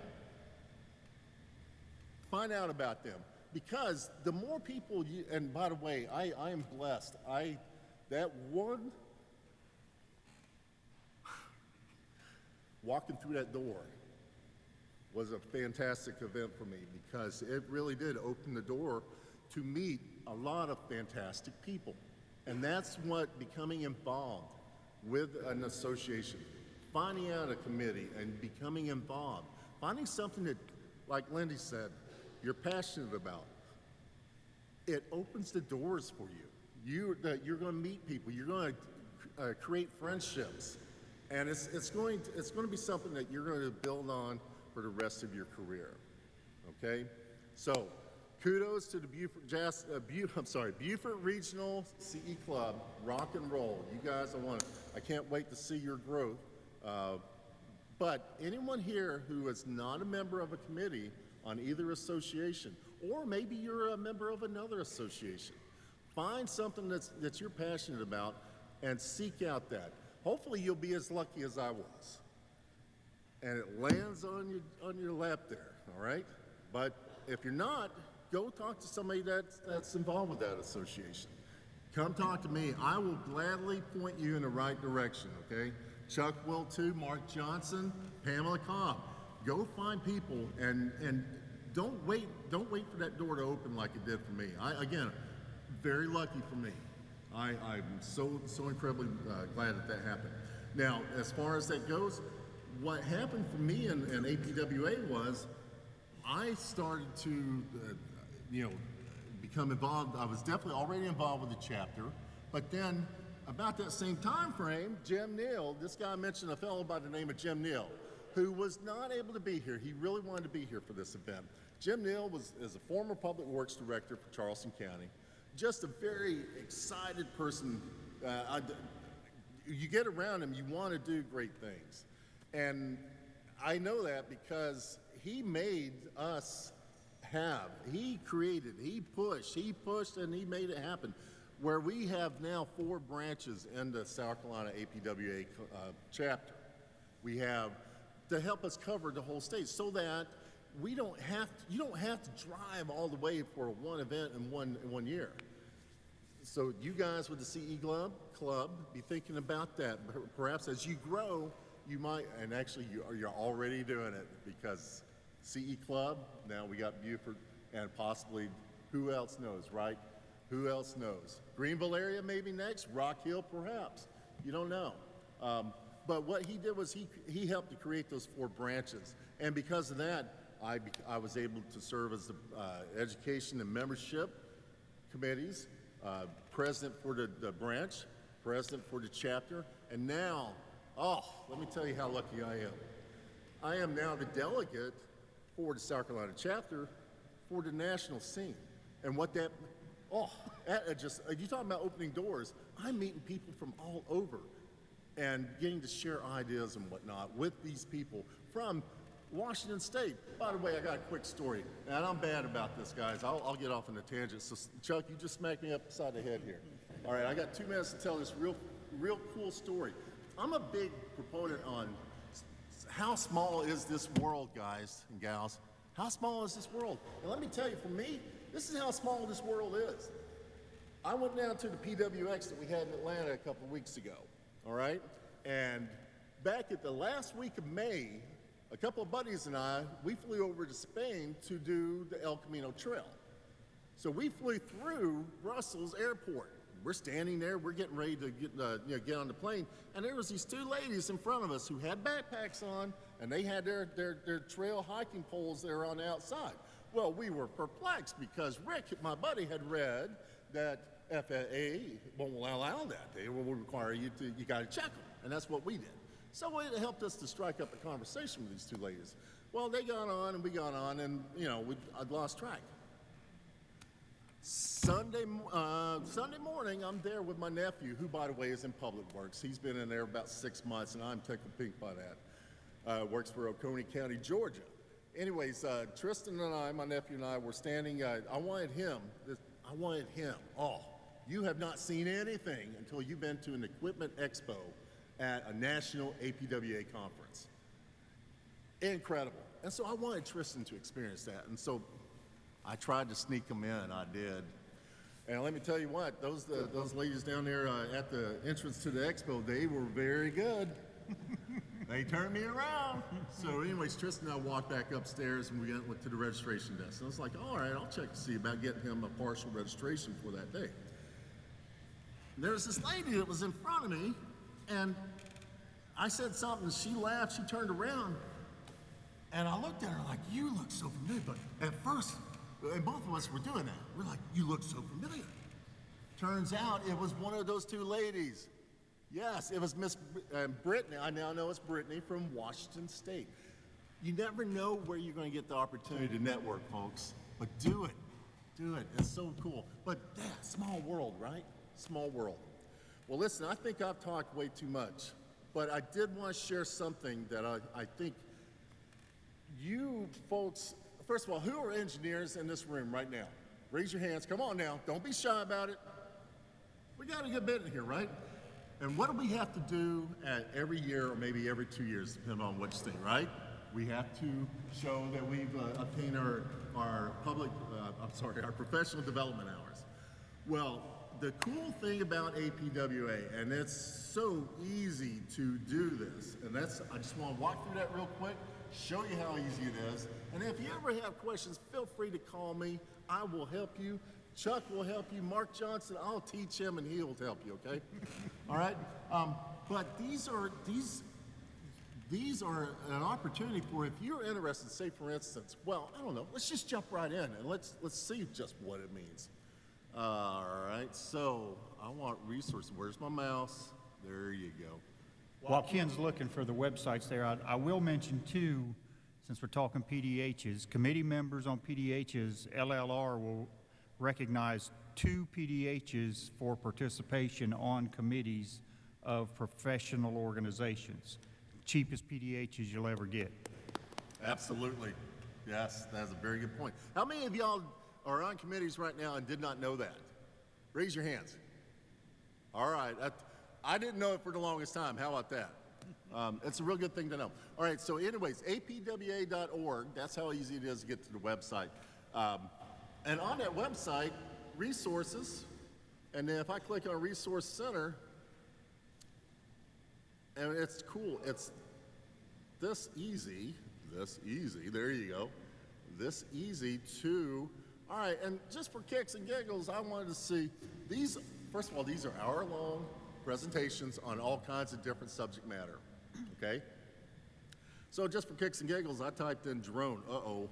Find out about them, because the more people and by the way, I am blessed. That one, walking through that door was a fantastic event for me, because it really did open the door to meet a lot of fantastic people. And that's what becoming involved with an association, finding out a committee and becoming involved, finding something that, like Lindy said, you're passionate about. It opens the doors for you. You're going to meet people. You're going to create friendships, and it's going to be something that you're going to build on for the rest of your career. Okay, so kudos to the Beaufort Regional CE Club. Rock and roll, you guys. I can't wait to see your growth. But anyone here who is not a member of a committee on either association, or maybe you're a member of another association, find something that you're passionate about and seek out that. Hopefully you'll be as lucky as I was, and it lands on your lap there, all right? But if you're not, go talk to somebody that's involved with that association. Come talk to me. I will gladly point you in the right direction, okay? Chuck will too, Mark Johnson, Pamela Cobb. Go find people and don't wait for that door to open like it did for me. Again, very lucky for me. I'm so incredibly glad that happened. Now, as far as that goes, what happened for me in APWA was I started to become involved. I was definitely already involved with the chapter, but then about that same time frame, Jim Neal, this guy mentioned a fellow by the name of Jim Neal, who was not able to be here. He really wanted to be here for this event. Jim Neal is a former public works director for Charleston County. just a very excited person. You get around him, you want to do great things. And I know that because he made us he created, he pushed, and he made it happen. Where we have now 4 branches in the South Carolina APWA chapter. We have to help us cover the whole state so that you don't have to drive all the way for one event in one year. So you guys with the CE Club, be thinking about that. Perhaps as you grow, you might, and actually you're already doing it, because CE Club, now we got Beaufort, and possibly, who else knows, right? Who else knows? Greenville area maybe next, Rock Hill perhaps, you don't know. But what he did was he helped to create those 4 branches. And because of that, I was able to serve as the education and membership committees, president for the branch, president for the chapter, and now, let me tell you how lucky I am. I am now the delegate for the South Carolina chapter for the national scene. And what that, you talking about opening doors, I'm meeting people from all over and getting to share ideas and whatnot with these people from Washington State. By the way, I got a quick story, and I'm bad about this, guys. I'll get off on a tangent. So, Chuck, you just smacked me upside the head here. All right, I got 2 minutes to tell this real cool story. I'm a big proponent on how small is this world, guys and gals. How small is this world? And let me tell you, for me, this is how small this world is. I went down to the PWX that we had in Atlanta a couple of weeks ago, all right? And back at the last week of May, a couple of buddies and I, we flew over to Spain to do the El Camino Trail. So we flew through Brussels Airport. We're standing there, we're getting ready to get on the plane, and there was these 2 ladies in front of us who had backpacks on, and they had their trail hiking poles there on the outside. Well, we were perplexed because Rick, my buddy, had read that FAA won't allow that. They will require you got to check them, and that's what we did. So it helped us to strike up a conversation with these 2 ladies. Well, they got on and we got on, and I'd lost track. Sunday morning, I'm there with my nephew, who, by the way, is in public works. He's been in there about 6 months, and I'm tickled pink by that. Works for Oconee County, Georgia. Anyways, Tristan and I, my nephew and I, were standing. I wanted him. You have not seen anything until you've been to an equipment expo at a national APWA conference. Incredible. And so I wanted Tristan to experience that. And so I tried to sneak them in, I did. And let me tell you what, those ladies down there at the entrance to the expo, they were very good. They turned me around. So anyways, Tristan and I walked back upstairs and we went to the registration desk. And I was like, all right, I'll check to see about getting him a partial registration for that day. And there was this lady that was in front of me, and I said something, she laughed, she turned around, and I looked at her like, you look so familiar. But at first, and both of us were doing that. We're like, you look so familiar. Turns out it was one of those 2 ladies. Yes, it was Miss Brittany. I now know it's Brittany from Washington State. You never know where you're going to get the opportunity to network, folks. But do it. Do it. It's so cool. But yeah, small world, right? Small world. Well, listen, I think I've talked way too much. But I did want to share something that I think you folks, first of all, who are engineers in this room right now? Raise your hands. Come on now. Don't be shy about it. We got a good bit in here, right? And what do we have to do every year or maybe every 2 years, depending on which thing, right? We have to show that we've obtained our professional development hours. Well, the cool thing about APWA, and it's so easy to do this, and I just want to walk through that real quick, show you how easy it is. And if you ever have questions, feel free to call me. I will help you. Chuck will help you. Mark Johnson, I'll teach him and he'll help you, okay? All right? But these are an opportunity for, if you're interested, say for instance, well, I don't know, let's just jump right in and let's see just what it means. All right, so I want resources. Where's my mouse? There you go. While Ken's looking for the websites there, I will mention too, since we're talking PDHs, committee members on PDHs, LLR will recognize 2 PDHs for participation on committees of professional organizations. Cheapest PDHs you'll ever get. Absolutely. Yes, that's a very good point. How many of y'all are on committees right now and did not know that? Raise your hands. All right. I didn't know it for the longest time. How about that? It's a real good thing to know. All right. So anyways, apwa.org, that's how easy it is to get to the website. And on that website, resources, and then if I click on Resource Center, and it's cool. It's this easy, there you go, this easy to, all right, and just for kicks and giggles, I wanted to see these, first of all, these are hour-long presentations on all kinds of different subject matter, okay? So just for kicks and giggles, I typed in drone, uh-oh.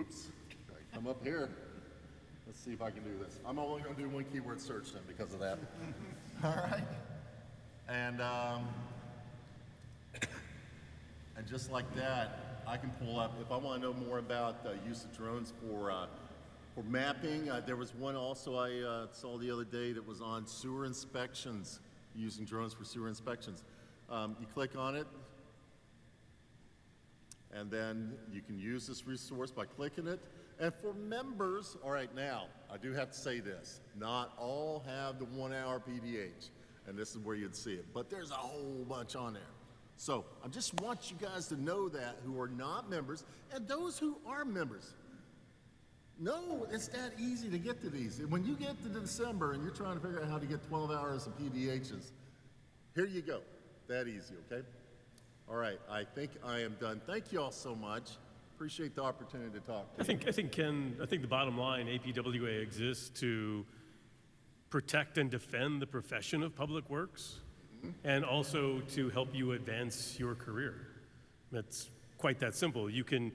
Oops, I come up here. Let's see if I can do this. I'm only gonna do one keyword search then because of that. All right. And just like that, I can pull up, if I want to know more about use of drones for mapping, there was one also I saw the other day that was on sewer inspections, using drones for sewer inspections. You click on it, and then you can use this resource by clicking it. And for members, all right, now, I do have to say this, not all have the 1 hour PDH, and this is where you'd see it, but there's a whole bunch on there. So I just want you guys to know that, who are not members, and those who are members. No, it's that easy to get to these. When you get to December and you're trying to figure out how to get 12 hours of PDHs, here you go, that easy, okay? All right, I think I am done. Thank you all so much. Appreciate the opportunity to talk to you. I think Ken, the bottom line, APWA exists to protect and defend the profession of public works, and also to help you advance your career. It's quite that simple. You can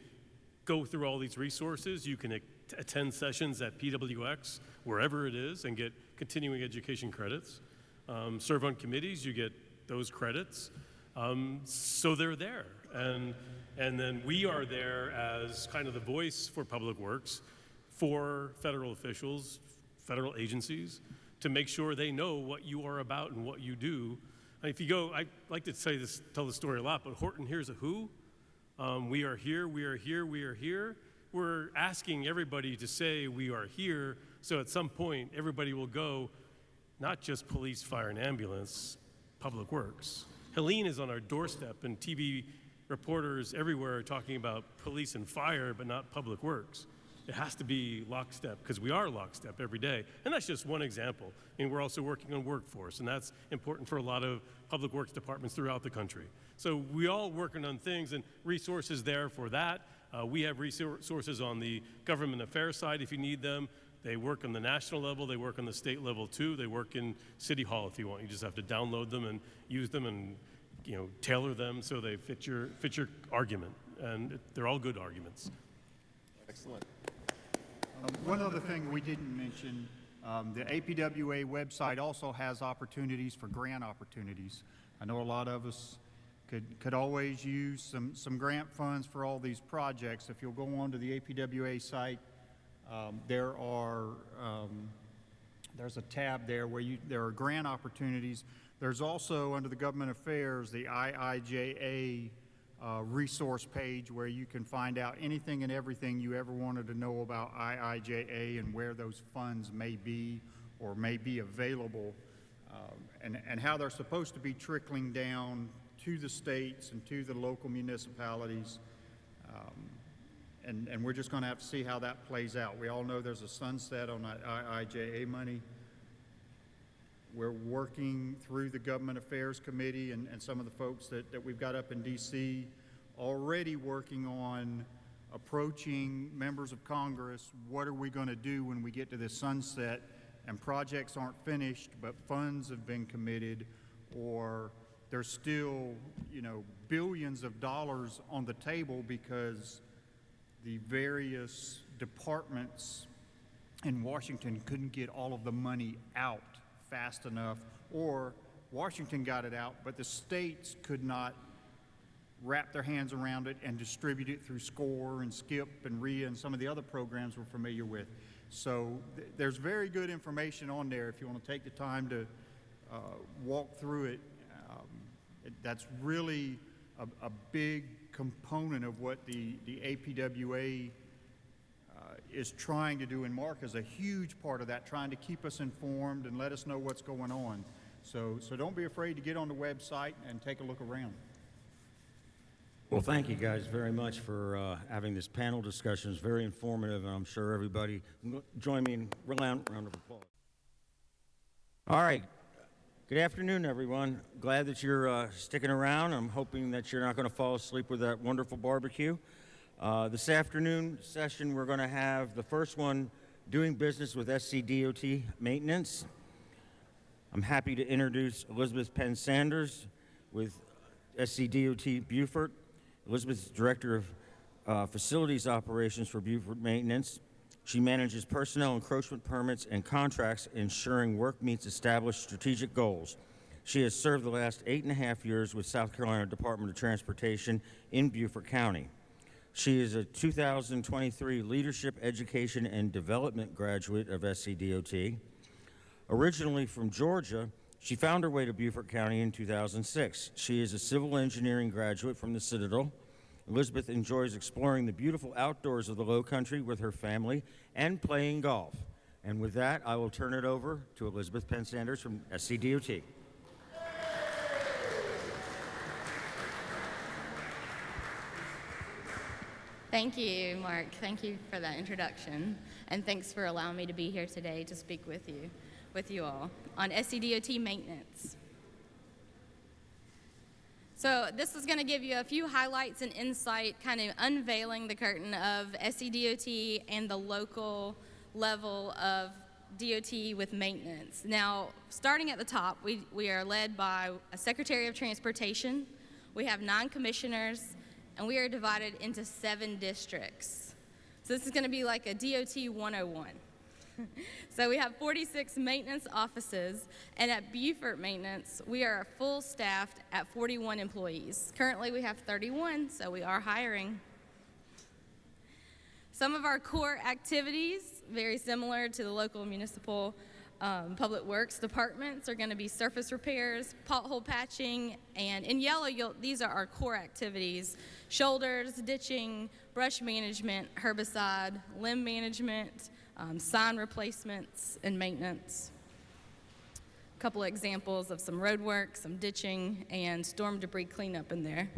go through all these resources, you can attend sessions at PWX, wherever it is, and get continuing education credits. Serve on committees, you get those credits. So they're there. And then we are there as kind of the voice for public works, for federal officials, federal agencies, to make sure they know what you are about and what you do. If you go, I like to tell the story a lot, but Horton Here's a Who. We are here, we are here, we are here. We're asking everybody to say we are here, so at some point everybody will go, not just police, fire, and ambulance, public works. Helene is on our doorstep, and TV reporters everywhere are talking about police and fire, but not public works. It has to be lockstep, because we are lockstep every day. And that's just one example. I mean, we're also working on workforce, and that's important for a lot of public works departments throughout the country. So we all working on things, and resources there for that. We have resources on the government affairs side if you need them. They work on the national level, they work on the state level too. They work in City Hall if you want. You just have to download them and use them and tailor them so they fit your argument. And they're all good arguments. Excellent. One other thing we didn't mention, the APWA website also has opportunities for grant opportunities. I know a lot of us could always use some grant funds for all these projects. If you'll go onto the APWA site, there's a tab there where there are grant opportunities. There's also, under the Government Affairs, the IIJA resource page where you can find out anything and everything you ever wanted to know about IIJA and where those funds may be or may be available, and how they're supposed to be trickling down to the states and to the local municipalities. And we're just going to have to see how that plays out. We all know there's a sunset on that IIJA money. We're working through the Government Affairs Committee and some of the folks that we've got up in D.C. already working on approaching members of Congress. What are we going to do when we get to this sunset and projects aren't finished but funds have been committed, or there's still billions of dollars on the table because the various departments in Washington couldn't get all of the money out fast enough, or Washington got it out, but the states could not wrap their hands around it and distribute it through SCORE and SKIP and RIA and some of the other programs we're familiar with. So there's very good information on there if you want to take the time to walk through it. That's really a big component of what the APWA is trying to do, and Mark is a huge part of that, trying to keep us informed and let us know what's going on. So don't be afraid to get on the website and take a look around. Well, thank you guys very much for having this panel discussion. It's very informative, and I'm sure everybody join me in a round of applause. All right. Good afternoon, everyone. Glad that you're sticking around. I'm hoping that you're not going to fall asleep with that wonderful barbecue. This afternoon session, we're going to have the first one, doing business with SCDOT maintenance. I'm happy to introduce Elizabeth Penn Sanders with SCDOT Beaufort. Elizabeth is Director of Facilities Operations for Beaufort Maintenance. She manages personnel encroachment permits and contracts, ensuring work meets established strategic goals. She has served the last 8.5 years with South Carolina Department of Transportation in Beaufort County. She is a 2023 Leadership, Education, and Development graduate of SCDOT. Originally from Georgia, she found her way to Beaufort County in 2006. She is a civil engineering graduate from the Citadel. Elizabeth enjoys exploring the beautiful outdoors of the Lowcountry with her family and playing golf. And with that, I will turn it over to Elizabeth Penn Sanders from SCDOT. Thank you, Mark. Thank you for that introduction. And thanks for allowing me to be here today to speak with you all on SCDOT maintenance. So this is going to give you a few highlights and insight, kind of unveiling the curtain of SCDOT and the local level of DOT with maintenance. Now, starting at the top, we are led by a Secretary of Transportation. We have 9 commissioners, and we are divided into 7 districts. So this is going to be like a DOT 101. So we have 46 maintenance offices, and at Beaufort Maintenance, we are full staffed at 41 employees. Currently, we have 31, so we are hiring. Some of our core activities, very similar to the local municipal public works departments, are going to be surface repairs, pothole patching, and in yellow, these are our core activities: shoulders, ditching, brush management, herbicide, limb management, sign replacements, and maintenance. A couple of examples of some road work, some ditching, and storm debris cleanup in there.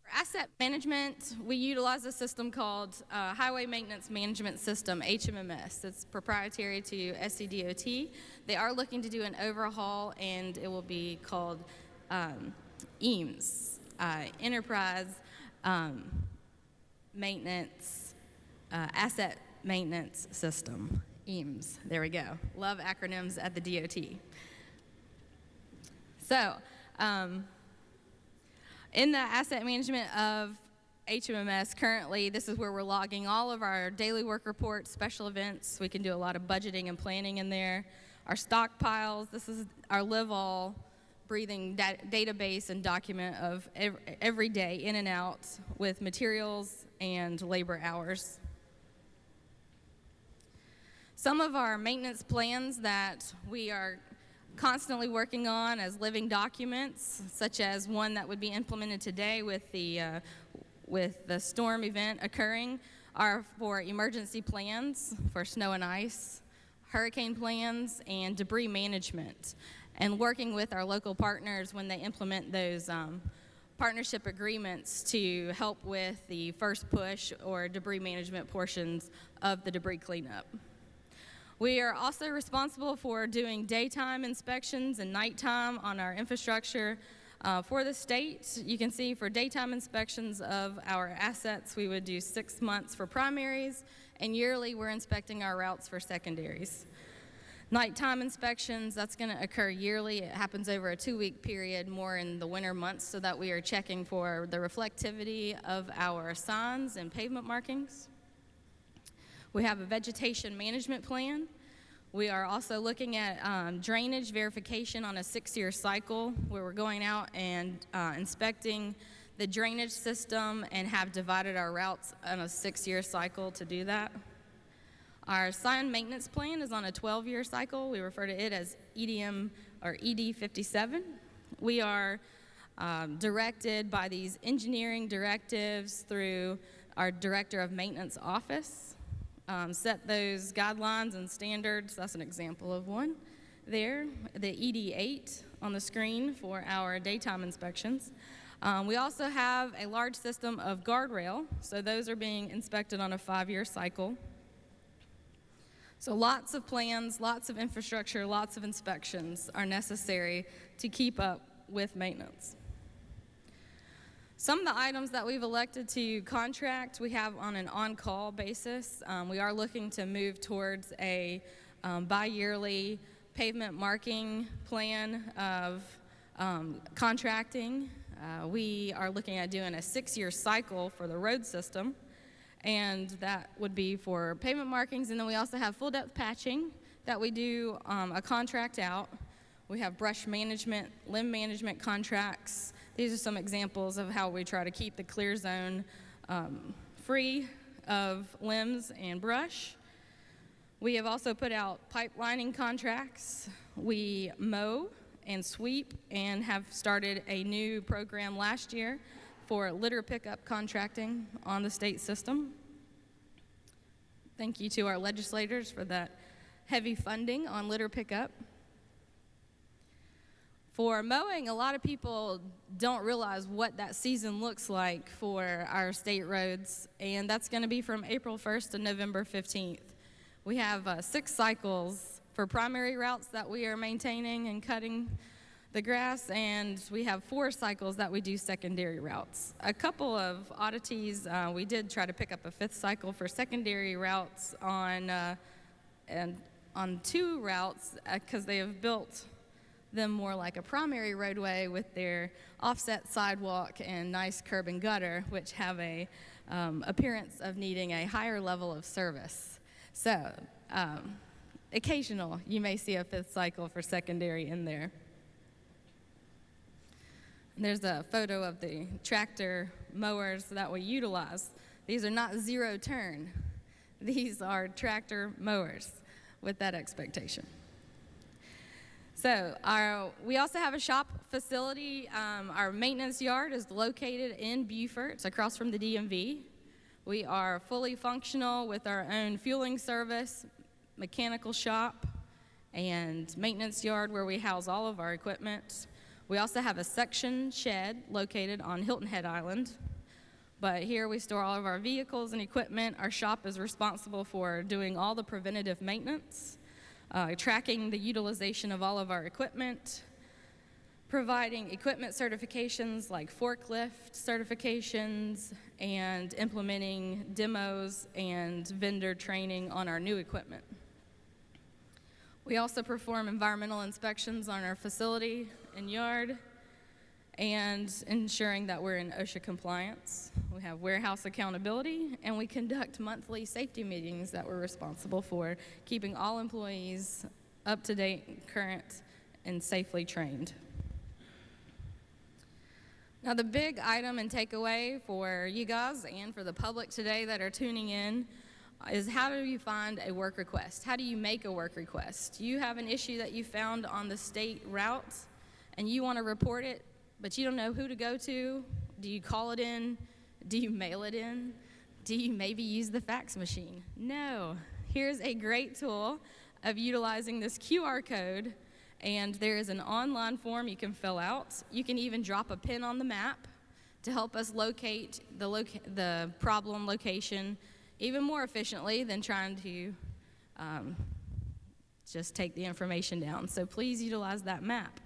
For asset management, we utilize a system called Highway Maintenance Management System, HMMS. It's proprietary to SCDOT. They are looking to do an overhaul, and it will be called EAMS, Enterprise Maintenance, Asset Maintenance System, EAMS. There we go. Love acronyms at the DOT. So, in the asset management of HMMS, currently, this is where we're logging all of our daily work reports, special events. We can do a lot of budgeting and planning in there. Our stockpiles, this is our live-all breathing database and document of every day in and out with materials and labor hours. Some of our maintenance plans that we are constantly working on as living documents, such as one that would be implemented today with the storm event occurring, are for emergency plans for snow and ice, hurricane plans, and debris management, and working with our local partners when they implement those partnership agreements to help with the first push or debris management portions of the debris cleanup. We are also responsible for doing daytime inspections and nighttime on our infrastructure for the state. You can see for daytime inspections of our assets, we would do 6 months for primaries, and yearly we're inspecting our routes for secondaries. Nighttime inspections, that's going to occur yearly. It happens over a 2-week period, more in the winter months, so that we are checking for the reflectivity of our signs and pavement markings. We have a vegetation management plan. We are also looking at drainage verification on a 6-year cycle, where we're going out and inspecting the drainage system and have divided our routes on a 6-year cycle to do that. Our sign maintenance plan is on a 12-year cycle. We refer to it as EDM or ED 57. We are directed by these engineering directives through our Director of Maintenance office. Set those guidelines and standards. That's an example of one there, the ED8 on the screen for our daytime inspections. We also have a large system of guardrail, so those are being inspected on a 5-year cycle. So lots of plans, lots of infrastructure, lots of inspections are necessary to keep up with maintenance. Some of the items that we've elected to contract, we have on an on-call basis. We are looking to move towards a bi-yearly pavement marking plan of contracting. We are looking at doing a 6-year cycle for the road system, and that would be for pavement markings. And then we also have full depth patching that we do a contract out. We have brush management, limb management contracts. These are some examples of how we try to keep the clear zone free of limbs and brush. We have also put out pipelining contracts. We mow and sweep and have started a new program last year for litter pickup contracting on the state system. Thank you to our legislators for that heavy funding on litter pickup. For mowing, a lot of people don't realize what that season looks like for our state roads, and that's going to be from April 1st to November 15th. We have 6 cycles for primary routes that we are maintaining and cutting the grass, and we have 4 cycles that we do secondary routes. A couple of oddities, we did try to pick up a 5th cycle for secondary routes on 2 routes because they have built them more like a primary roadway with their offset sidewalk and nice curb and gutter, which have a appearance of needing a higher level of service. So occasional, you may see a 5th cycle for secondary in there. And there's a photo of the tractor mowers that we utilize. These are not zero turn. These are tractor mowers with that expectation. So we also have a shop facility. Our maintenance yard is located in Beaufort. It's across from the DMV. We are fully functional with our own fueling service, mechanical shop, and maintenance yard where we house all of our equipment. We also have a section shed located on Hilton Head Island. But here we store all of our vehicles and equipment. Our shop is responsible for doing all the preventative maintenance, tracking the utilization of all of our equipment, providing equipment certifications like forklift certifications, and implementing demos and vendor training on our new equipment. We also perform environmental inspections on our facility and yard, and ensuring that we're in OSHA compliance. We have warehouse accountability, and we conduct monthly safety meetings that we're responsible for keeping all employees up to date, current, and safely trained. Now, the big item and takeaway for you guys and for the public today that are tuning in is, how do you find a work request? How do you make a work request? You have an issue that you found on the state route and you want to report it, but you don't know who to go to. Do you call it in? Do you mail it in? Do you maybe use the fax machine? No. Here's a great tool of utilizing this QR code, and there is an online form you can fill out. You can even drop a pin on the map to help us locate the problem location even more efficiently than trying to just take the information down. So please utilize that map.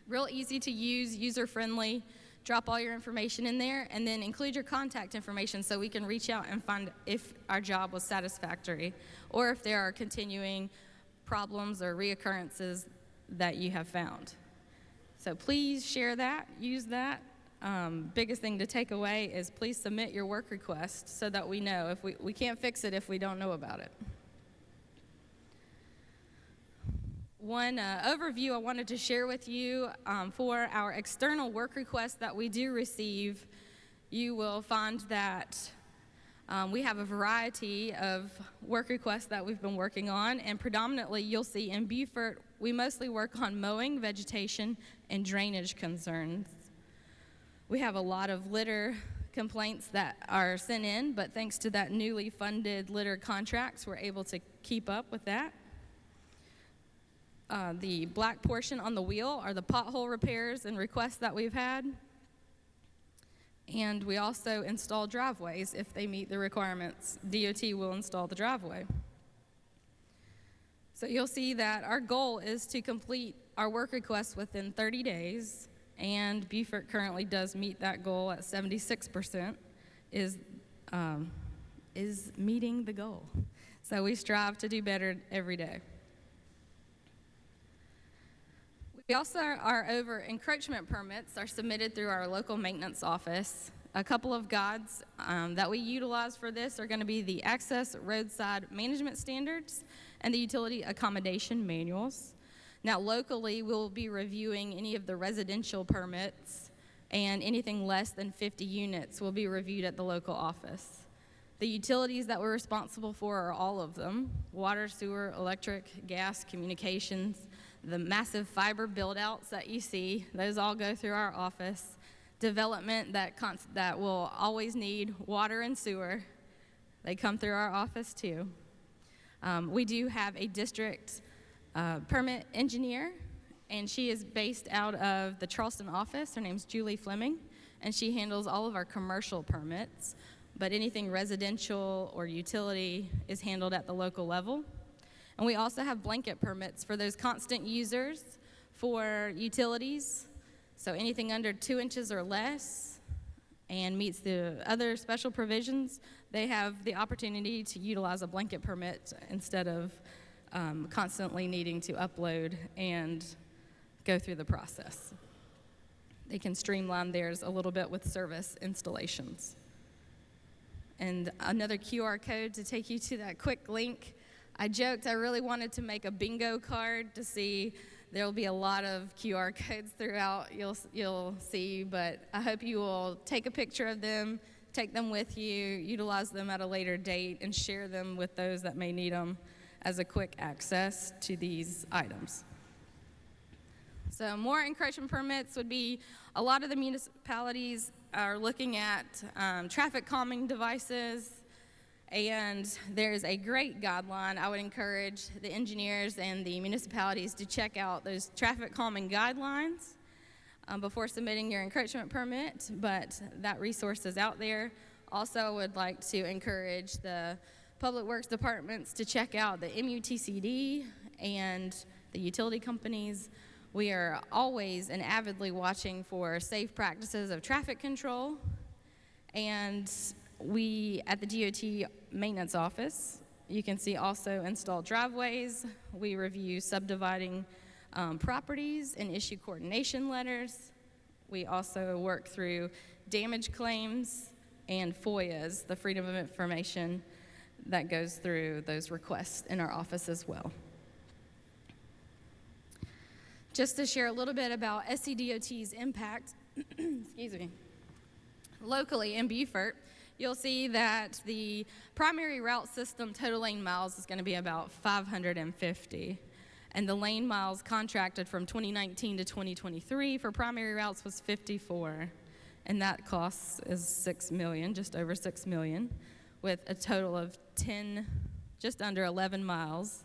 Real easy to use, user-friendly. Drop all your information in there, and then include your contact information so we can reach out and find if our job was satisfactory or if there are continuing problems or reoccurrences that you have found. So please share that, use that. Biggest thing to take away is please submit your work request so that we know. If we can't fix it if we don't know about it. One overview I wanted to share with you for our external work requests that we do receive. You will find that we have a variety of work requests that we've been working on, and predominantly you'll see in Beaufort, we mostly work on mowing, vegetation, and drainage concerns. We have a lot of litter complaints that are sent in, but thanks to that newly funded litter contracts, we're able to keep up with that. The black portion on the wheel are the pothole repairs and requests that we've had. And we also install driveways if they meet the requirements. DOT will install the driveway. So you'll see that our goal is to complete our work requests within 30 days, and Beaufort currently does meet that goal at 76%, is meeting the goal. So we strive to do better every day. We also are over encroachment permits are submitted through our local maintenance office. A couple of guides that we utilize for this are going to be the Access Roadside Management Standards and the Utility Accommodation Manuals. Now locally, we'll be reviewing any of the residential permits, and anything less than 50 units will be reviewed at the local office. The utilities that we're responsible for are all of them: water, sewer, electric, gas, communications. The massive fiber build-outs that you see, those all go through our office. Development that will always need water and sewer, they come through our office too. We do have a district permit engineer, and she is based out of the Charleston office. Her name's Julie Fleming, and she handles all of our commercial permits, but anything residential or utility is handled at the local level. And we also have blanket permits for those constant users for utilities. So anything under 2 inches or less and meets the other special provisions, they have the opportunity to utilize a blanket permit instead of constantly needing to upload and go through the process. They can streamline theirs a little bit with service installations. And another QR code to take you to that quick link. I joked I really wanted to make a bingo card to see. There'll be a lot of QR codes throughout you'll see, but I hope you will take a picture of them, take them with you, utilize them at a later date, and share them with those that may need them as a quick access to these items. So more encroachment permits would be, a lot of the municipalities are looking at traffic calming devices, and there's a great guideline. I would encourage the engineers and the municipalities to check out those traffic calming guidelines before submitting your encroachment permit, but that resource is out there. Also, I would like to encourage the public works departments to check out the MUTCD and the utility companies. We are always and avidly watching for safe practices of traffic control, and we, at the DOT maintenance office, you can see also install driveways. We review subdividing properties and issue coordination letters. We also work through damage claims and FOIAs, the Freedom of Information, that goes through those requests in our office as well. Just to share a little bit about SCDOT's impact, excuse me, locally in Beaufort, you'll see that the primary route system total lane miles is going to be about 550. And the lane miles contracted from 2019 to 2023 for primary routes was 54. And that cost is $6 million, just over $6 million, with a total of just under 11 miles.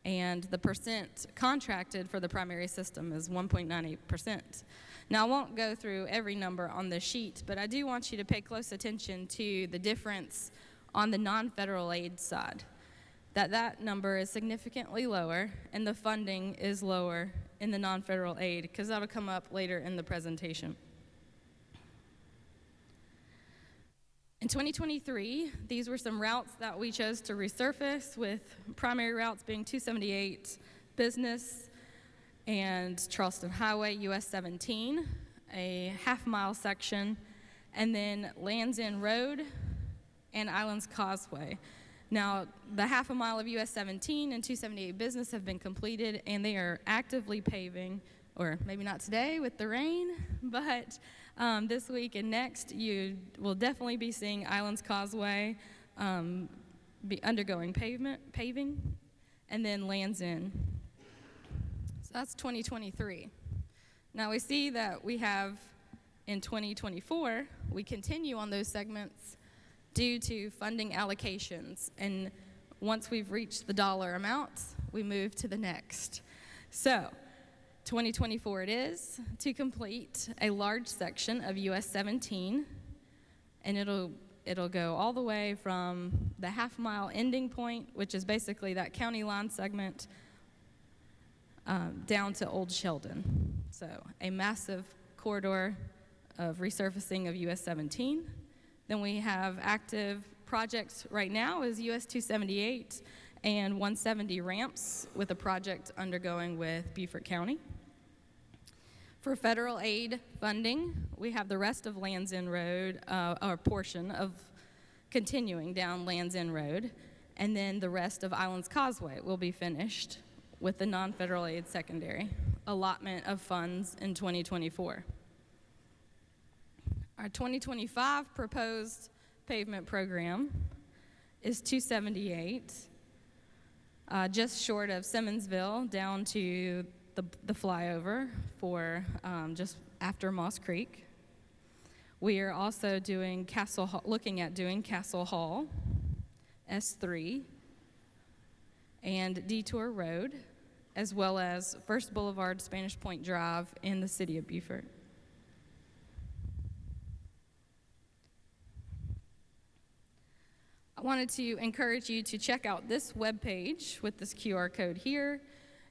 And the percent contracted for the primary system is 1.98%. Now, I won't go through every number on the sheet, but I do want you to pay close attention to the difference on the non-federal aid side. That number is significantly lower, and the funding is lower in the non-federal aid, because that'll come up later in the presentation. In 2023, these were some routes that we chose to resurface, with primary routes being 278 Business and Charleston Highway, US 17, a half-mile section, and then Lands End Road and Islands Causeway. Now, the half a mile of US 17 and 278 business have been completed, and they are actively paving, or maybe not today with the rain, but this week and next, you will definitely be seeing Islands Causeway be undergoing paving, and then Lands End. So that's 2023. Now we see that we have in 2024, we continue on those segments due to funding allocations. And once we've reached the dollar amounts, we move to the next. So 2024 it is to complete a large section of US 17, and it'll go all the way from the half-mile ending point, which is basically that county line segment, down to Old Sheldon. So a massive corridor of resurfacing of US 17. Then we have active projects right now is US 278 and 170 ramps, with a project undergoing with Beaufort County. For federal aid funding, we have the rest of Lands End Road, or portion of continuing down Lands End Road, and then the rest of Islands Causeway will be finished with the non-federal aid secondary allotment of funds in 2024. Our 2025 proposed pavement program is 278, just short of Simmonsville down to the flyover for just after Moss Creek. We are also doing looking at doing Castle Hall, S3, and Detour Road, as well as First Boulevard, Spanish Point Drive in the city of Beaufort. I wanted to encourage you to check out this webpage with this QR code here.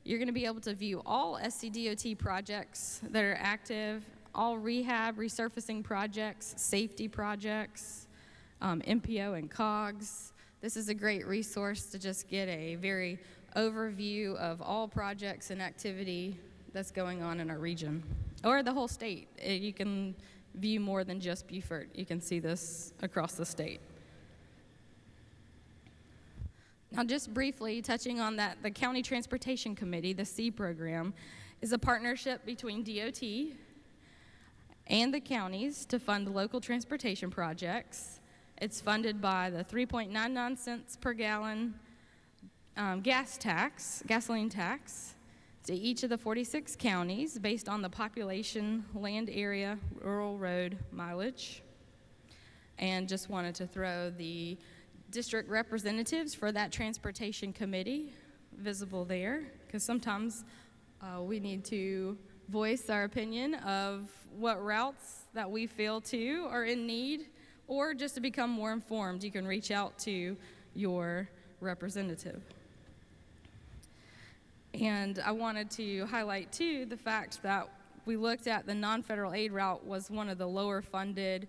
You're going to be able to view all SCDOT projects that are active, all rehab, resurfacing projects, safety projects, MPO and COGS. This is a great resource to just get a very overview of all projects and activity that's going on in our region, or the whole state. You can view more than just Beaufort. You can see this across the state. Now, just briefly touching on that, the County Transportation Committee, the C program, is a partnership between DOT and the counties to fund local transportation projects. It's funded by the 3.99 cents per gallon gasoline tax to each of the 46 counties based on the population, land area, rural road mileage. And just wanted to throw the district representatives for that transportation committee visible there, because sometimes we need to voice our opinion of what routes that we feel too are in need, or just to become more informed, you can reach out to your representative. And I wanted to highlight too the fact that we looked at the non-federal aid route was one of the lower funded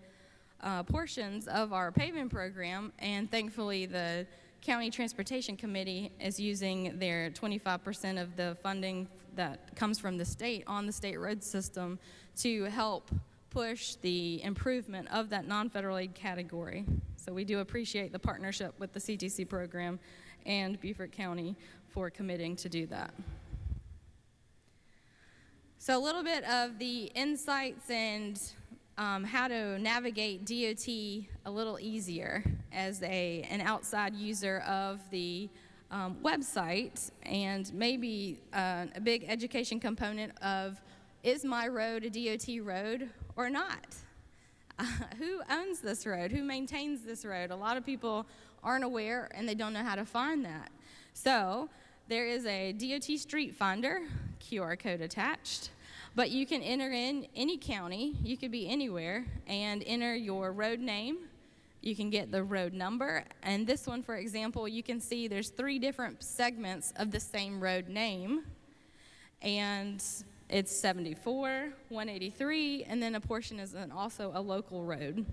portions of our paving program, and thankfully the County Transportation Committee is using their 25% of the funding that comes from the state on the state road system to help push the improvement of that non-federal aid category. So we do appreciate the partnership with the CTC program and Beaufort County for committing to do that. So a little bit of the insights and how to navigate DOT a little easier as an outside user of the website, and maybe a big education component of, is my road a DOT road or not? Who owns this road? Who maintains this road? A lot of people aren't aware and they don't know how to find that. So there is a DOT Street Finder, QR code attached. But you can enter in any county, you could be anywhere, and enter your road name. You can get the road number, and this one, for example, you can see there's 3 different segments of the same road name, and it's 74, 183, and then a portion is also a local road.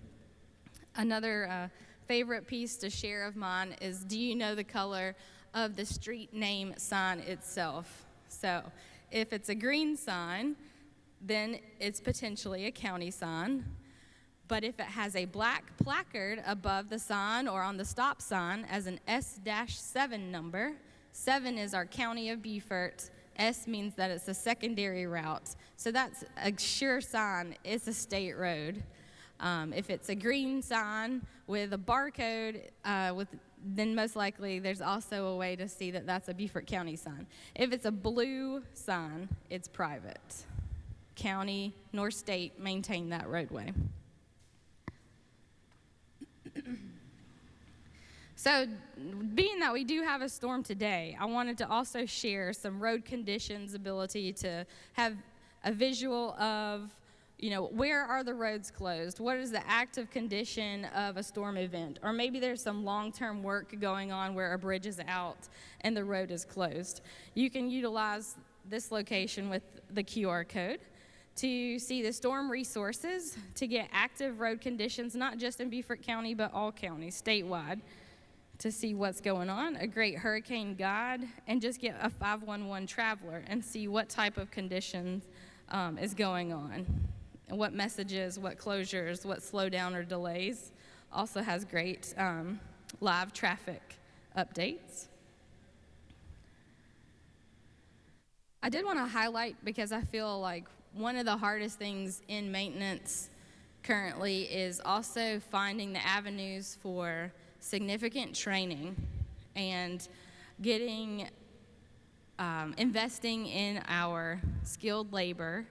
Another favorite piece to share of mine is, do you know the color of the street name sign itself? So if it's a green sign, then it's potentially a county sign. But if it has a black placard above the sign or on the stop sign as an S-7 number, 7 is our county of Beaufort, S means that it's a secondary route. So that's a sure sign it's a state road. If it's a green sign with a barcode, then most likely there's also a way to see that that's a Beaufort County sign. If it's a blue sign, it's private. County nor state maintain that roadway. So, being that we do have a storm today, I wanted to also share some road conditions, ability to have a visual of, where are the roads closed? What is the active condition of a storm event? Or maybe there's some long-term work going on where a bridge is out and the road is closed. You can utilize this location with the QR code to see the storm resources, to get active road conditions, not just in Beaufort County, but all counties, statewide, to see what's going on, a great hurricane guide, and just get a 511 traveler and see what type of conditions is going on, and what messages, what closures, what slowdown or delays. Also has great live traffic updates. I did want to highlight, because I feel like one of the hardest things in maintenance currently is also finding the avenues for significant training and getting, investing in our skilled labor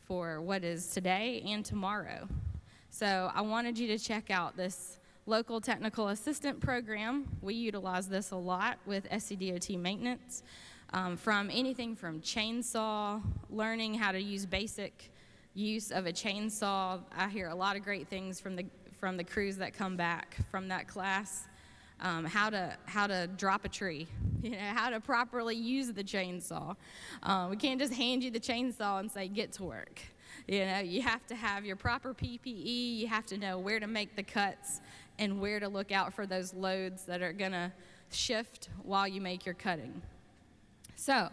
for what is today and tomorrow. So I wanted you to check out this local technical assistant program. We utilize this a lot with SCDOT maintenance. From anything from chainsaw, learning how to use basic use of a chainsaw. I hear a lot of great things from the crews that come back from that class. How to drop a tree, how to properly use the chainsaw. We can't just hand you the chainsaw and say, get to work. You have to have your proper PPE. You have to know where to make the cuts and where to look out for those loads that are gonna shift while you make your cutting. So,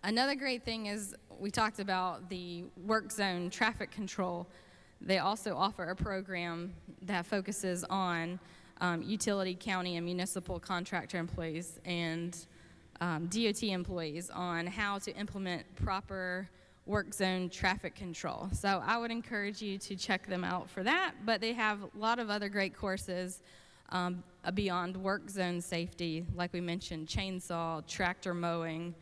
another great thing is we talked about the work zone traffic control. They also offer a program that focuses on utility, county, and municipal contractor employees and DOT employees on how to implement proper work zone traffic control. So I would encourage you to check them out for that, but they have a lot of other great courses beyond work zone safety, like we mentioned, chainsaw, tractor mowing,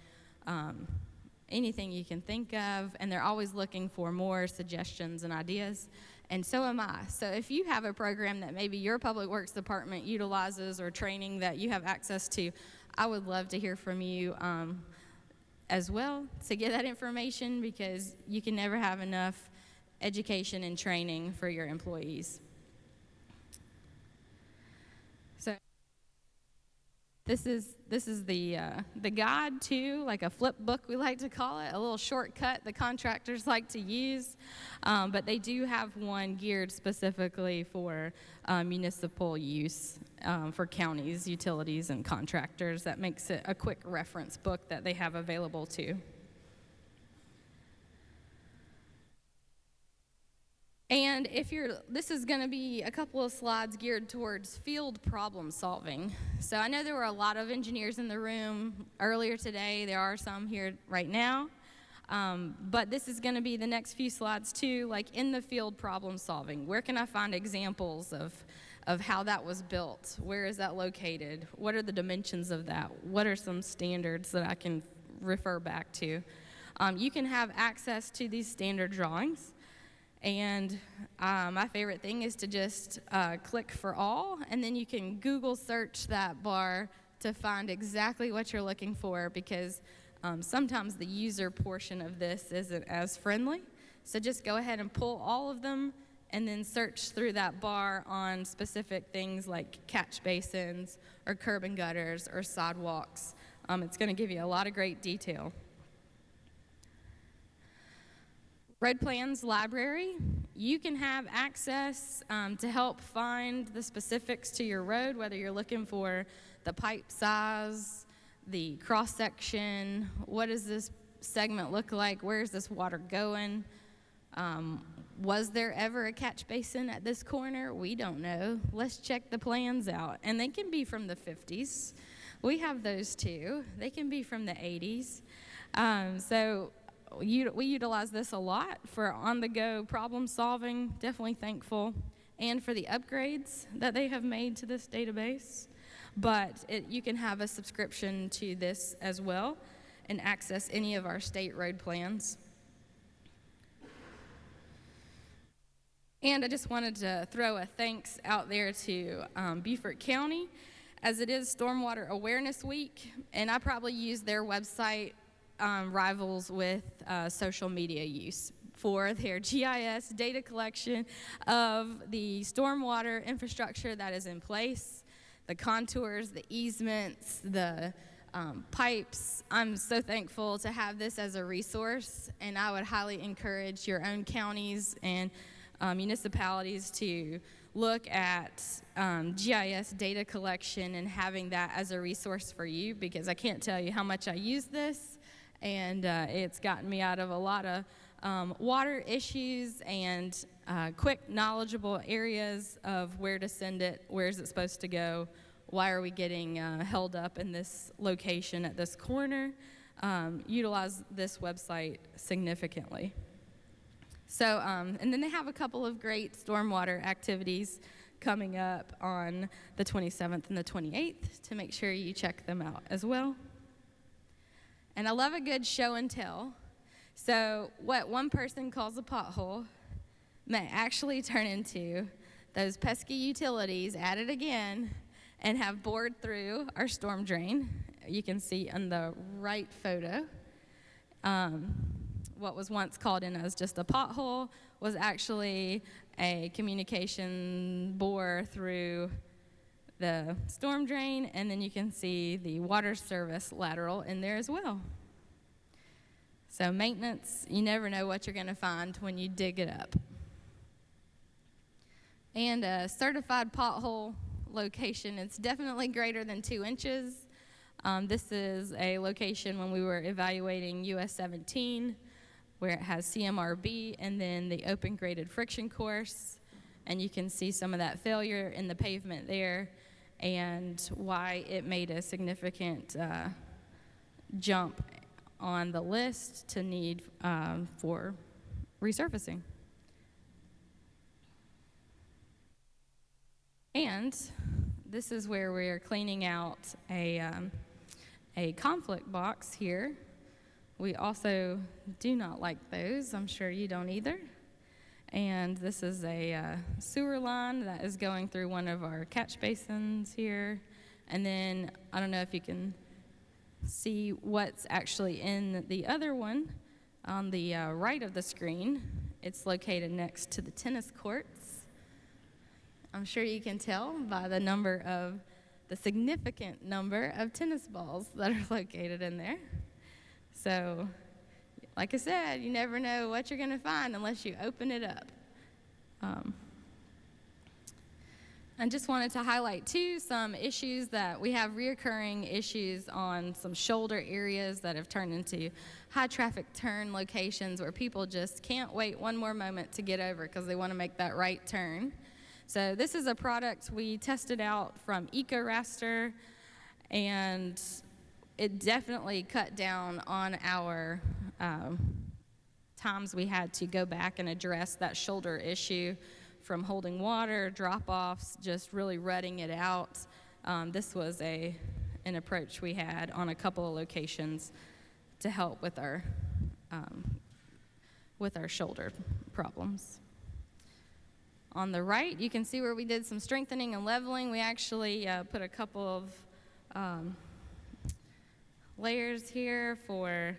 anything you can think of, and they're always looking for more suggestions and ideas, and so am I. So if you have a program that maybe your public works department utilizes or training that you have access to, I would love to hear from you as well to get that information, because you can never have enough education and training for your employees. So this is the guide to, like a flip book we like to call it, a little shortcut the contractors like to use, but they do have one geared specifically for municipal use for counties, utilities, and contractors. That makes it a quick reference book that they have available too. And this is going to be a couple of slides geared towards field problem solving. So I know there were a lot of engineers in the room earlier today. There are some here right now. But this is going to be the next few slides too, like in the field problem solving. Where can I find examples of how that was built? Where is that located? What are the dimensions of that? What are some standards that I can refer back to? You can have access to these standard drawings. And my favorite thing is to just click for all, and then you can Google search that bar to find exactly what you're looking for, because sometimes the user portion of this isn't as friendly. So just go ahead and pull all of them and then search through that bar on specific things like catch basins or curb and gutters or sidewalks. It's going to give you a lot of great detail. Road Plans Library, you can have access to help find the specifics to your road, whether you're looking for the pipe size, the cross-section, what does this segment look like, where's this water going, Was there ever a catch basin at this corner? We don't know. Let's check the plans out. And they can be from the 50s. We have those too. They can be from the 80s. So we utilize this a lot for on-the-go problem solving. Definitely thankful. And for the upgrades that they have made to this database. But you can have a subscription to this as well and access any of our state road plans. And I just wanted to throw a thanks out there to Beaufort County, as it is Stormwater Awareness Week, and I probably use their website rivals with social media use for their GIS data collection of the stormwater infrastructure that is in place, the contours, the easements, the pipes. I'm so thankful to have this as a resource, and I would highly encourage your own counties and municipalities to look at GIS data collection and having that as a resource for you, because I can't tell you how much I use this, and it's gotten me out of a lot of water issues and quick, knowledgeable areas of where to send it, where is it supposed to go, why are we getting held up in this location at this corner. Utilize this website significantly. So, and then they have a couple of great stormwater activities coming up on the 27th and the 28th to make sure you check them out as well. And I love a good show and tell. So what one person calls a pothole may actually turn into those pesky utilities at it again and have bored through our storm drain. You can see on the right photo. What was once called in as just a pothole was actually a communication bore through the storm drain, and then you can see the water service lateral in there as well. So maintenance, you never know what you're going to find when you dig it up. And a certified pothole location, it's definitely greater than 2 inches. This is a location when we were evaluating US 17, where it has CMRB and then the open graded friction course. And you can see some of that failure in the pavement there and why it made a significant jump on the list to need for resurfacing. And this is where we're cleaning out a conflict box here. We also do not like those. I'm sure you don't either. And this is a sewer line that is going through one of our catch basins here. And then I don't know if you can see what's actually in the other one on the right of the screen. It's located next to the tennis courts. I'm sure you can tell by the significant number of tennis balls that are located in there. So, like I said, you never know what you're going to find unless you open it up. I just wanted to highlight, too, some issues that we have reoccurring issues on some shoulder areas that have turned into high-traffic turn locations where people just can't wait one more moment to get over because they want to make that right turn. So this is a product we tested out from EcoRaster, and it definitely cut down on our times we had to go back and address that shoulder issue from holding water, drop-offs, just really rutting it out. This was an approach we had on a couple of locations to help with our shoulder problems. On the right, you can see where we did some strengthening and leveling. We actually put a couple of layers here for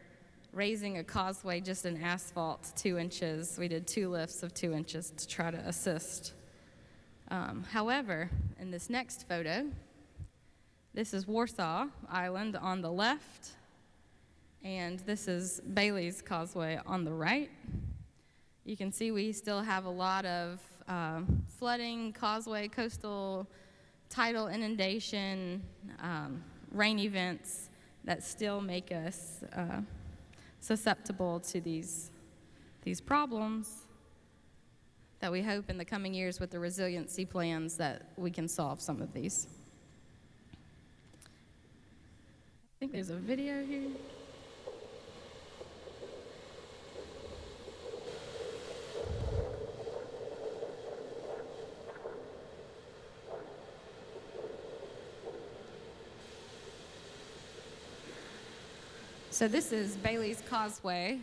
raising a causeway just in asphalt 2 inches. We did 2 lifts of 2 inches to try to assist. However, in this next photo, this is Warsaw Island on the left, and this is Bailey's Causeway on the right. You can see we still have a lot of flooding, causeway, coastal tidal inundation, rain events that still make us susceptible to these problems. that we hope in the coming years with the resiliency plans that we can solve some of these. I think there's a video here. So this is Bailey's Causeway.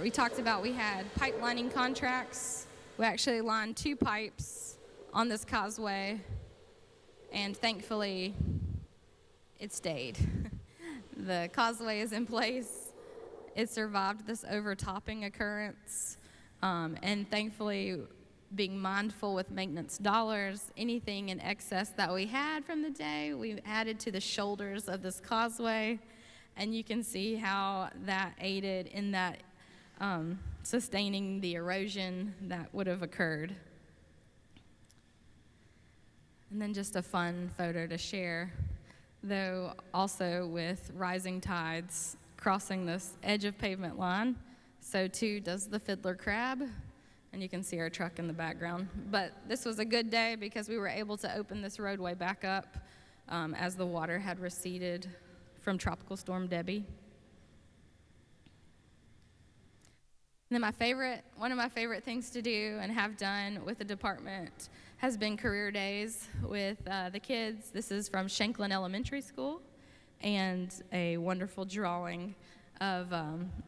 We talked about we had pipe lining contracts. We actually lined 2 pipes on this causeway, and thankfully it stayed. The causeway is in place. It survived this overtopping occurrence, and thankfully, being mindful with maintenance dollars, anything in excess that we had from the day, we added to the shoulders of this causeway, and you can see how that aided in that sustaining the erosion that would have occurred. And then just a fun photo to share, though also with rising tides crossing this edge of pavement line, so too does the fiddler crab, and you can see our truck in the background. But this was a good day because we were able to open this roadway back up as the water had receded from Tropical Storm Debbie. And then one of my favorite things to do and have done with the department has been career days with the kids. This is from Shanklin Elementary School, and a wonderful drawing of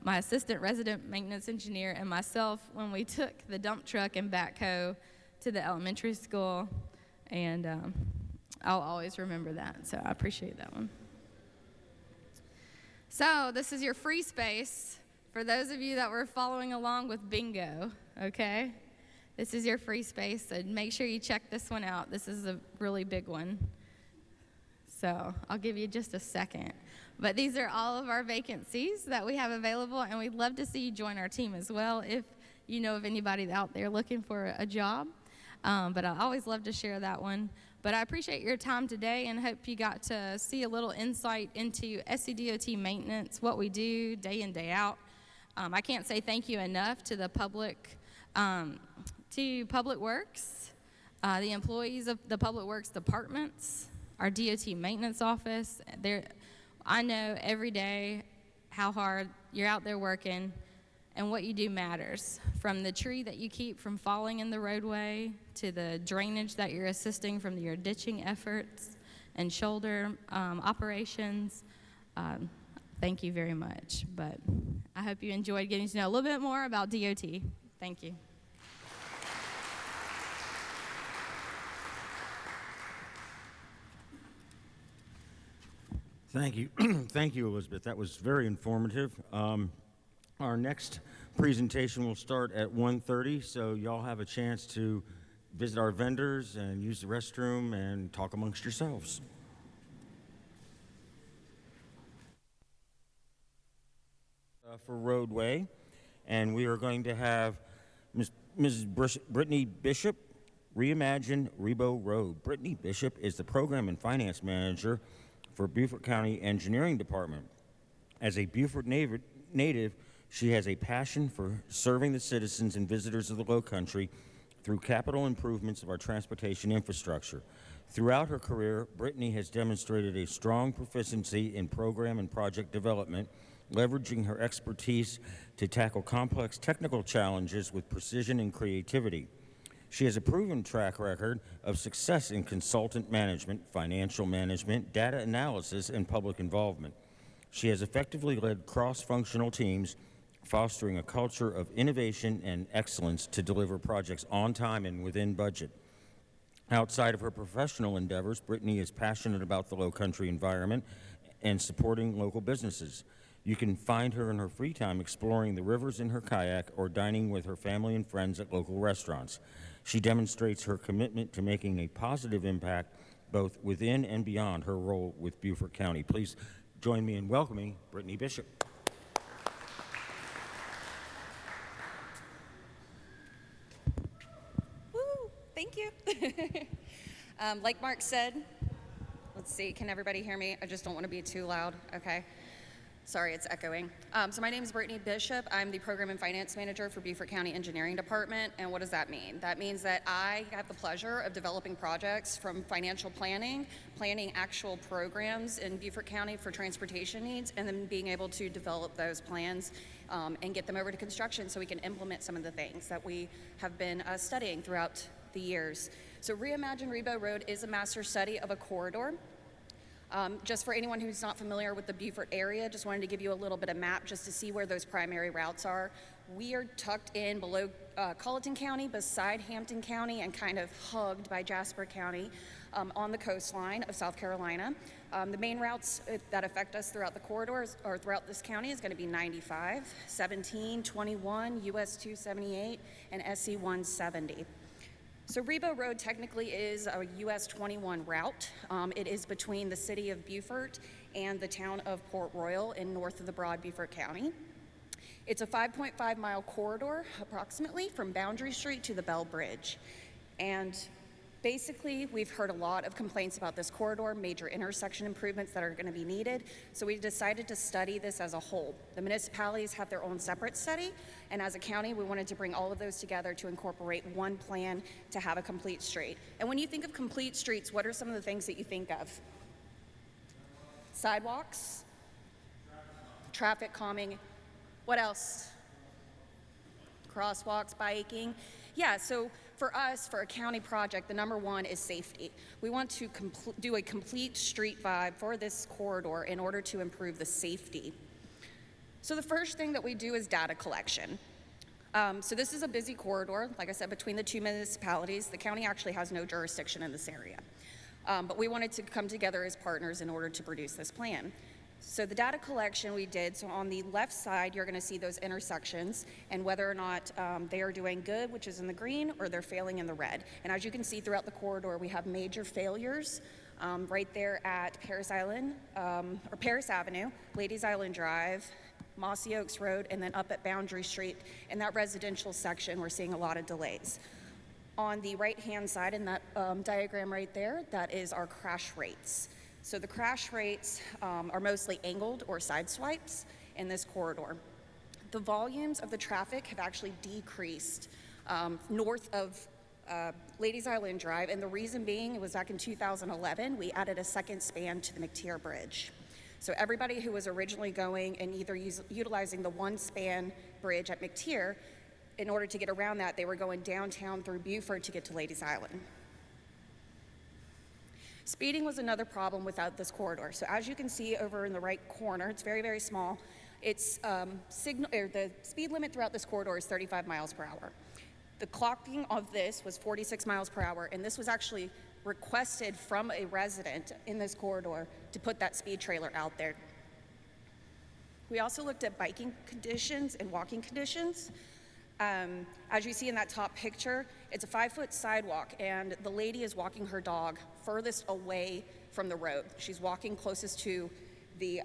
my assistant resident maintenance engineer and myself when we took the dump truck and backhoe to the elementary school, and I'll always remember that, so I appreciate that one. So this is your free space. For those of you that were following along with bingo, okay? This is your free space, so make sure you check this one out. This is a really big one. So I'll give you just a second. But these are all of our vacancies that we have available, and we'd love to see you join our team as well if you know of anybody out there looking for a job. But I always love to share that one. But I appreciate your time today and hope you got to see a little insight into SCDOT maintenance, what we do day in, day out. I can't say thank you enough to the Public Works, the employees of the Public Works departments, our DOT maintenance office. I know every day how hard you're out there working, and what you do matters. From the tree that you keep from falling in the roadway to the drainage that you're assisting from your ditching efforts and shoulder operations. Thank you very much. But I hope you enjoyed getting to know a little bit more about DOT. Thank you. Thank you. Thank you, Elizabeth. That was very informative. Our next presentation will start at 1:30, so y'all have a chance to visit our vendors and use the restroom and talk amongst yourselves. For roadway, and we are going to have Mrs. Brittany Bishop reimagine Rebo Road. Brittany Bishop is the Program and Finance Manager for Beaufort County Engineering Department. As a Beaufort native, she has a passion for serving the citizens and visitors of the Lowcountry through capital improvements of our transportation infrastructure. Throughout her career, Brittany has demonstrated a strong proficiency in program and project development, leveraging her expertise to tackle complex technical challenges with precision and creativity. She has a proven track record of success in consultant management, financial management, data analysis, and public involvement. She has effectively led cross-functional teams, fostering a culture of innovation and excellence to deliver projects on time and within budget. Outside of her professional endeavors, Brittany is passionate about the Lowcountry environment and supporting local businesses. You can find her in her free time exploring the rivers in her kayak or dining with her family and friends at local restaurants. She demonstrates her commitment to making a positive impact both within and beyond her role with Beaufort County. Please join me in welcoming Brittany Bishop. Woo, thank you. Like Mark said, let's see, can everybody hear me? I just don't want to be too loud, okay? Sorry, it's echoing. So my name is Brittany Bishop. I'm the Program and Finance Manager for Beaufort County Engineering Department. And what does that mean? That means that I have the pleasure of developing projects from financial planning, planning actual programs in Beaufort County for transportation needs, and then being able to develop those plans and get them over to construction so we can implement some of the things that we have been studying throughout the years. So Reimagine Rebo Road is a master study of a corridor. Just for anyone who's not familiar with the Beaufort area, just wanted to give you a little bit of map just to see where those primary routes are. We are tucked in below Colleton County, beside Hampton County, and kind of hugged by Jasper County on the coastline of South Carolina. The main routes that affect us throughout the corridors or throughout this county is going to be 95, 17, 21, US 278, and SC 170. So Rebo Road technically is a US 21 route. It is between the city of Beaufort and the town of Port Royal in north of the broad Beaufort County. It's a 5.5 mile corridor approximately from Boundary Street to the Bell Bridge. And basically, we've heard a lot of complaints about this corridor, major intersection improvements that are going to be needed. So we decided to study this as a whole. The municipalities have their own separate study, and as a county, we wanted to bring all of those together to incorporate one plan to have a complete street. And when you think of complete streets, what are some of the things that you think of? Sidewalks, traffic calming, what else? Crosswalks, biking. Yeah, so for us, for a county project, the number one is safety. We want to do a complete street vibe for this corridor in order to improve the safety. So the first thing that we do is data collection. So this is a busy corridor, like I said, between the two municipalities. The county actually has no jurisdiction in this area. But we wanted to come together as partners in order to produce this plan. So the data collection we did, so on the left side, you're gonna see those intersections and whether or not they are doing good, which is in the green, or they're failing in the red. And as you can see throughout the corridor, we have major failures right there at Paris Avenue, Ladies Island Drive, Mossy Oaks Road, and then up at Boundary Street. In that residential section, we're seeing a lot of delays. On the right-hand side in that diagram right there, that is our crash rates. So the crash rates are mostly angled or side swipes in this corridor. The volumes of the traffic have actually decreased north of Ladies Island Drive, and the reason being, it was back in 2011, we added a second span to the McTier Bridge. So everybody who was originally going and either utilizing the one span bridge at McTier, in order to get around that, they were going downtown through Beaufort to get to Ladies Island. Speeding was another problem without this corridor. So as you can see over in the right corner, it's very, very small. It's the speed limit throughout this corridor is 35 miles per hour. The clocking of this was 46 miles per hour, and this was actually requested from a resident in this corridor to put that speed trailer out there. We also looked at biking conditions and walking conditions. As you see in that top picture, it's a 5-foot sidewalk, and the lady is walking her dog furthest away from the road. She's walking closest to the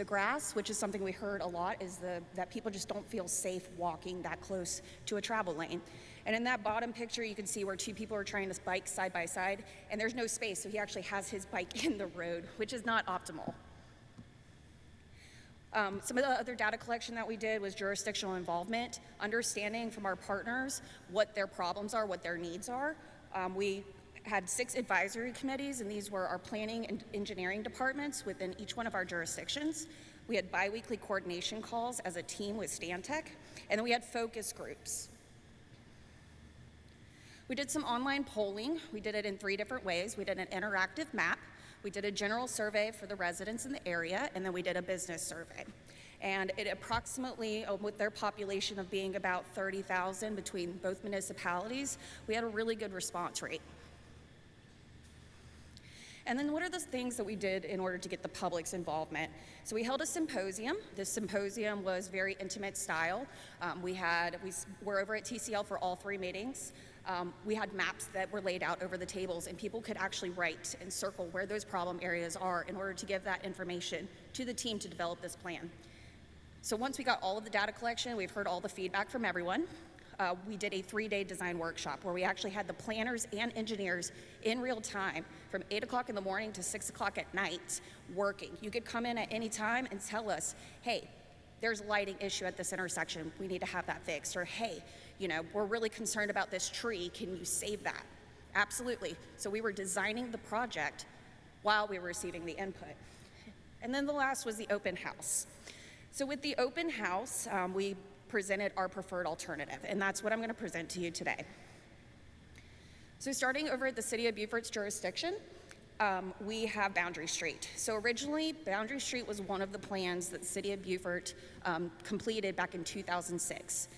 grass, which is something we heard a lot, is that people just don't feel safe walking that close to a travel lane. And in that bottom picture, you can see where two people are trying to bike side by side, and there's no space, so he actually has his bike in the road, which is not optimal. Some of the other data collection that we did was jurisdictional involvement, understanding from our partners what their problems are, what their needs are. We had 6 advisory committees, and these were our planning and engineering departments within each one of our jurisdictions. We had bi-weekly coordination calls as a team with Stantec, and then we had focus groups. We did some online polling. We did it in 3 different ways. We did an interactive map. We did a general survey for the residents in the area, and then we did a business survey. And it approximately, with their population of being about 30,000 between both municipalities, we had a really good response rate. And then what are the things that we did in order to get the public's involvement? So we held a symposium. This symposium was very intimate style. We were over at TCL for all 3 meetings. We had maps that were laid out over the tables, and people could actually write and circle where those problem areas are in order to give that information to the team to develop this plan. So once we got all of the data collection, we've heard all the feedback from everyone. we did a 3-day design workshop where we actually had the planners and engineers in real time from 8 o'clock in the morning to 6 o'clock at night working. You could come in at any time and tell us, hey, there's a lighting issue at this intersection. We need to have that fixed. Or, hey, you know, we're really concerned about this tree. Can you save that? Absolutely. So we were designing the project while we were receiving the input. And then the last was the open house. So with the open house, we presented our preferred alternative, and that's what I'm going to present to you today. So starting over at the City of Beaufort's jurisdiction, we have Boundary Street. So originally, Boundary Street was one of the plans that the City of Beaufort completed back in 2006.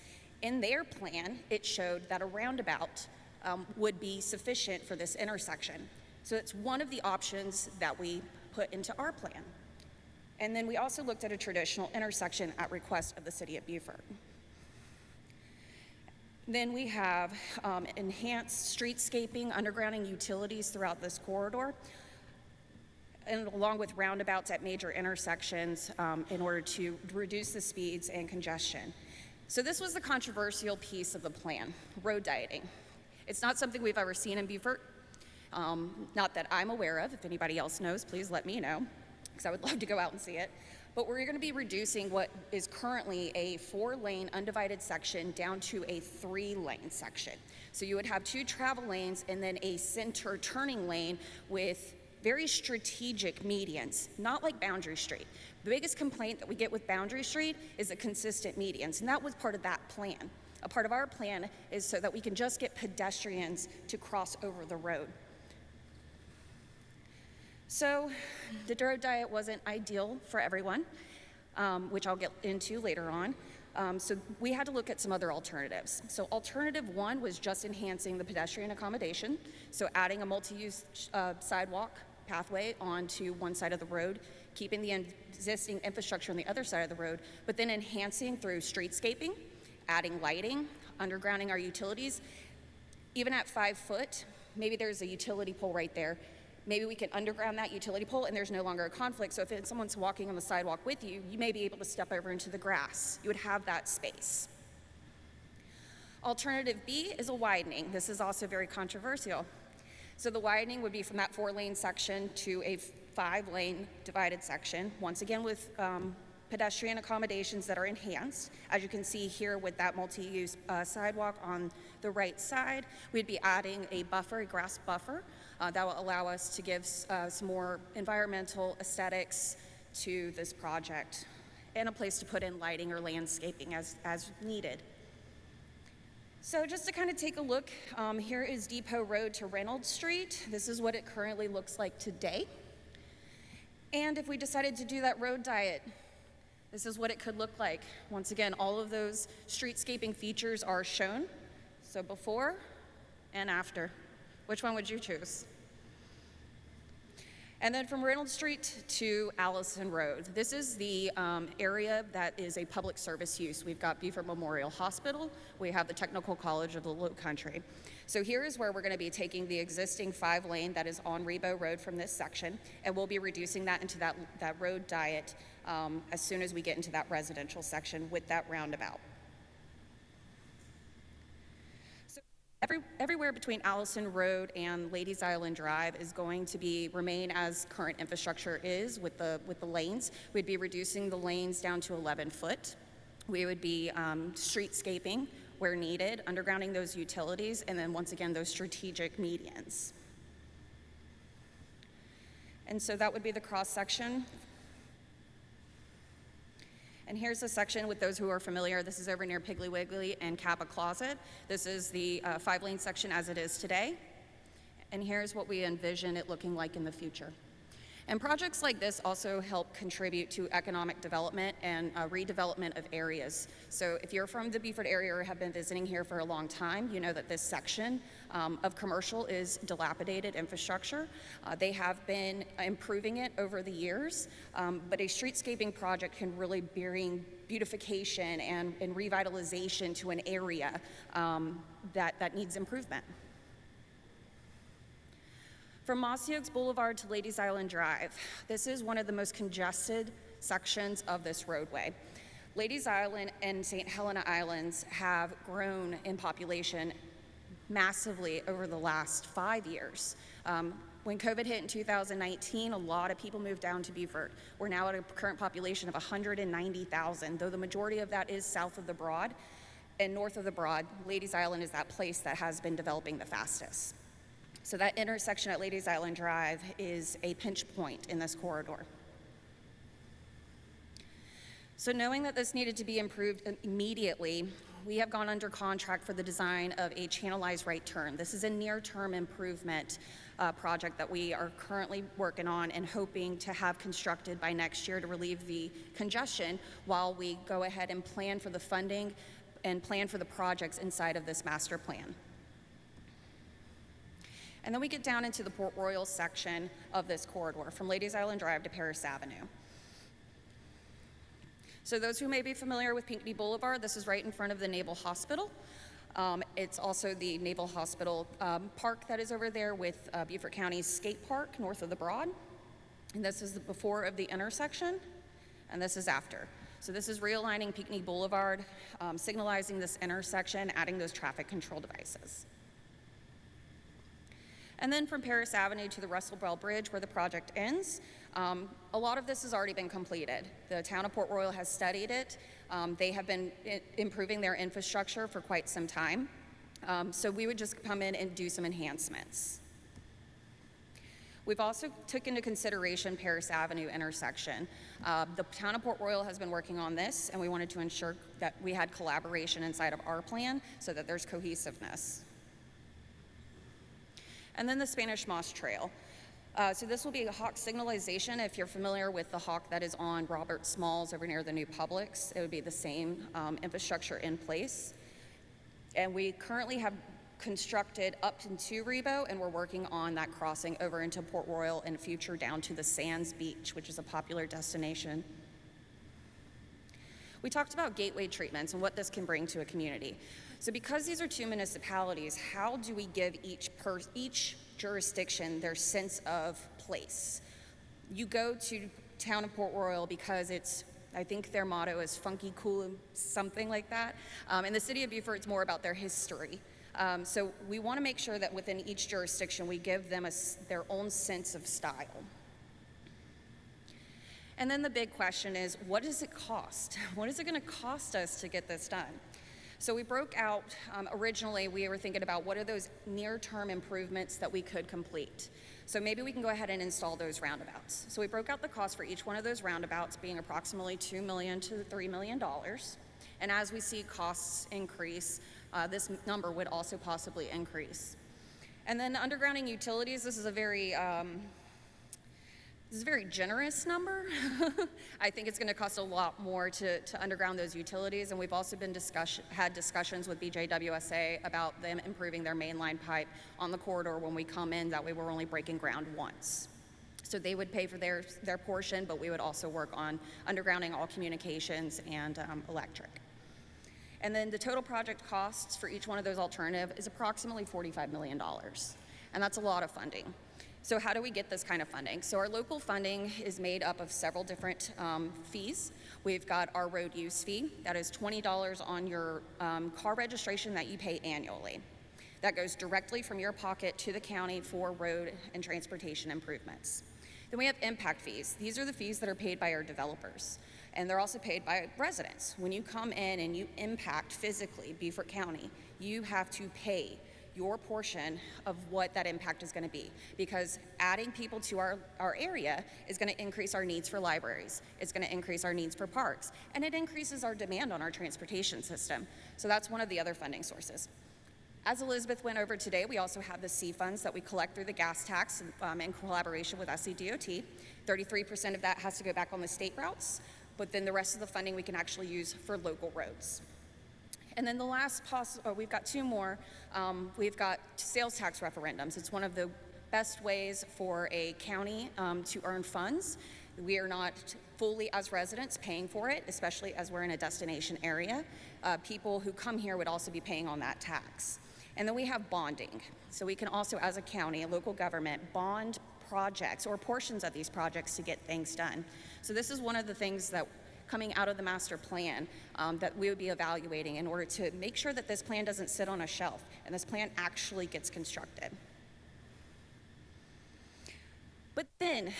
In their plan, it showed that a roundabout would be sufficient for this intersection. So it's one of the options that we put into our plan. And then we also looked at a traditional intersection at request of the City of Beaufort. Then we have enhanced streetscaping, undergrounding utilities throughout this corridor, and along with roundabouts at major intersections in order to reduce the speeds and congestion. So this was the controversial piece of the plan, road dieting. It's not something we've ever seen in Beaufort, not that I'm aware of. If anybody else knows, please let me know, because I would love to go out and see it. But we're going to be reducing what is currently a 4-lane undivided section down to a 3-lane section. So you would have 2 travel lanes and then a center turning lane with very strategic medians, not like Boundary Street. The biggest complaint that we get with Boundary Street is the consistent medians, and that was part of that plan. A part of our plan is so that we can just get pedestrians to cross over the road. So the road diet wasn't ideal for everyone, which I'll get into later on. So we had to look at some other alternatives. So alternative 1 was just enhancing the pedestrian accommodation. So adding a multi-use sidewalk pathway onto one side of the road, keeping the existing infrastructure on the other side of the road, but then enhancing through streetscaping, adding lighting, undergrounding our utilities. Even at 5 foot, maybe there's a utility pole right there. Maybe we can underground that utility pole and there's no longer a conflict. So if someone's walking on the sidewalk with you, you may be able to step over into the grass. You would have that space. Alternative B is a widening. This is also very controversial. So the widening would be from that 4-lane section to a 5-lane divided section, once again with pedestrian accommodations that are enhanced. As you can see here with that multi-use sidewalk on the right side, we'd be adding a buffer, a grass buffer, that will allow us to give some more environmental aesthetics to this project and a place to put in lighting or landscaping as needed. So just to kind of take a look, here is Depot Road to Reynolds Street. This is what it currently looks like today. And if we decided to do that road diet, this is what it could look like. Once again, all of those streetscaping features are shown. So before and after. Which one would you choose? And then from Reynolds Street to Allison Road. This is the area that is a public service use. We've got Beaufort Memorial Hospital. We have the Technical College of the Lowcountry. So here is where we're going to be taking the existing 5-lane that is on Rebo Road from this section, and we'll be reducing that into that road diet as soon as we get into that residential section with that roundabout. Everywhere between Allison Road and Ladies Island Drive is going to remain as current infrastructure is with the lanes. We'd be reducing the lanes down to 11 foot. We would be streetscaping where needed, undergrounding those utilities, and then once again, those strategic medians. And so that would be the cross section. And here's a section with those who are familiar. This is over near Piggly Wiggly and Kappa Closet. This is the 5-lane section as it is today. And here's what we envision it looking like in the future. And projects like this also help contribute to economic development and redevelopment of areas. So if you're from the Beaufort area or have been visiting here for a long time, you know that this section of commercial is dilapidated infrastructure. They have been improving it over the years, but a streetscaping project can really bring beautification and revitalization to an area that needs improvement. From Mossy Oaks Boulevard to Ladies Island Drive, this is one of the most congested sections of this roadway. Ladies Island and St. Helena Islands have grown in population massively over the last 5 years. When COVID hit in 2019, a lot of people moved down to Beaufort. We're now at a current population of 190,000, though the majority of that is south of the Broad. And north of the Broad, Ladies Island is that place that has been developing the fastest. So that intersection at Ladies Island Drive is a pinch point in this corridor. So knowing that this needed to be improved immediately, we have gone under contract for the design of a channelized right turn. This is a near-term improvement project that we are currently working on and hoping to have constructed by next year to relieve the congestion while we go ahead and plan for the funding and plan for the projects inside of this master plan. And then we get down into the Port Royal section of this corridor from Ladies Island Drive to Paris Avenue. So those who may be familiar with Pinckney Boulevard, this is right in front of the Naval Hospital. It's also the Naval Hospital park that is over there with Beaufort County's skate park north of the Broad. And this is the before of the intersection, and this is after. So this is realigning Pinckney Boulevard, signalizing this intersection, adding those traffic control devices. And then from Paris Avenue to the Russell Bell Bridge where the project ends, a lot of this has already been completed. The town of Port Royal has studied it. They have been improving their infrastructure for quite some time. So we would just come in and do some enhancements. We've also took into consideration Paris Avenue intersection. The town of Port Royal has been working on this, and we wanted to ensure that we had collaboration inside of our plan so that there's cohesiveness. And then the Spanish Moss Trail. So this will be a hawk signalization. If you're familiar with the hawk that is on Robert Smalls over near the new Publix, it would be the same infrastructure in place. And we currently have constructed up into Rebo, and we're working on that crossing over into Port Royal and future down to the Sands Beach, which is a popular destination. We talked about gateway treatments and what this can bring to a community. So because these are two municipalities, how do we give each jurisdiction their sense of place? You go to town of Port Royal because it's, I think their motto is funky, cool, and something like that. In the city of Beaufort, it's more about their history. So we want to make sure that within each jurisdiction, we give them their own sense of style. And then the big question is, what does it cost? What is it going to cost us to get this done? So we broke out, originally we were thinking about what are those near-term improvements that we could complete. So maybe we can go ahead and install those roundabouts. So we broke out the cost for each one of those roundabouts being approximately $2 million to $3 million. And as we see costs increase, this number would also possibly increase. And then undergrounding utilities, this is a very generous number. I think it's going to cost a lot more to underground those utilities, and we've also been had discussions with BJWSA about them improving their mainline pipe on the corridor when we come in. That way we're only breaking ground once. So they would pay for their portion, but we would also work on undergrounding all communications and electric. And then the total project costs for each one of those alternative is approximately $45 million, and that's a lot of funding. So how do we get this kind of funding? So our local funding is made up of several different fees. We've got our road use fee. That is $20 on your car registration that you pay annually. That goes directly from your pocket to the county for road and transportation improvements. Then we have impact fees. These are the fees that are paid by our developers, and they're also paid by residents. When you come in and you impact physically Beaufort County, you have to pay your portion of what that impact is going to be, because adding people to our area is going to increase our needs for libraries, it's going to increase our needs for parks, and it increases our demand on our transportation system. So that's one of the other funding sources. As Elizabeth went over today, we also have the C funds that we collect through the gas tax in collaboration with SCDOT. 33% of that has to go back on the state routes, but then the rest of the funding we can actually use for local roads. And then the last we've got two more. We've got sales tax referendums. It's one of the best ways for a county to earn funds. We are not fully, as residents, paying for it, especially as we're in a destination area. People who come here would also be paying on that tax. And then we have bonding. So we can also, as a county, a local government, bond projects or portions of these projects to get things done. So this is one of the things that coming out of the master plan that we would be evaluating in order to make sure that this plan doesn't sit on a shelf and this plan actually gets constructed. But then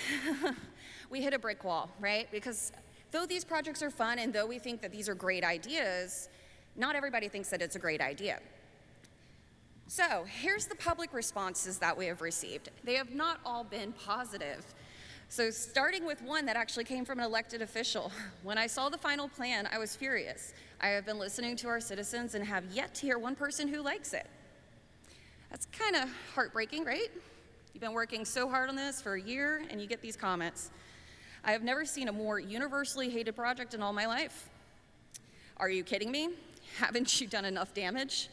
we hit a brick wall, right? Because though these projects are fun and though we think that these are great ideas, not everybody thinks that it's a great idea. So here's the public responses that we have received. They have not all been positive. So starting with one that actually came from an elected official. When I saw the final plan, I was furious. I have been listening to our citizens and have yet to hear one person who likes it. That's kind of heartbreaking, right? You've been working so hard on this for a year and you get these comments. I have never seen a more universally hated project in all my life. Are you kidding me? Haven't you done enough damage?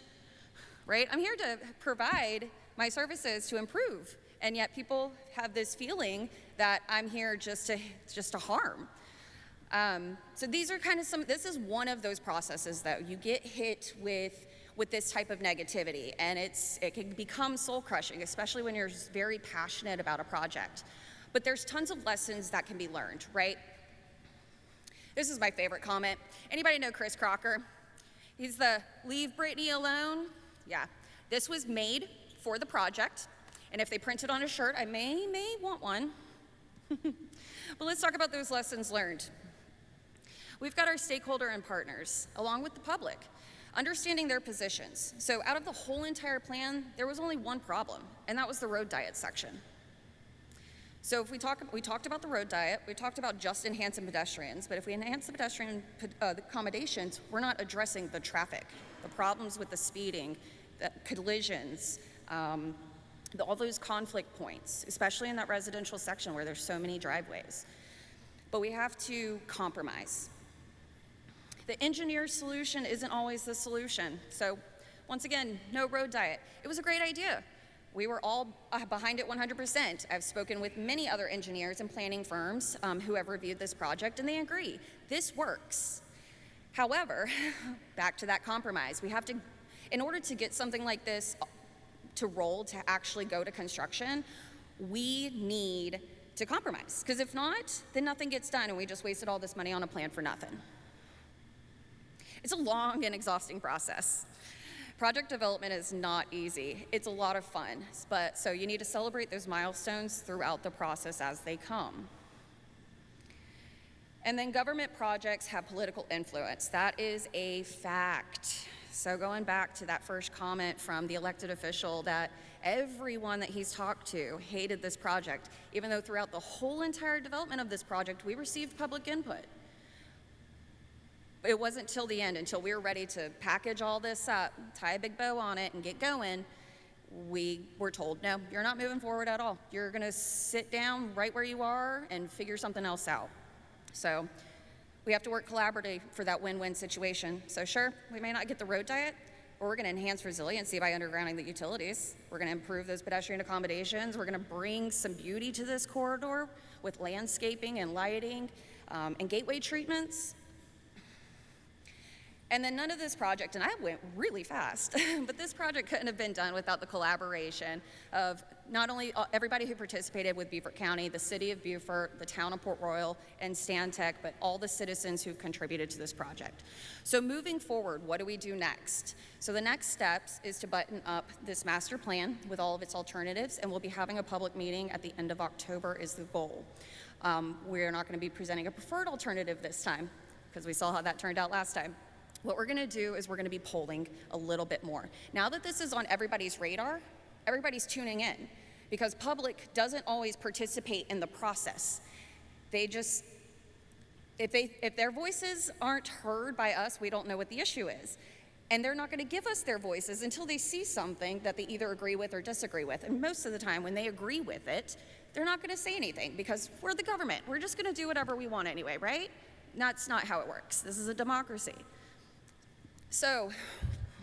Right? I'm here to provide my services to improve, and yet people have this feeling that I'm here just to harm. So these are kind of this is one of those processes that you get hit with this type of negativity, and it can become soul crushing, especially when you're very passionate about a project. But there's tons of lessons that can be learned, right? This is my favorite comment. Anybody know Chris Crocker? He's the "Leave Brittany Alone." Yeah, this was made for the project, and if they print it on a shirt, I may want one. But let's talk about those lessons learned. We've got our stakeholder and partners, along with the public, understanding their positions. So out of the whole entire plan, there was only one problem, and that was the road diet section. So if we talked about the road diet, we talked about just enhancing pedestrians, but if we enhance the pedestrian accommodations, we're not addressing the traffic, the problems with the speeding, the collisions, all those conflict points, especially in that residential section where there's so many driveways. But we have to compromise. The engineer's solution isn't always the solution. So once again, no road diet. It was a great idea. We were all behind it 100%. I've spoken with many other engineers and planning firms who have reviewed this project, and they agree. This works. However, back to that compromise. We have to, in order to get something like this to roll, to actually go to construction, we need to compromise. Because if not, then nothing gets done, and we just wasted all this money on a plan for nothing. It's a long and exhausting process. Project development is not easy. It's a lot of fun, so you need to celebrate those milestones throughout the process as they come. And then government projects have political influence. That is a fact. So going back to that first comment from the elected official that everyone that he's talked to hated this project, even though throughout the whole entire development of this project, we received public input. It wasn't till the end, until we were ready to package all this up, tie a big bow on it, and get going, we were told, no, you're not moving forward at all. You're gonna sit down right where you are and figure something else out. So we have to work collaboratively for that win-win situation. So sure, we may not get the road diet, but we're gonna enhance resiliency by undergrounding the utilities. We're gonna improve those pedestrian accommodations. We're gonna bring some beauty to this corridor with landscaping and lighting and gateway treatments. And then none of this project, and I went really fast, but this project couldn't have been done without the collaboration of not only everybody who participated with Beaufort County, the city of Beaufort, the town of Port Royal, and Stantec, but all the citizens who've contributed to this project. So moving forward, what do we do next? So the next steps is to button up this master plan with all of its alternatives, and we'll be having a public meeting at the end of October is the goal. We're not going to be presenting a preferred alternative this time, because we saw how that turned out last time. What we're gonna do is we're gonna be polling a little bit more. Now that this is on everybody's radar, everybody's tuning in, because public doesn't always participate in the process. They just, if their voices aren't heard by us, we don't know what the issue is. And they're not gonna give us their voices until they see something that they either agree with or disagree with. And most of the time when they agree with it, they're not gonna say anything because we're the government. We're just gonna do whatever we want anyway, right? That's not how it works. This is a democracy. So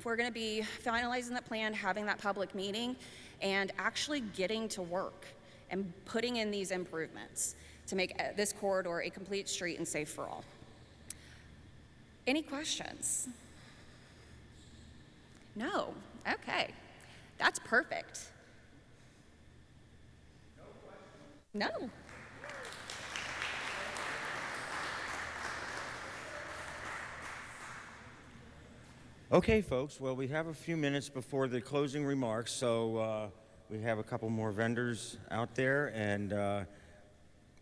we're going to be finalizing that plan, having that public meeting, and actually getting to work and putting in these improvements to make this corridor a complete street and safe for all. Any questions? No? Okay. That's perfect. No. Okay, folks, well, we have a few minutes before the closing remarks, so we have a couple more vendors out there, and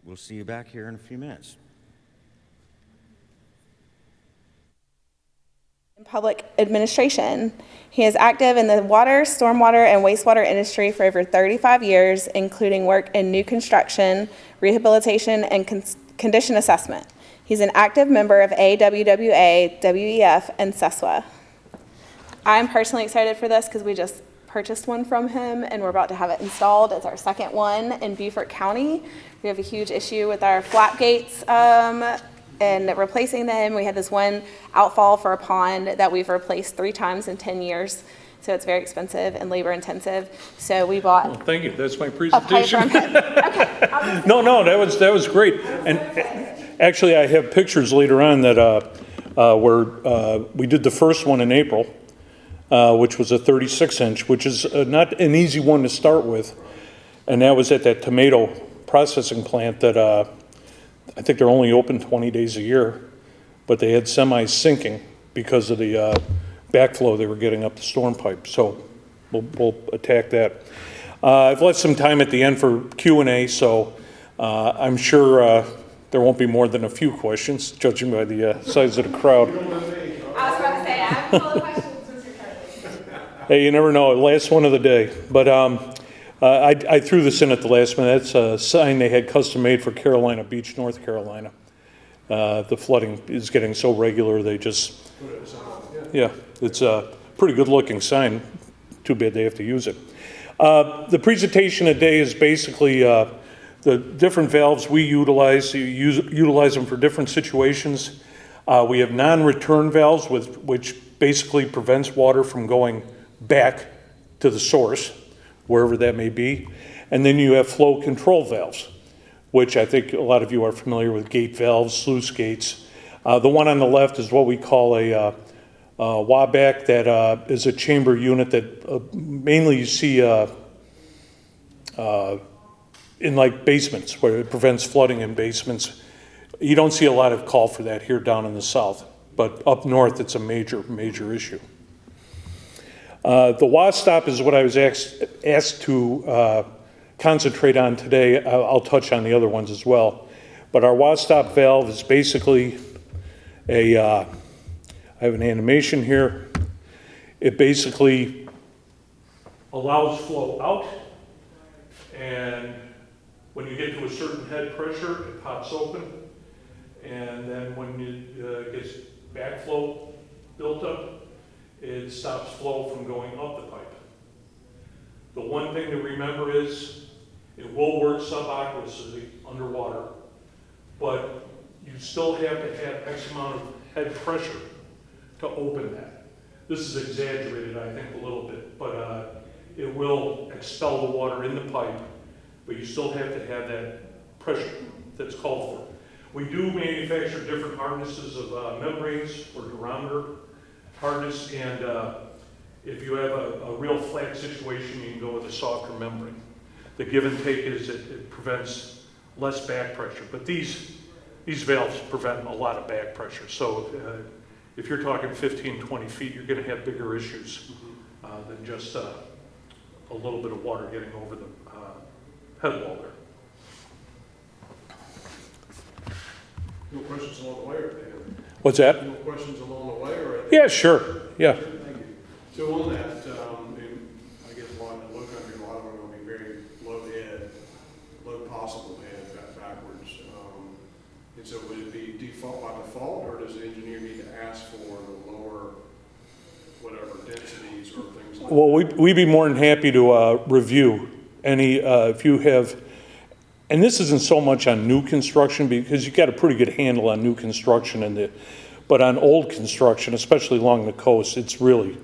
we'll see you back here in a few minutes. Public administration. He is active in the water, stormwater, and wastewater industry for over 35 years, including work in new construction, rehabilitation, and condition assessment. He's an active member of AWWA, WEF, and SESWA. I'm personally excited for this because we just purchased one from him and we're about to have it installed. It's our second one in Beaufort County. We have a huge issue with our flap gates and replacing them. We had this one outfall for a pond that we've replaced 3 times in 10 years. So it's very expensive and labor intensive. So we bought. Well, thank you. That's my presentation. Okay. No, that was great. And actually, I have pictures later on that where we did the first one in April, which was a 36-inch, which is not an easy one to start with. And that was at that tomato processing plant that I think they're only open 20 days a year, but they had semis sinking because of the backflow they were getting up the storm pipe. So we'll attack that. I've left some time at the end for Q&A, so I'm sure there won't be more than a few questions, judging by the size of the crowd. I was about to say, I have a couple of questions, Mr. President. Hey, you never know, last one of the day. But I threw this in at the last minute. That's a sign they had custom made for Carolina Beach, North Carolina. The flooding is getting so regular, they just, yeah, it's a pretty good looking sign. Too bad they have to use it. The presentation today is basically the different valves we utilize. You utilize them for different situations. We have non-return valves, which basically prevents water from going back to the source, wherever that may be. And then you have flow control valves, which I think a lot of you are familiar with, gate valves, sluice gates. The one on the left is what we call a WABAC, that is a chamber unit that mainly you see in like basements, where it prevents flooding in basements. You don't see a lot of call for that here down in the south, but up north it's a major issue. The WA stop is what I was asked to concentrate on today. I'll touch on the other ones as well. But our WA stop valve is basically I have an animation here. It basically allows flow out, and when you get to a certain head pressure, it pops open, and then when it gets backflow built up, it stops flow from going up the pipe. The one thing to remember is it will work subaquously underwater, but you still have to have X amount of head pressure to open that. This is exaggerated, I think, a little bit, but it will expel the water in the pipe, but you still have to have that pressure that's called for. We do manufacture different hardnesses of membranes or durometer hardness, and if you have a real flat situation, you can go with a softer membrane. The give and take is it prevents less back pressure, but these valves prevent a lot of back pressure. So if you're talking 15, 20 feet, you're going to have bigger issues than just a little bit of water getting over the head wall there. No questions along the way, or What's that? no questions along the way, or? Yeah, sure. Yeah. Thank you. So on that, I guess a lot in the Lowcountry, a lot of them are going to be very low possible head backwards. And so would it be default by default, or does the engineer need to ask for the lower, whatever, densities or things like that? Well, we'd be more than happy to review any, if you have, and this isn't so much on new construction because you got a pretty good handle on new construction, but on old construction, especially along the coast, it's really,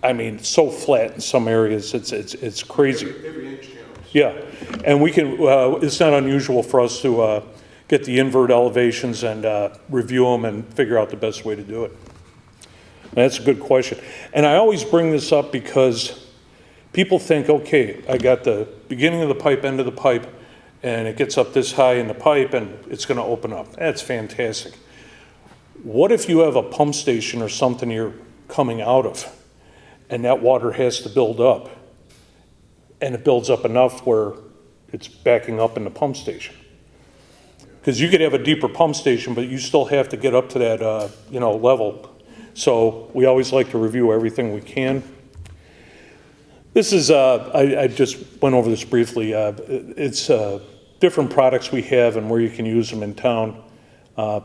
I mean, so flat in some areas, it's crazy. Every inch counts. Yeah, and we can, it's not unusual for us to get the invert elevations and review them and figure out the best way to do it. And that's a good question. And I always bring this up because people think, okay, I got the beginning of the pipe, end of the pipe, and it gets up this high in the pipe and it's going to open up. That's fantastic. What if you have a pump station or something you're coming out of, and that water has to build up, and it builds up enough where it's backing up in the pump station. Because you could have a deeper pump station, but you still have to get up to that level. So we always like to review everything we can. This is, I just went over this briefly. It's different products we have and where you can use them in town.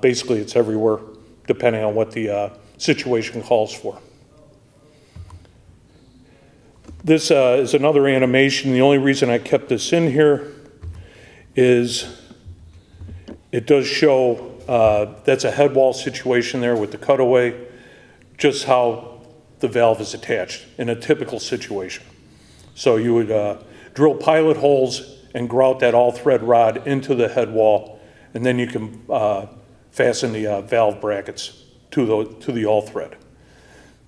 Basically, it's everywhere, depending on what the situation calls for. This is another animation. The only reason I kept this in here is it does show that's a head wall situation there with the cutaway, just how the valve is attached in a typical situation. So you would drill pilot holes and grout that all-thread rod into the head wall, and then you can fasten the valve brackets to the all-thread.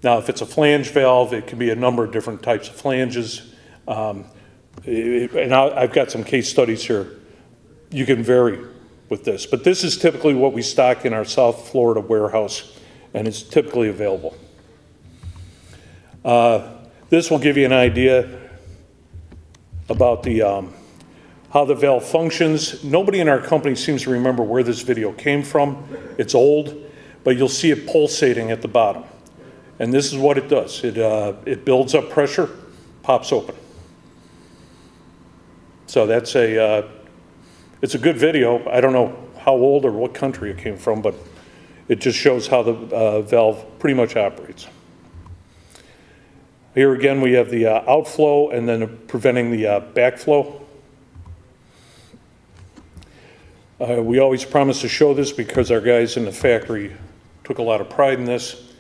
Now, if it's a flange valve, it can be a number of different types of flanges. And I've got some case studies here. You can vary with this, but this is typically what we stock in our South Florida warehouse, and it's typically available. This will give you an idea about the how the valve functions. Nobody in our company seems to remember where this video came from. It's old, but you'll see it pulsating at the bottom. And this is what it does. It builds up pressure, pops open. So that's it's a good video. I don't know how old or what country it came from, but it just shows how the valve pretty much operates. Here again, we have the outflow and then preventing the backflow. We always promise to show this because our guys in the factory took a lot of pride in this.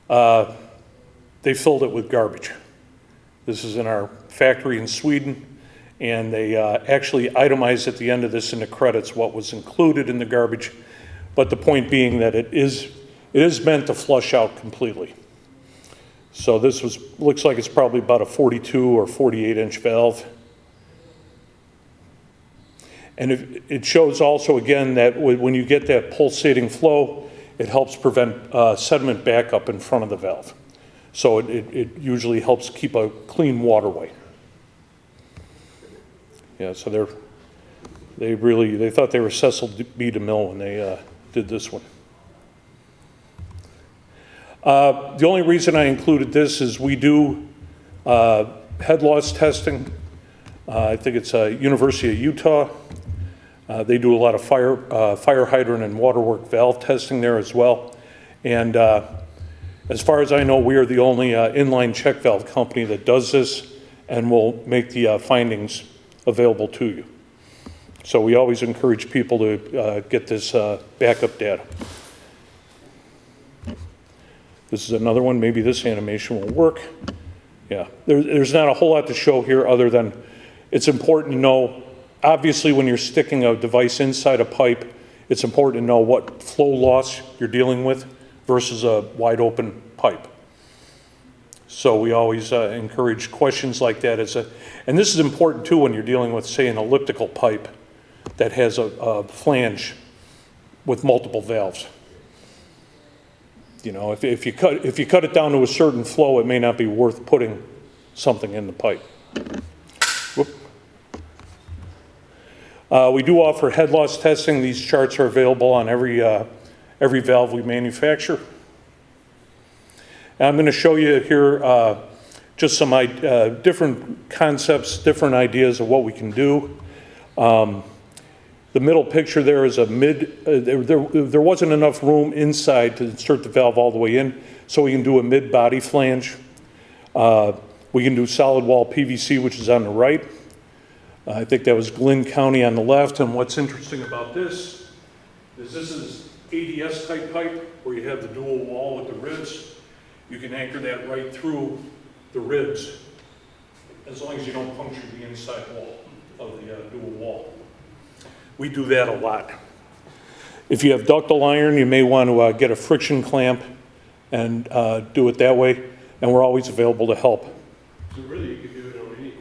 They filled it with garbage. This is in our factory in Sweden, and they actually itemized at the end of this in the credits what was included in the garbage, but the point being that it is meant to flush out completely. So this looks like it's probably about a 42 or 48 inch valve. And it shows also again that when you get that pulsating flow, it helps prevent sediment backup in front of the valve. So it usually helps keep a clean waterway. Yeah, so they thought they were Cecil B. DeMille when they did this one. The only reason I included this is we do head loss testing. I think it's University of Utah. They do a lot of fire hydrant and waterwork valve testing there as well. And as far as I know, we are the only inline check valve company that does this and will make the findings available to you. So we always encourage people to get this backup data. This is another one. Maybe this animation will work. Yeah, there's not a whole lot to show here other than it's important to know, obviously when you're sticking a device inside a pipe, it's important to know what flow loss you're dealing with versus a wide open pipe. So we always encourage questions like that. And this is important too when you're dealing with, say, an elliptical pipe that has a flange with multiple valves. You know, if you cut it down to a certain flow, it may not be worth putting something in the pipe. Whoop. We do offer head loss testing. These charts are available on every valve we manufacture. And I'm going to show you here just some different concepts, different ideas of what we can do. The middle picture there is a there wasn't enough room inside to insert the valve all the way in, so we can do a mid-body flange. We can do solid wall PVC, which is on the right. I think that was Glynn County on the left, and what's interesting about this is ADS type pipe, where you have the dual wall with the ribs. You can anchor that right through the ribs, as long as you don't puncture the inside wall of the dual wall. We do that a lot. If you have ductile iron, you may want to get a friction clamp and do it that way, and we're always available to help. So really you could do it on any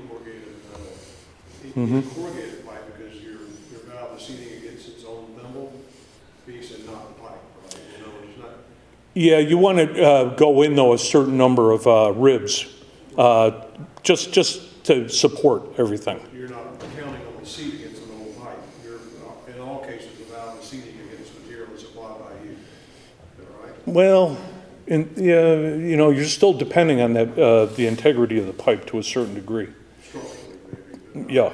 corrugated pipe because your valve is seating against its own thimble piece and not the pipe, right? You know, it's not Yeah, you want to go in, though, a certain number of ribs, just to support everything. You're not counting on the seat against an old pipe. You're, in all cases, allowing the seating against material that's supplied by you. Is that right? Well, yeah, you know, you're still depending on that, the integrity of the pipe to a certain degree. Yeah.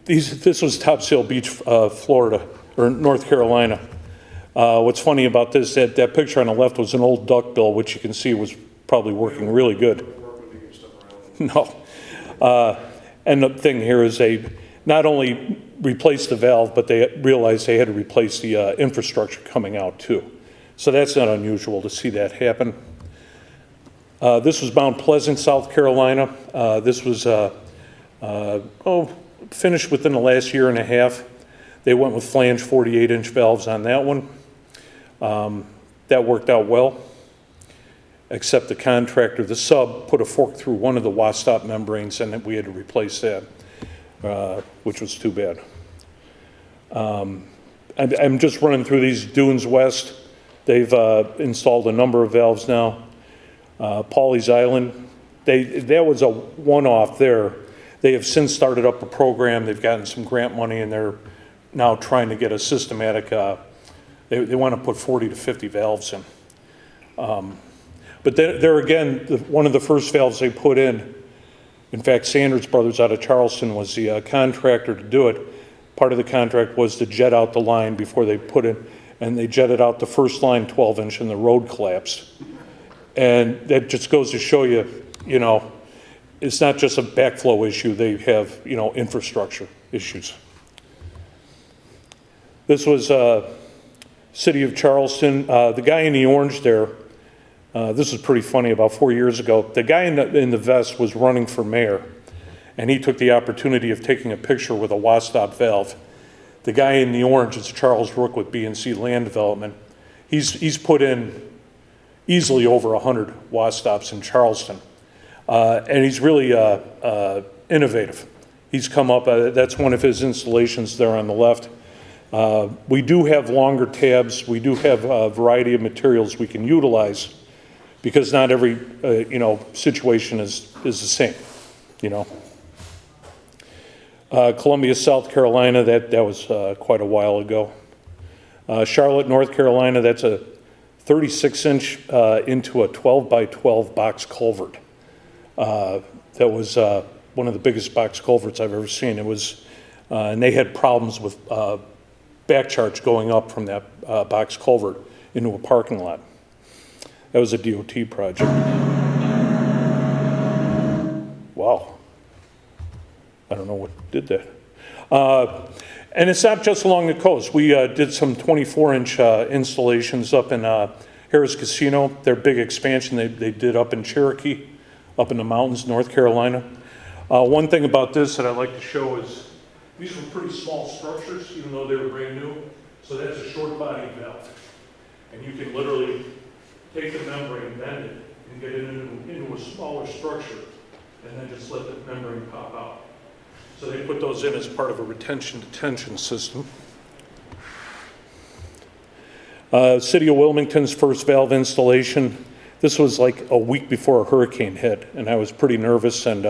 This was Topsail Beach, Florida, or North Carolina. What's funny about this, that picture on the left was an old duckbill, which you can see was probably working really good. No. And the thing here is they not only replaced the valve, but they realized they had to replace the infrastructure coming out too. So that's not unusual to see that happen. This was Mount Pleasant, South Carolina. This was finished within the last year and a half. They went with flange 48-inch valves on that one. That worked out well, except the contractor, the sub, put a fork through one of the wasp-stop membranes, and we had to replace that, which was too bad. I'm just running through these. Dunes West, they've installed a number of valves now. Pawleys Island, that was a one-off there. They have since started up a program. They've gotten some grant money, and they're now trying to get a systematic, they want to put 40 to 50 valves in. But there again, one of the first valves they put in fact, Sanders Brothers out of Charleston was the contractor to do it. Part of the contract was to jet out the line before they put it, and they jetted out the first line 12-inch, and the road collapsed. And that just goes to show you, you know, it's not just a backflow issue. They have, you know, infrastructure issues. This was City of Charleston. The guy in the orange there, this was pretty funny, about 4 years ago. The guy in the vest was running for mayor, and he took the opportunity of taking a picture with a wasp-stop valve. The guy in the orange is Charles Rook with B&C Land Development. He's put in easily over 100 wasp-stops in Charleston, and he's really innovative. He's come up, that's one of his installations there on the left. We do have longer tabs. We do have a variety of materials we can utilize, because not every you know, situation is the same, you know. Columbia, South Carolina, that was quite a while ago. Charlotte, North Carolina, that's a 36-inch into a 12 by 12 box culvert. That was one of the biggest box culverts I've ever seen. It was, and they had problems with back charge going up from that box culvert into a parking lot. That was a DOT project. Wow. I don't know what did that. And it's not just along the coast. We did some 24-inch installations up in Harris Casino, their big expansion they did up in Cherokee, up in the mountains, North Carolina. One thing about this that I'd like to show is these were pretty small structures, even though they were brand new. So that's a short body valve. And you can literally take the membrane, bend it, and get it into a smaller structure, and then just let the membrane pop out. So they put those in as part of a retention-detention system. City of Wilmington's first valve installation. This was like a week before a hurricane hit, and I was pretty nervous, and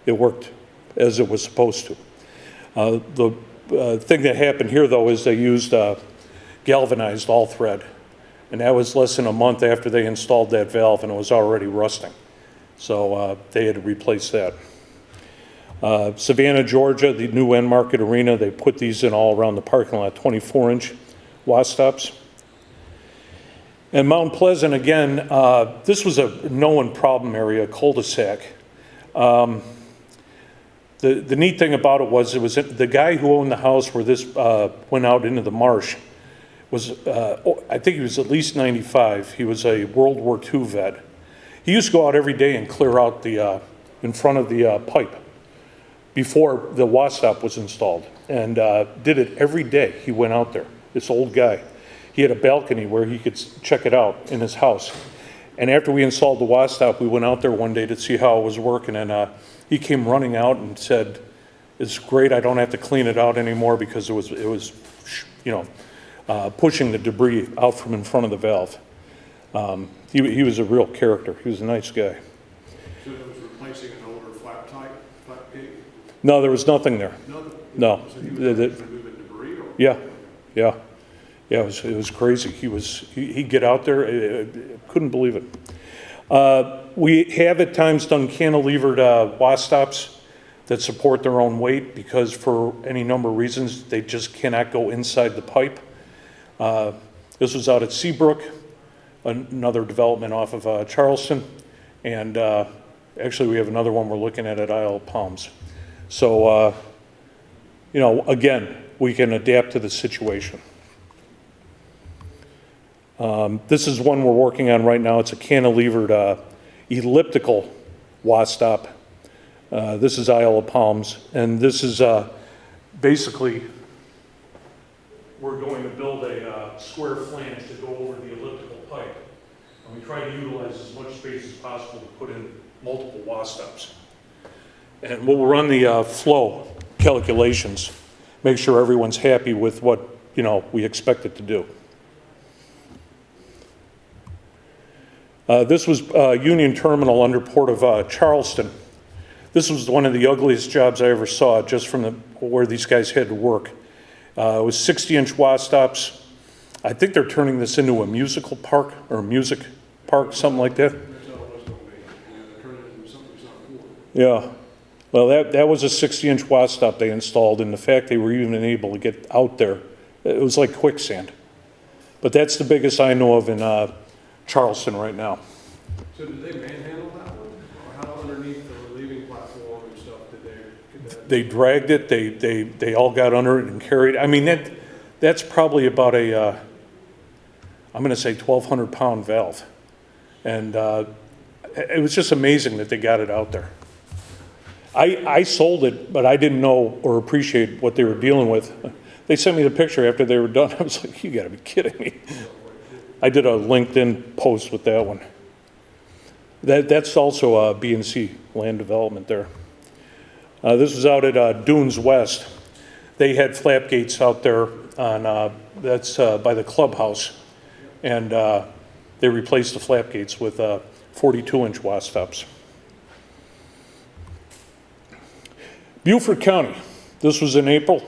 it worked as it was supposed to. The thing that happened here, though, is they used galvanized all-thread, and that was less than a month after they installed that valve, and it was already rusting. So they had to replace that. Savannah, Georgia, the new end market arena, they put these in all around the parking lot, 24-inch wasp stops. And Mount Pleasant, again, this was a known problem area, cul-de-sac. The neat thing about it was the guy who owned the house where this went out into the marsh was, I think he was at least 95. He was a World War II vet. He used to go out every day and clear out the, in front of the pipe before the wasp stop was installed, and did it every day. He went out there, this old guy. He had a balcony where he could check it out in his house. And after we installed the wasp stop, we went out there one day to see how it was working, and he came running out and said, "It's great, I don't have to clean it out anymore because it was you know, pushing the debris out from in front of the valve. He was a real character. He was a nice guy. So it was replacing an older flap gate? No, there was nothing there. Nothing? No. So he was actually moving debris? Or? Yeah, yeah. Yeah, it was crazy. He'd get out there, I couldn't believe it. We have at times done cantilevered wasp stops that support their own weight because for any number of reasons, they just cannot go inside the pipe. This was out at Seabrook, another development off of Charleston, and actually we have another one we're looking at Isle of Palms. So, you know, again, we can adapt to the situation. This is one we're working on right now. It's a cantilevered elliptical wasp stop. This is Isle of Palms, and this is basically, we're going to build a square flange to go over the elliptical pipe. And we try to utilize as much space as possible to put in multiple wasp stops. And we'll run the flow calculations, make sure everyone's happy with what, you know, we expect it to do. This was Union Terminal under Port of Charleston. This was one of the ugliest jobs I ever saw, just from where these guys had to work. It was 60-inch wasp stops. I think they're turning this into a musical park or a music park, something like that. Yeah. Well, that was a 60-inch wasp stop they installed, and the fact they were even able to get out there, it was like quicksand. But that's the biggest I know of in Charleston right now. So did they manhandle that one? Or how underneath the relieving platform and stuff did They dragged it, they all got under it and carried it. I mean, that's probably about a, I'm going to say 1,200 pound valve. And it was just amazing that they got it out there. I sold it, but I didn't know or appreciate what they were dealing with. They sent me the picture after they were done. I was like, you got to be kidding me. I did a LinkedIn post with that one. That's also B&C land development there. This was out at Dunes West. They had flap gates out there on, that's by the clubhouse. And they replaced the flap gates with 42-inch wasp stops. Beaufort County, this was in April,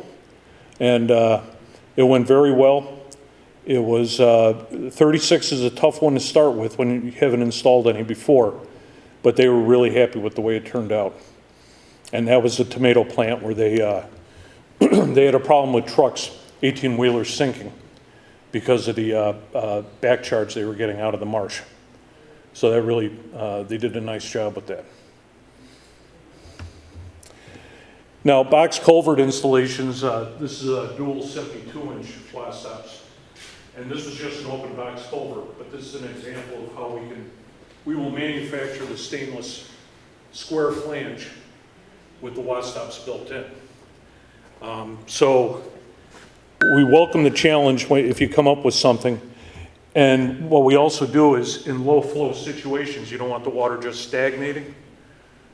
and it went very well. It was, 36 is a tough one to start with when you haven't installed any before, but they were really happy with the way it turned out. And that was the tomato plant where they, they had a problem with trucks, 18-wheelers sinking because of the back charge they were getting out of the marsh. So that really, they did a nice job with that. Now, box culvert installations, this is a dual 72-inch wasp stops. And this was just an open box culvert, but this is an example of how we will manufacture the stainless square flange with the wasp stops built in. So we welcome the challenge if you come up with something. And what we also do is in low flow situations, you don't want the water just stagnating.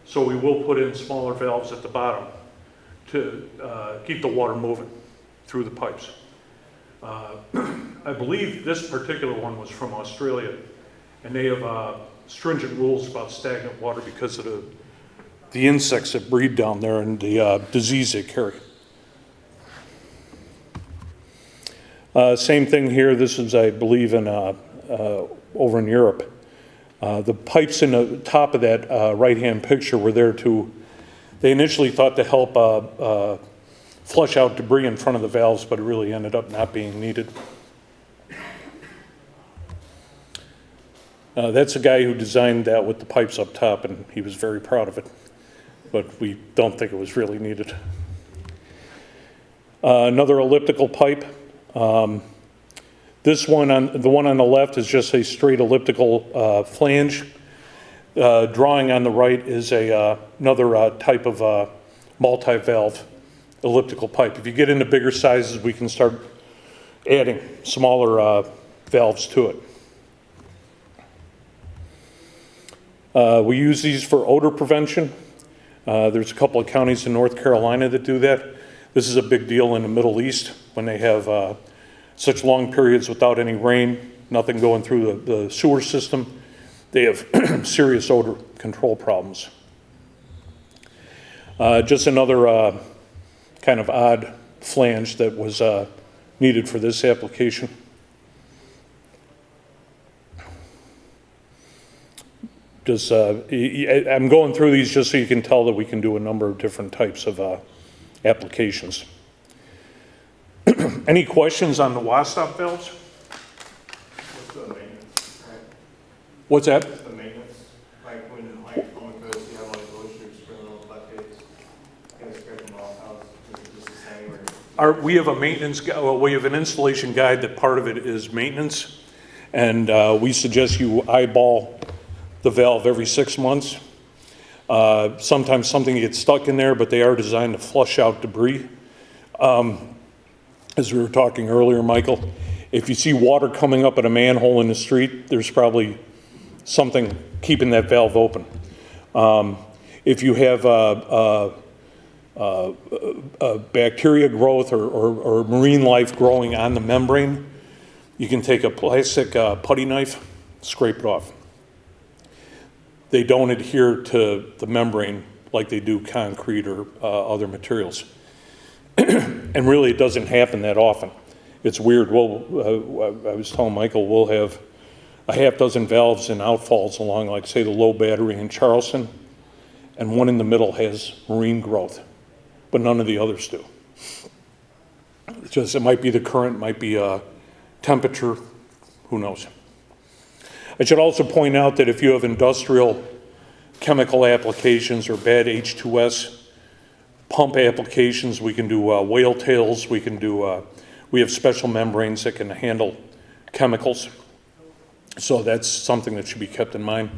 So we will put in smaller valves at the bottom to keep the water moving through the pipes. I believe this particular one was from Australia, and they have stringent rules about stagnant water because of the insects that breed down there and the disease they carry. Same thing here. This is, I believe, in over in Europe. The pipes in the top of that right-hand picture were there to, they initially thought to help flush out debris in front of the valves, but it really ended up not being needed. That's a guy who designed that with the pipes up top, and he was very proud of it, but we don't think it was really needed. Another elliptical pipe. This one, the one on the left is just a straight elliptical flange. Drawing on the right is another type of multi-valve elliptical pipe. If you get into bigger sizes, we can start adding smaller valves to it. We use these for odor prevention. There's a couple of counties in North Carolina that do that. This is a big deal in the Middle East when they have such long periods without any rain, nothing going through the sewer system, they have serious odor control problems. Just another kind of odd flange that was needed for this application. I'm going through these just so you can tell that we can do a number of different types of applications. Any questions on the wasp-stop valves? What's the maintenance? What's that? The maintenance, like when on the coast you have like oysters spilling on buckets, kind of scrape them off. How is it just the same? Or? We have a maintenance. We have an installation guide that part of it is maintenance, and we suggest you eyeball the valve every 6 months. Sometimes something gets stuck in there, but they are designed to flush out debris. As we were talking earlier, Michael, if you see water coming up at a manhole in the street, there's probably something keeping that valve open. If you have bacteria growth or marine life growing on the membrane, you can take a plastic putty knife, scrape it off. They don't adhere to the membrane like they do concrete or other materials. And really, it doesn't happen that often. It's weird. I was telling Michael, we'll have a half dozen valves and outfalls along, like, say, the low battery in Charleston, and one in the middle has marine growth, but none of the others do. It's just, it might be the current, might be temperature, who knows. I should also point out that if you have industrial chemical applications or bad H2S pump applications, we can do whale tails, we have special membranes that can handle chemicals. So that's something that should be kept in mind.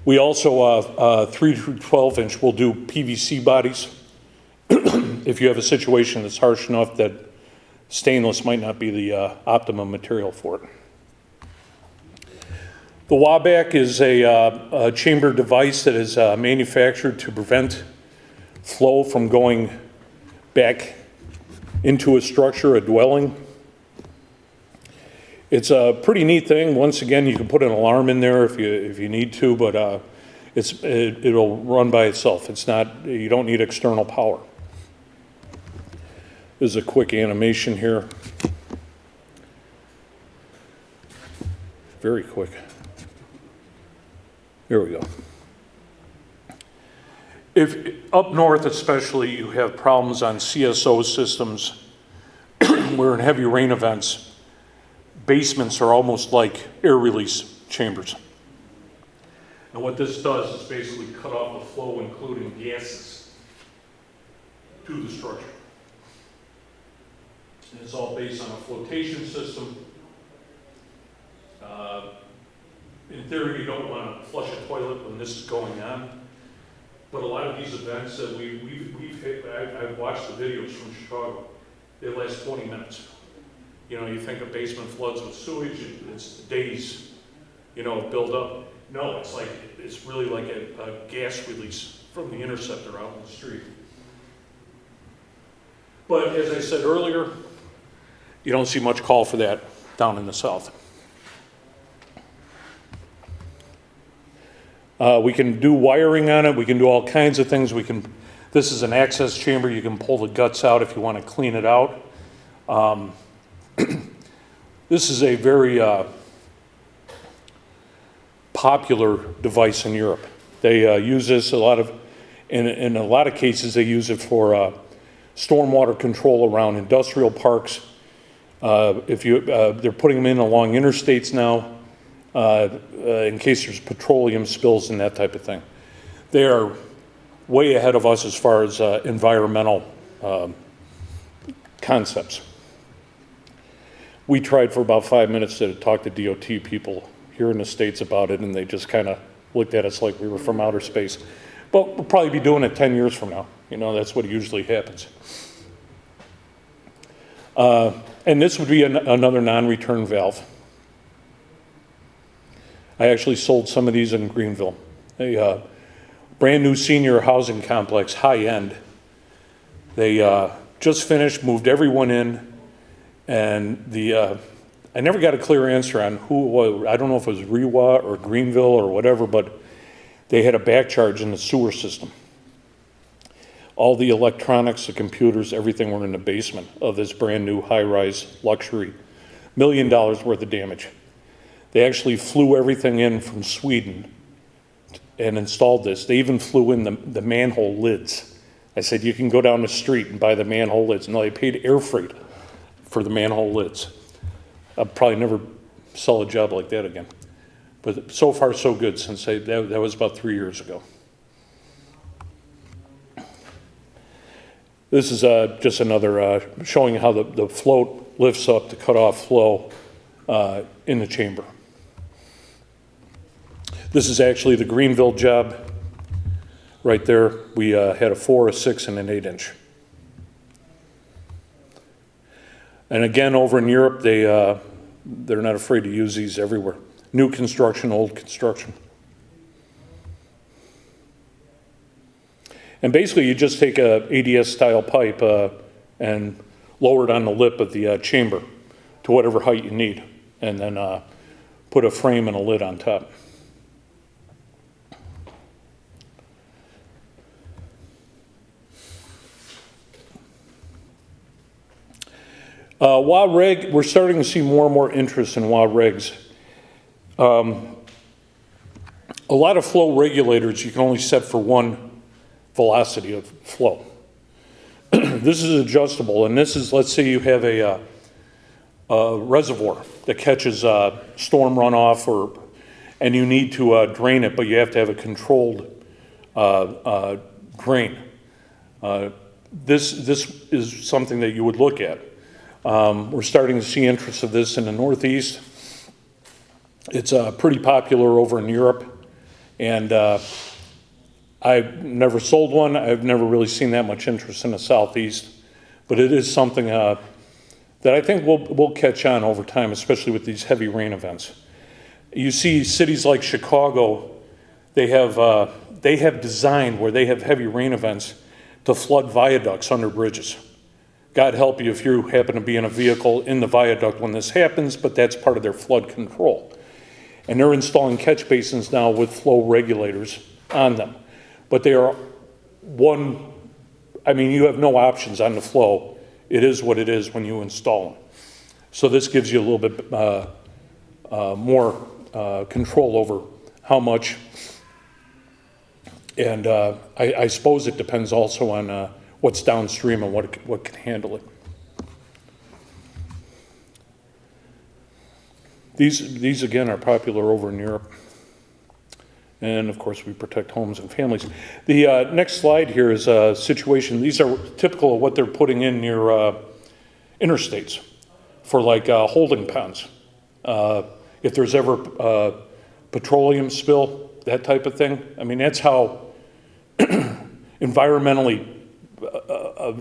We also, 3 to 12 inch, will do PVC bodies. If you have a situation that's harsh enough that stainless might not be the optimum material for it. The Waback is a chamber device that is manufactured to prevent flow from going back into a structure, a dwelling. It's a pretty neat thing. Once again, you can put an alarm in there if you need to, but it'll run by itself. It's not, you don't need external power. This is a quick animation here. Very quick. Here we go. If up north especially you have problems on CSO systems where in heavy rain events, basements are almost like air release chambers. And what this does is basically cut off the flow, including gases, to the structure. And it's all based on a flotation system. In theory, you don't want to flush a toilet when this is going on. But a lot of these events that I've watched the videos from Chicago, they last 20 minutes. You know, you think a basement floods with sewage, it's days, you know, build up. No, it's really like a gas release from the interceptor out in the street. But as I said earlier, you don't see much call for that down in the south. We can do wiring on it. We can do all kinds of things. This is an access chamber. You can pull the guts out if you want to clean it out. This is a very popular device in Europe. They use this in a lot of cases. They use it for stormwater control around industrial parks. They're putting them in along interstates now. In case there's petroleum spills and that type of thing. They are way ahead of us as far as environmental concepts. We tried for about 5 minutes to talk to DOT people here in the States about it, and they just kind of looked at us like we were from outer space. But we'll probably be doing it 10 years from now. You know, that's what usually happens. And this would be another non-return valve. I actually sold some of these in Greenville. A brand new senior housing complex, high end. They just finished, moved everyone in, And I never got a clear answer on who it was. I don't know if it was Rewa or Greenville or whatever, but they had a back charge in the sewer system. All the electronics, the computers, everything were in the basement of this brand new high-rise luxury, $1 million worth of damage. They actually flew everything in from Sweden and installed this. They even flew in the manhole lids. I said, you can go down the street and buy the manhole lids. No, they paid air freight for the manhole lids. I'll probably never sell a job like that again. But so far, so good, since that was about 3 years ago. This is just another showing how the float lifts up to cut off flow in the chamber. This is actually the Greenville job. Right there, we had a 4, a 6, and an 8-inch. And again, over in Europe, they're not afraid to use these everywhere. New construction, old construction. And basically, you just take a ADS-style pipe and lower it on the lip of the chamber to whatever height you need, and then put a frame and a lid on top. WA-reg, we're starting to see more and more interest in WA-regs. A lot of flow regulators you can only set for one velocity of flow. This is adjustable, and this is, let's say you have a reservoir that catches storm runoff, and you need to drain it, but you have to have a controlled drain. This is something that you would look at. We're starting to see interest of this in the Northeast. It's pretty popular over in Europe, and I've never sold one. I've never really seen that much interest in the Southeast, but it is something that I think will catch on over time, especially with these heavy rain events. You see cities like Chicago, they have designed where they have heavy rain events to flood viaducts under bridges. God help you if you happen to be in a vehicle in the viaduct when this happens, but that's part of their flood control. And they're installing catch basins now with flow regulators on them. But they are you have no options on the flow. It is what it is when you install them. So this gives you a little bit more control over how much. And I suppose it depends also on what's downstream and what can handle it. These again are popular over in Europe. And of course we protect homes and families. The next slide here is a situation. These are typical of what they're putting in near interstates for like holding ponds. If there's ever a petroleum spill, that type of thing. I mean, that's how environmentally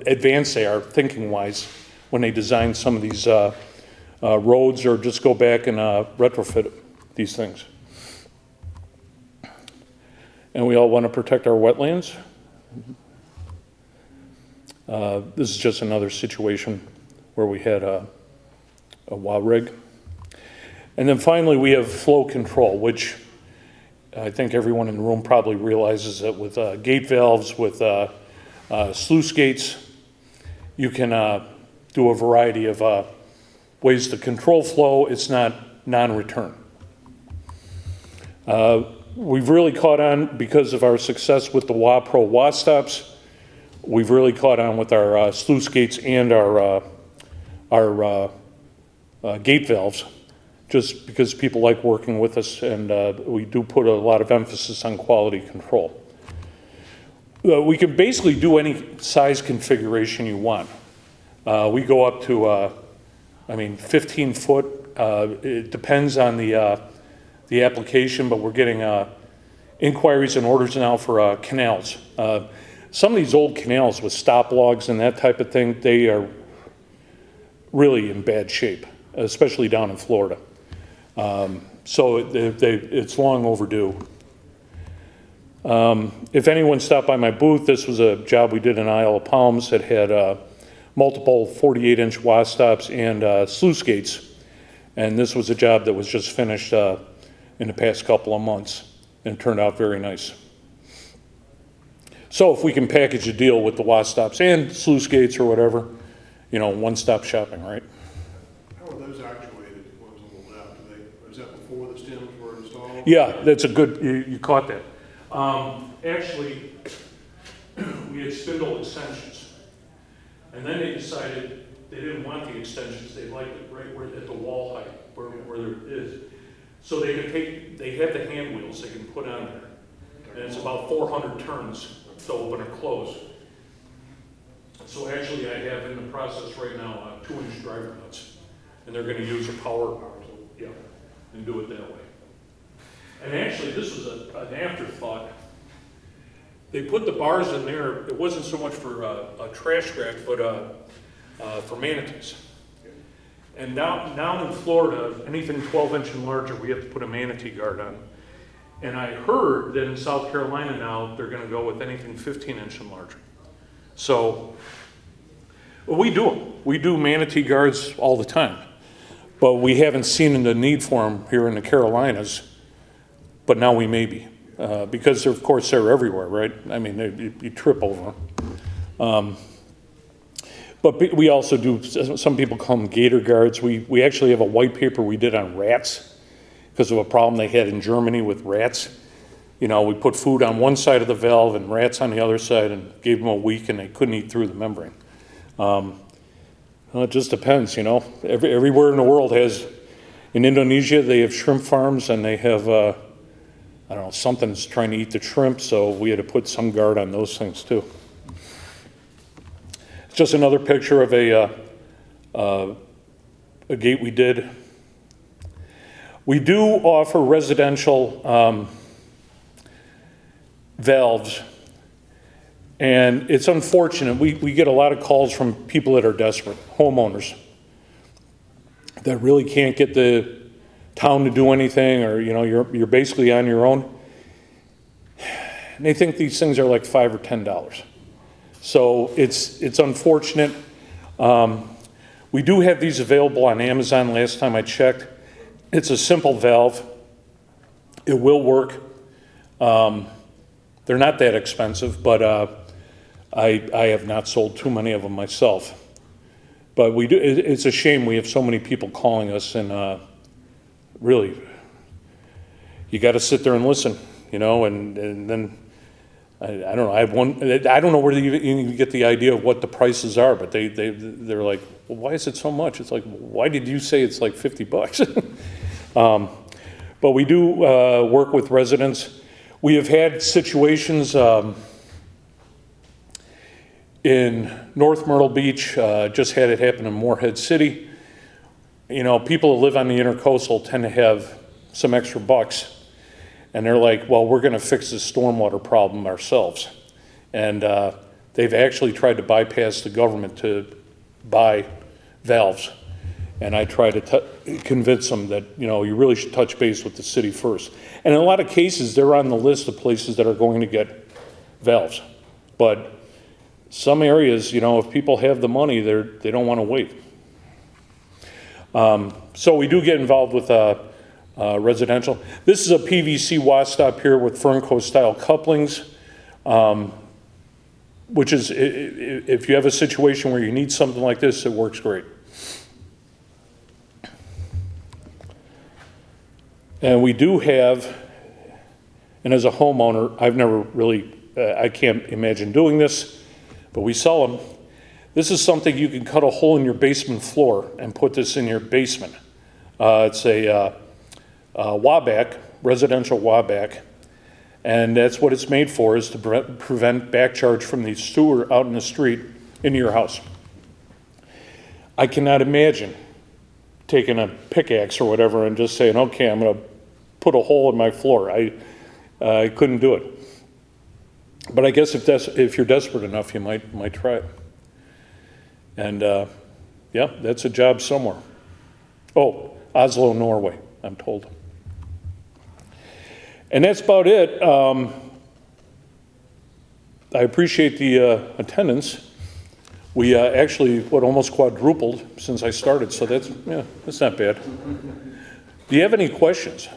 advanced they are thinking-wise when they design some of these roads or just go back and retrofit these things. And we all want to protect our wetlands. This is just another situation where we had a WA-rig. And then finally we have flow control, which I think everyone in the room probably realizes that with gate valves, with sluice gates, you can do a variety of ways to control flow. It's not non-return. We've really caught on because of our success with the WA-Pro WA-stops. We've really caught on with our sluice gates and our gate valves, just because people like working with us, and we do put a lot of emphasis on quality control. We can basically do any size configuration you want. We go up to, 15 foot. It depends on the application, but we're getting inquiries and orders now for canals. Some of these old canals with stop logs and that type of thing, they are really in bad shape, especially down in Florida. So it's long overdue. If anyone stopped by my booth, this was a job we did in Isle of Palms that had multiple 48-inch wasp stops and sluice gates. And this was a job that was just finished in the past couple of months, and it turned out very nice. So if we can package a deal with the wasp stops and sluice gates or whatever, you know, one-stop shopping, right? How are those actuated, ones on the left? Is that before the stems were installed? Yeah, that's a good, you caught that. Actually, we had spindle extensions. And then they decided they didn't want the extensions. They liked it right where at the wall height, where there is. So they could take, they have the hand wheels they can put on there. And it's about 400 turns to open or close. So actually I have in the process right now 2-inch driver nuts. And they're gonna use a power, yeah, and do it that way. And actually this was an afterthought. They put the bars in there, it wasn't so much for a trash rack, but for manatees. And down in Florida, anything 12-inch and larger, we have to put a manatee guard on. And I heard that in South Carolina now, they're gonna go with anything 15-inch and larger. So, well, we do them. We do manatee guards all the time. But we haven't seen the need for them here in the Carolinas, but now we may be. Because of course they're everywhere, right? I mean, you trip over them. But we also do, some people call them gator guards. We actually have a white paper we did on rats because of a problem they had in Germany with rats. You know, we put food on one side of the valve and rats on the other side and gave them a week and they couldn't eat through the membrane. Well, it just depends, you know. Everywhere in the world has, in Indonesia they have shrimp farms and they have, I don't know, something's trying to eat the shrimp, so we had to put some guard on those things too. It's just another picture of a gate we did. We do offer residential valves, and it's unfortunate. We get a lot of calls from people that are desperate, homeowners, that really can't get the town to do anything, or you know, you're basically on your own. And they think these things are like $5 or $10. So it's unfortunate. We do have these available on Amazon last time I checked. It's a simple valve. It will work. They're not that expensive, but I have not sold too many of them myself. But we do. It's a shame we have so many people calling us, and really, you got to sit there and listen, you know, and then I don't know. I have one. I don't know where you even get the idea of what the prices are, but they're like, well, why is it so much? It's like, why did you say it's like $50? But we do work with residents. We have had situations in North Myrtle Beach. Just had it happen in Morehead City. You know, people that live on the intercoastal tend to have some extra bucks. And they're like, well, we're going to fix this stormwater problem ourselves. And they've actually tried to bypass the government to buy valves. And I try to convince them that, you know, you really should touch base with the city first. And in a lot of cases, they're on the list of places that are going to get valves. But some areas, you know, if people have the money, they don't want to wait. So we do get involved with residential. This is a PVC wasp stop here with Fernco style couplings, which is, if you have a situation where you need something like this, it works great. And we do have, and as a homeowner, I've never really, I can't imagine doing this, but we sell them. This is something you can cut a hole in your basement floor and put this in your basement. It's a Waback, residential Waback, and that's what it's made for, is to prevent backcharge from the sewer out in the street into your house. I cannot imagine taking a pickaxe or whatever and just saying, okay, I'm going to put a hole in my floor. I couldn't do it. But I guess if you're desperate enough, you might try it. And yeah, that's a job somewhere. Oh, Oslo, Norway, I'm told. And that's about it. I appreciate the attendance. We actually, almost quadrupled since I started, so that's not bad. Do you have any questions?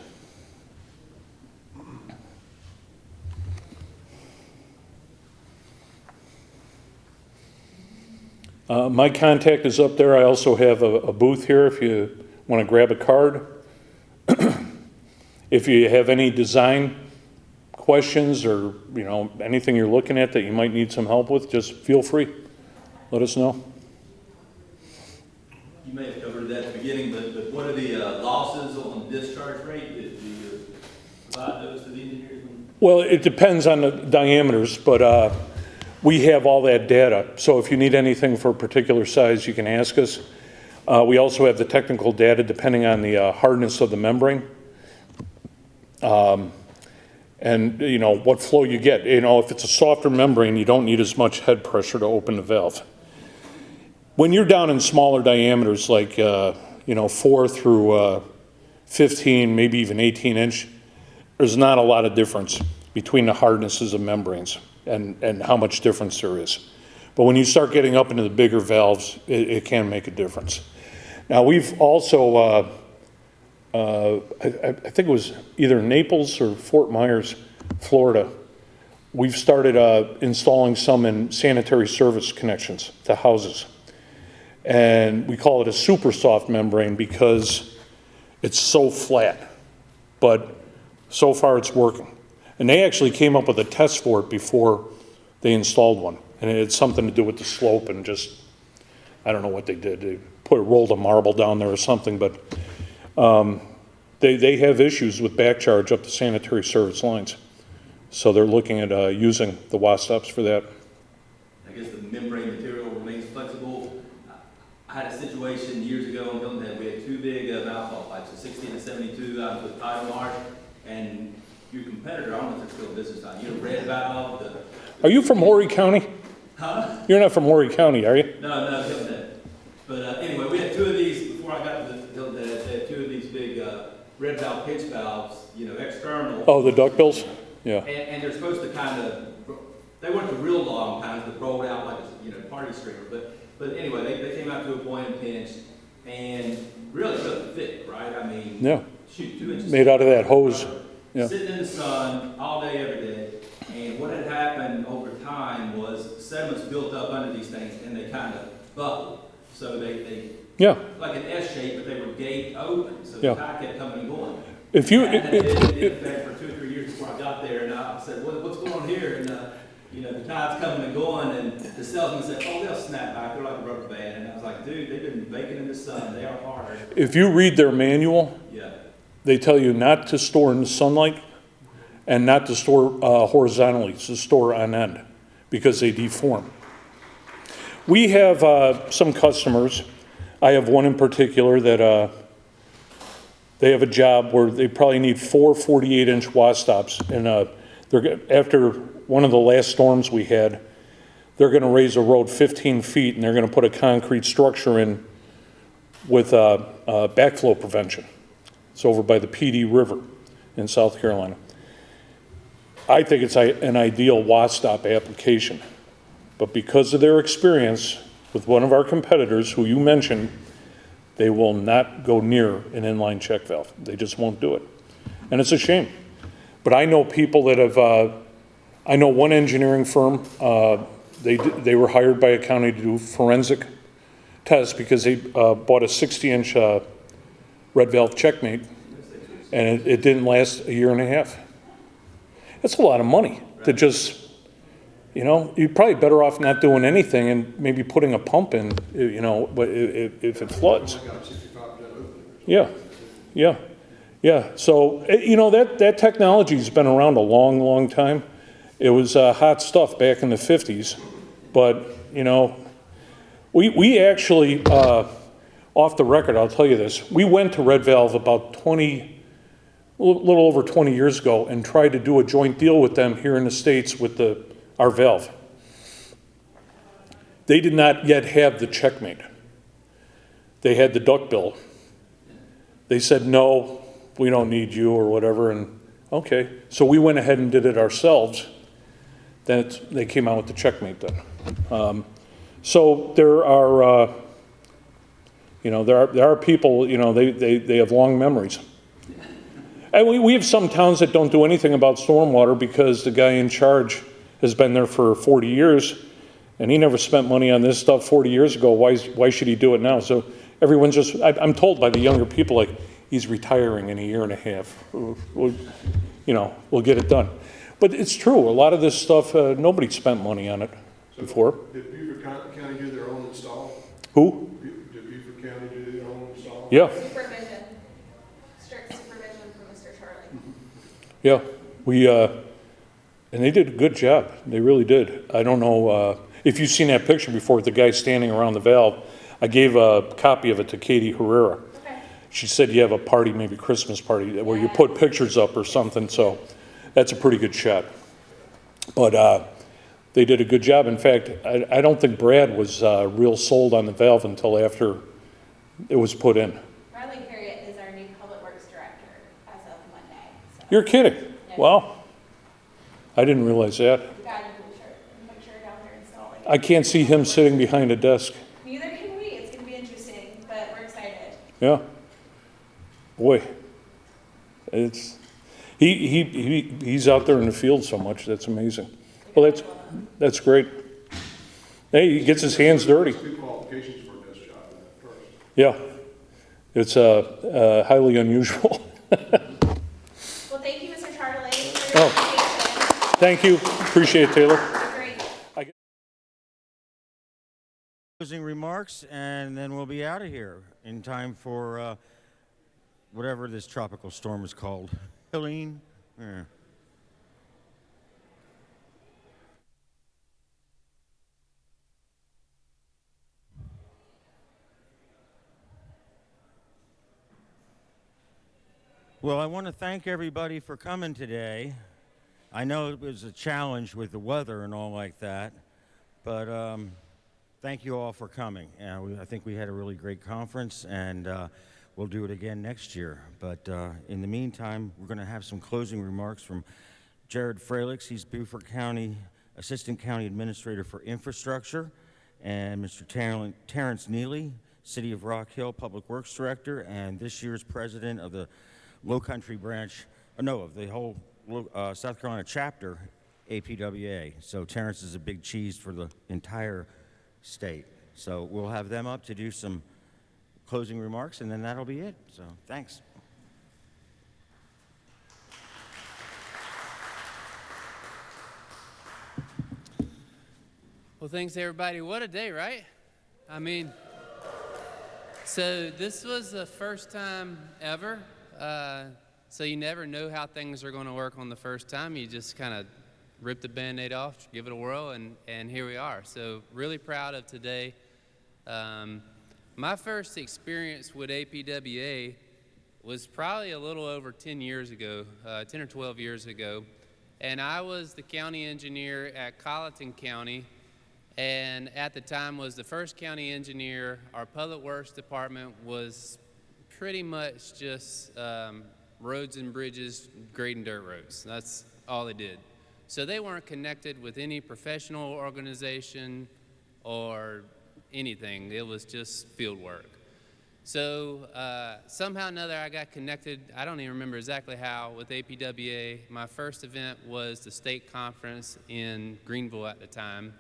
My contact is up there. I also have a booth here if you want to grab a card. If you have any design questions or anything you're looking at that you might need some help with, just feel free. Let us know. You may have covered that at the beginning, but what are the losses on the discharge rate? Do you provide those to the engineers? Well, it depends on the diameters, but we have all that data. So if you need anything for a particular size, you can ask us. We also have the technical data depending on the hardness of the membrane. And what flow you get. If it's a softer membrane, you don't need as much head pressure to open the valve. When you're down in smaller diameters, like 4 through 15, maybe even 18 inch, there's not a lot of difference between the hardnesses of membranes and how much difference there is. But when you start getting up into the bigger valves, it can make a difference. Now we've also, I think it was either Naples or Fort Myers, Florida, we've started installing some in sanitary service connections to houses. And we call it a super soft membrane because it's so flat, but so far it's working. And they actually came up with a test for it before they installed one. And it had something to do with the slope and just, I don't know what they did. They rolled a marble down there or something, but they have issues with back charge up the sanitary service lines. So they're looking at using the wasp-stops for that. I guess the membrane material remains flexible. I had a situation years ago in Hilton Head. We had two big valve pipes, a 16 and 72 with tidal marsh, and your competitor, I don't know if it's still business time, red valve. Are you from Horry County? Huh? You're not from Horry County, are you? No, Hilton Head. But anyway, we had two of these, before I got to the Hilton Head, they had two of these big red valve pitch valves, external. Oh, the duckbills? Yeah. And they're supposed to kind of, they weren't the real long kinds that rolled out like a party streamer, but anyway, they came out to a point and pinched, and really couldn't fit, right? I mean, yeah. Shoot, 2 inches. Made out of that hose. Yeah. Sitting in the sun all day, every day, and what had happened over time was sediments built up under these things, and they kind of buckled. So they like an S shape, but they were gaped open, so the tide kept coming and going. If you, and it did effect for 2 or 3 years before I got there, and I said, what's going on here? And the tide's coming and going, and the salesman said, oh, they'll snap back. They're like a rubber band. And I was like, dude, they've been baking in the sun. They are hard. If you read their manual, they tell you not to store in the sunlight and not to store horizontally, to store on end because they deform. We have some customers. I have one in particular that they have a job where they probably need 4 48-inch wasp-stops, and after one of the last storms we had, they're going to raise a road 15 feet, and they're going to put a concrete structure in with backflow prevention. It's over by the PD River in South Carolina. I think it's an ideal wasp-stop application, but because of their experience with one of our competitors, who you mentioned, they will not go near an inline check valve. They just won't do it. And it's a shame. But I know people that have, I know one engineering firm, they were hired by a county to do forensic tests because they bought a 60-inch red valve checkmate, and it didn't last a year and a half. That's a lot of money to just, you're probably better off not doing anything and maybe putting a pump in, but if it floods. Yeah. So, that technology's been around a long, long time. It was hot stuff back in the 50s, but, we actually, off the record, I'll tell you this, we went to red valve about a little over 20 years ago and tried to do a joint deal with them here in the States with our valve. They did not yet have the checkmate. They had the duckbill. They said, no, we don't need you or whatever, and okay. So we went ahead and did it ourselves. Then they came out with the checkmate then. So there are, there are people, they have long memories. And we have some towns that don't do anything about stormwater because the guy in charge has been there for 40 years and he never spent money on this stuff 40 years ago. Why should he do it now? So everyone's just, I'm told by the younger people, like, he's retiring in a year and a half. We'll get it done. But it's true, a lot of this stuff, nobody spent money on it before. Did Beaufort County do their own install? Who? Did Beaufort County do their own install? Yeah. Supervision. Strict supervision from Mr. Charlie. Yeah, and they did a good job. They really did. I don't know if you've seen that picture before with the guy standing around the valve. I gave a copy of it to Katie Herrera. Okay. She said you have a party, maybe Christmas party, where you put pictures up or something, so that's a pretty good shot. But they did a good job. In fact, I don't think Brad was real sold on the valve until after it was put in. Riley Harriet is our new Public Works Director as of Monday. So. You're kidding? Yes. Wow. I didn't realize that. We got a picture down there installing. I can't see him sitting behind a desk. Neither can we. It's going to be interesting, but we're excited. Yeah. Boy. It's he's out there in the field so much. That's amazing. Well, that's great. Hey, he gets his hands dirty. Two qualifications for a desk job first. Yeah. It's highly unusual. Well, thank you, Mr. Charlie, for your presentation. Thank you. Appreciate it, Taylor. Closing remarks, and then we'll be out of here in time for whatever this tropical storm is called. Helene? Yeah. Well, I want to thank everybody for coming today. I know it was a challenge with the weather and all like that, but thank you all for coming. I think we had a really great conference, and we'll do it again next year. But in the meantime, we're going to have some closing remarks from Jared Fralix. He's Beaufort County Assistant County Administrator for Infrastructure, and Mr. Terrence Neely, City of Rock Hill Public Works Director, and this year's President of the Lowcountry branch, of the whole South Carolina chapter, APWA. So Terrence is a big cheese for the entire state. So we'll have them up to do some closing remarks, and then that'll be it. So thanks. Well, thanks everybody. What a day, right? I mean, so this was the first time ever. So you never know how things are going to work on the first time. You just kind of rip the Band-Aid off, give it a whirl, and here we are. So really proud of today. My first experience with APWA was probably a little over 10 years ago, 10 or 12 years ago. And I was the county engineer at Colleton County, and at the time was the first county engineer. Our public works department was pretty much just roads and bridges, grading dirt roads. That's all they did. So they weren't connected with any professional organization or anything. It was just field work. So somehow or another I got connected, I don't even remember exactly how, with APWA. My first event was the state conference in Greenville at the time.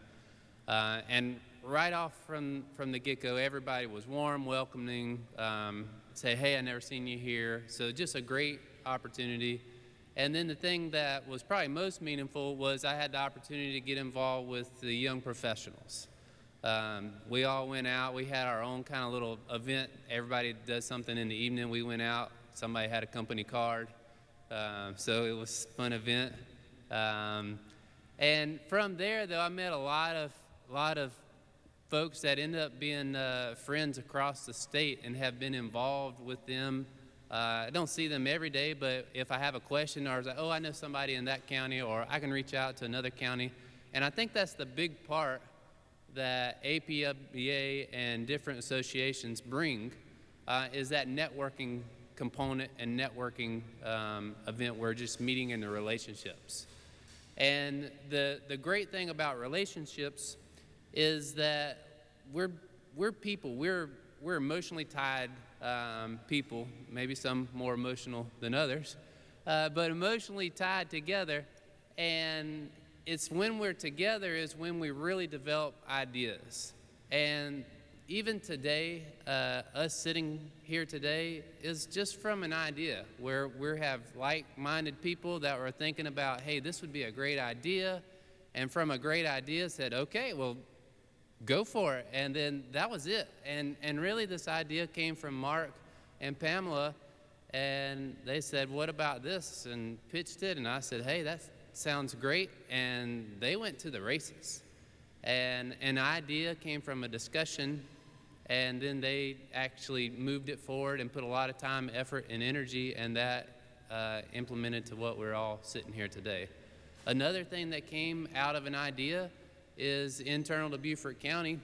And right off from the get-go, everybody was warm, welcoming, say, hey, I never seen you here. So just a great opportunity. And then the thing that was probably most meaningful was I had the opportunity to get involved with the young professionals. We all went out. We had our own kind of little event. Everybody does something in the evening. We went out. Somebody had a company card. So it was a fun event. And from there, though, I met a lot of folks that end up being friends across the state and have been involved with them. I don't see them every day, but if I have a question or I was like, oh, I know somebody in that county, or I can reach out to another county. And I think that's the big part that APWA and different associations bring, is that networking component and networking event where just meeting in the relationships. And the great thing about relationships is that we're people. We're emotionally tied people, maybe some more emotional than others, but emotionally tied together. And it's when we're together is when we really develop ideas. And even today, us sitting here today is just from an idea where we have like-minded people that were thinking about, hey, this would be a great idea. And from a great idea said, okay, well, go for it. And then that was it. And really this idea came from Mark and Pamela, and they said, what about this? And pitched it, and I said, hey, that sounds great. And they went to the races. And an idea came from a discussion, and then they actually moved it forward and put a lot of time, effort, and energy, and that implemented to what we're all sitting here today. Another thing that came out of an idea is internal to Beaufort County.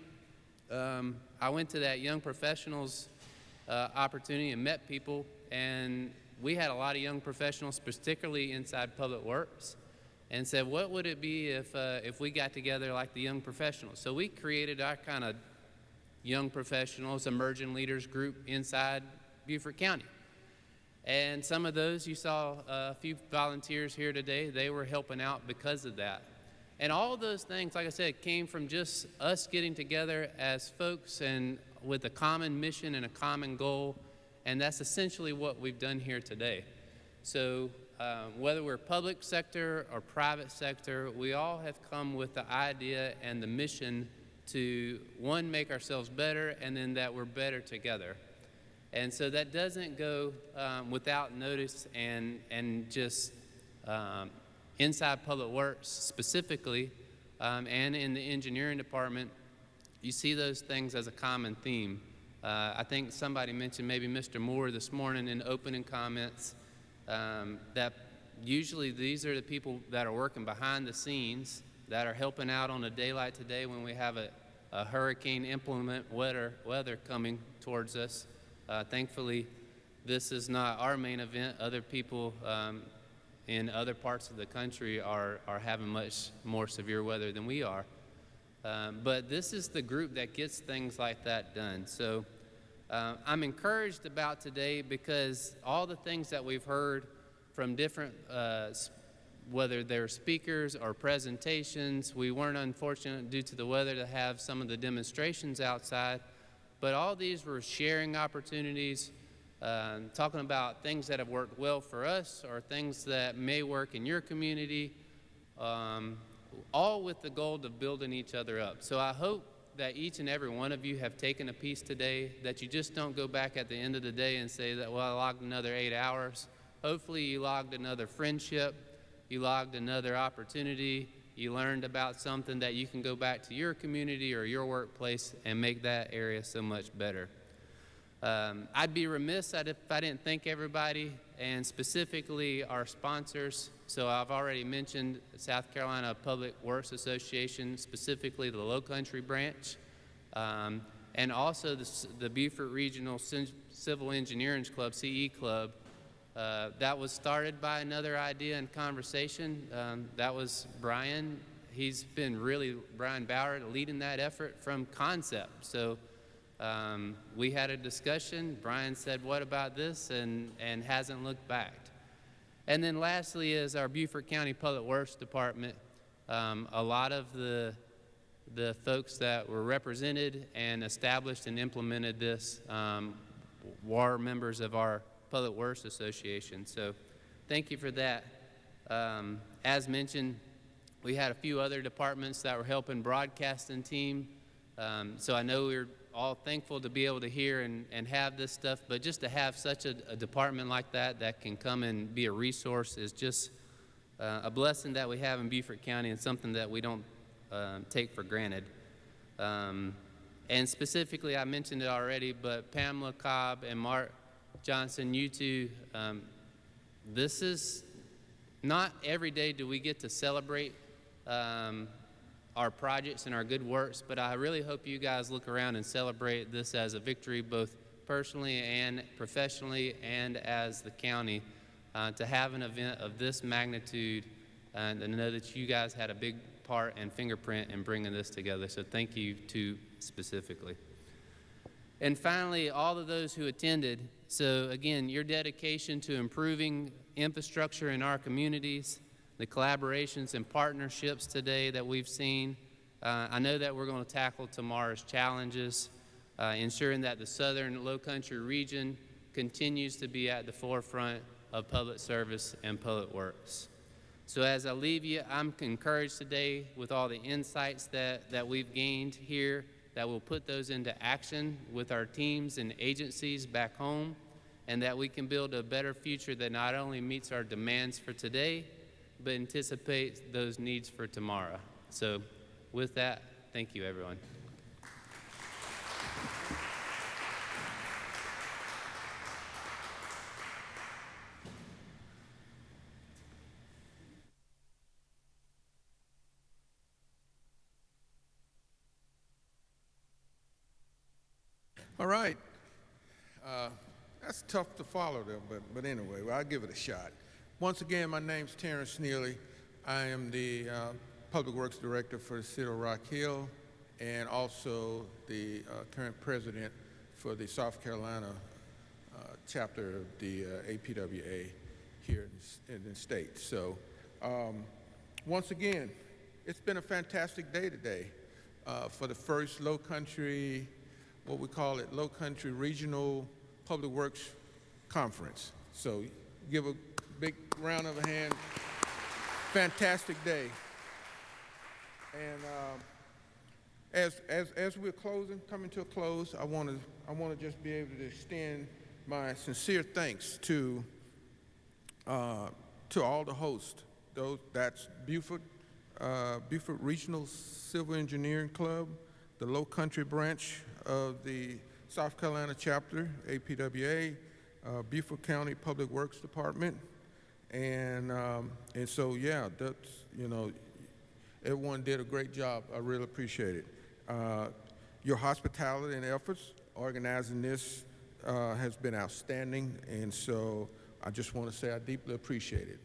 I went to that young professionals opportunity and met people, and we had a lot of young professionals, particularly inside public works, and said, what would it be if we got together like the young professionals? So we created our kind of young professionals, emerging leaders group inside Beaufort County. And some of those, you saw a few volunteers here today, they were helping out because of that. And all of those things, like I said, came from just us getting together as folks and with a common mission and a common goal, and that's essentially what we've done here today. So whether we're public sector or private sector, we all have come with the idea and the mission to, one, make ourselves better, and then that we're better together. And so that doesn't go without notice, and just inside public works specifically, and in the engineering department, you see those things as a common theme. I think somebody mentioned, maybe Mr. Moore this morning in opening comments, that usually these are the people that are working behind the scenes, that are helping out on a day like today when we have a hurricane implement weather coming towards us. Thankfully, this is not our main event. Other people in other parts of the country are having much more severe weather than we are. But this is the group that gets things like that done. So I'm encouraged about today because all the things that we've heard from different, whether they're speakers or presentations, we weren't unfortunate due to the weather to have some of the demonstrations outside, but all these were sharing opportunities, talking about things that have worked well for us or things that may work in your community, all with the goal of building each other up. So I hope that each and every one of you have taken a piece today, that you just don't go back at the end of the day and say that, well, I logged another 8 hours. Hopefully you logged another friendship, you logged another opportunity, you learned about something that you can go back to your community or your workplace and make that area so much better. I'd be remiss if I didn't thank everybody, and specifically our sponsors. So I've already mentioned South Carolina Public Works Association, specifically the Lowcountry branch, and also the Beaufort Regional Civil Engineering Club, CE Club. That was started by another idea and conversation. That was Brian. He's been Brian Bauer, leading that effort from concept. So we had a discussion. Brian said, what about this? And hasn't looked back. And then lastly is our Beaufort County Public Works Department. A lot of the folks that were represented and established and implemented this were members of our Public Works Association. So thank you for that. As mentioned, we had a few other departments that were helping broadcasting team. So I know we're all thankful to be able to hear and have this stuff, but just to have such a department like that can come and be a resource is just a blessing that we have in Beaufort County, and something that we don't take for granted. And specifically, I mentioned it already, but Pamela Cobb and Mark Johnson, you two, this is not every day do we get to celebrate our projects and our good works, but I really hope you guys look around and celebrate this as a victory, both personally and professionally and as the county, to have an event of this magnitude, and to know that you guys had a big part and fingerprint in bringing this together. So thank you to specifically. And finally, all of those who attended. So again, your dedication to improving infrastructure in our communities, the collaborations and partnerships today that we've seen. I know that we're going to tackle tomorrow's challenges, ensuring that the southern Lowcountry region continues to be at the forefront of public service and public works. So as I leave you, I'm encouraged today with all the insights that we've gained here, that we'll put those into action with our teams and agencies back home, and that we can build a better future that not only meets our demands for today, but anticipates those needs for tomorrow. So with that, thank you, everyone. All right. That's tough to follow, though, but anyway, well, I'll give it a shot. Once again, my name's Terrence Neely. I am the Public Works Director for the City of Rock Hill and also the current president for the South Carolina chapter of the APWA here in the state. So once again, it's been a fantastic day today for the first Lowcountry, what we call it, Lowcountry Regional Public Works Conference. So give a big round of a hand. Fantastic day. And as we're coming to a close, I want to just be able to extend my sincere thanks to all the hosts. That's Beaufort Regional Civil Engineering Club, the Lowcountry branch of the South Carolina chapter, APWA, Beaufort County Public Works Department, and so yeah, that's, you know, everyone did a great job. I really appreciate it. Your hospitality and efforts organizing this has been outstanding, and so I just want to say I deeply appreciate it.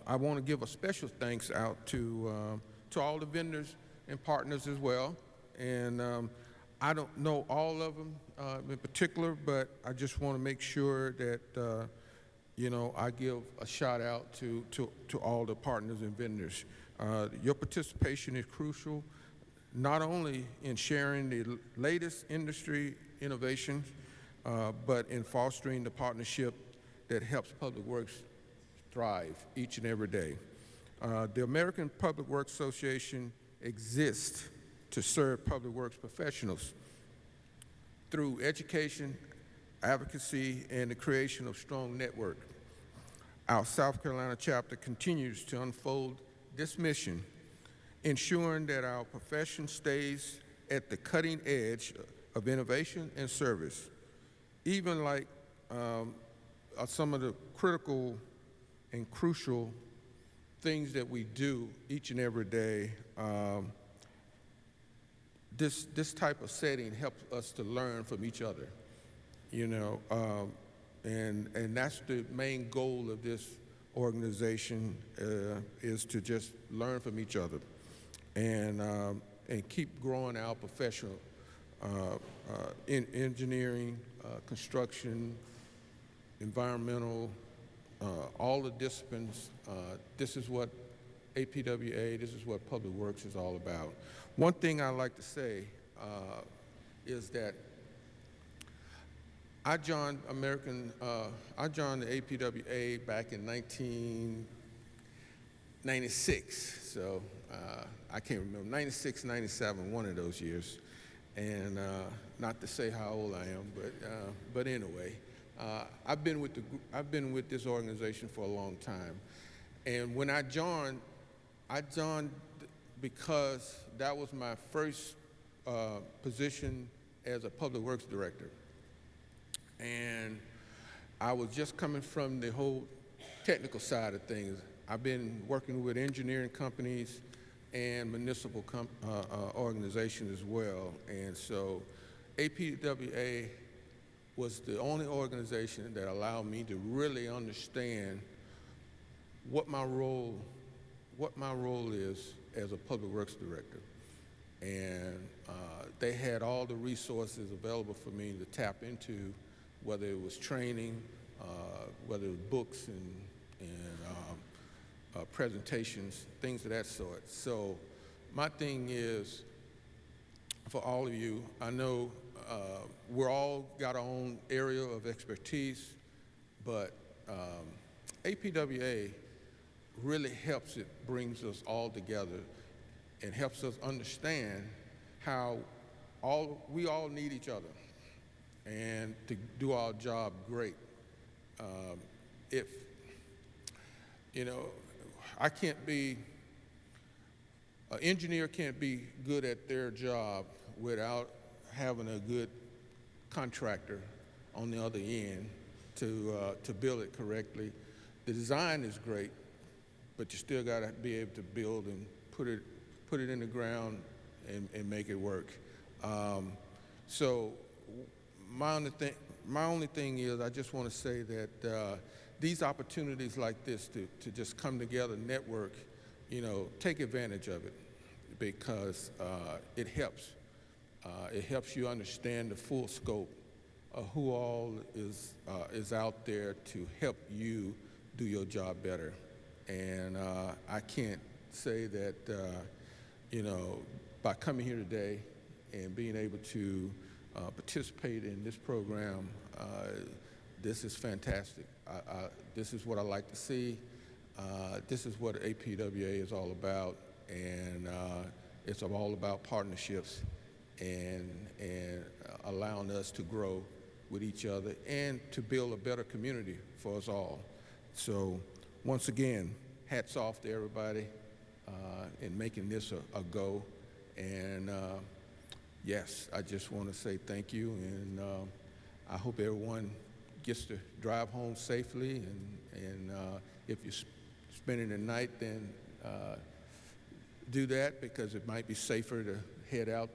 I want to give a special thanks out to all the vendors and partners as well, and I don't know all of them in particular, but I just want to make sure that you know, I give a shout out to all the partners and vendors. Your participation is crucial, not only in sharing the latest industry innovations, but in fostering the partnership that helps Public Works thrive each and every day. The American Public Works Association exists to serve public works professionals through education, advocacy, and the creation of strong network. Our South Carolina chapter continues to unfold this mission, ensuring that our profession stays at the cutting edge of innovation and service, even like some of the critical and crucial things that we do each and every day. This type of setting helps us to learn from each other, you know, and that's the main goal of this organization, is to just learn from each other and keep growing our professional in engineering, construction, environmental, all the disciplines. This is what APWA, this is what Public Works is all about. One thing I like to say is that I joined the APWA back in 1996, so I can't remember, 96, 97, one of those years. And not to say how old I am, but anyway, I've been with this organization for a long time. And when I joined because that was my first position as a Public Works Director. And I was just coming from the whole technical side of things. I've been working with engineering companies and municipal organizations as well. And so APWA was the only organization that allowed me to really understand what my role what my role is as a public works director. And they had all the resources available for me to tap into, whether it was training, whether it was books and presentations, things of that sort. So my thing is, for all of you, I know we're all got our own area of expertise, but APWA really helps, it brings us all together and helps us understand how we all need each other and to do our job great. If, you know, an engineer can't be good at their job without having a good contractor on the other end to build it correctly. The design is great, but you still got to be able to build and put it in the ground and make it work. So my only thing is, I just want to say that these opportunities like this to just come together, network, you know, take advantage of it, because it helps. It helps you understand the full scope of who all is out there to help you do your job better. And I can't say that, you know, by coming here today and being able to participate in this program, this is fantastic. This is what I like to see. This is what APWA is all about, and it's all about partnerships and allowing us to grow with each other and to build a better community for us all. So once again, hats off to everybody in making this a go. And yes, I just want to say thank you, and I hope everyone gets to drive home safely, and if you're spending the night, then do that, because it might be safer to head out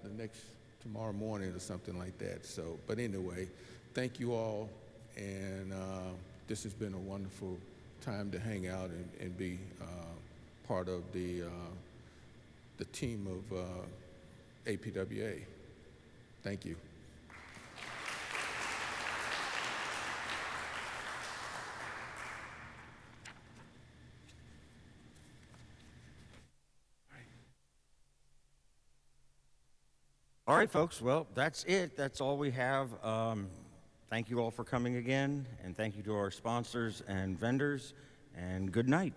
tomorrow morning or something like that. So, but anyway, thank you all, and this has been a wonderful time to hang out and be part of the team of APWA. Thank you. All right, folks. Well, that's it. That's all we have. Thank you all for coming again, and thank you to our sponsors and vendors, and good night.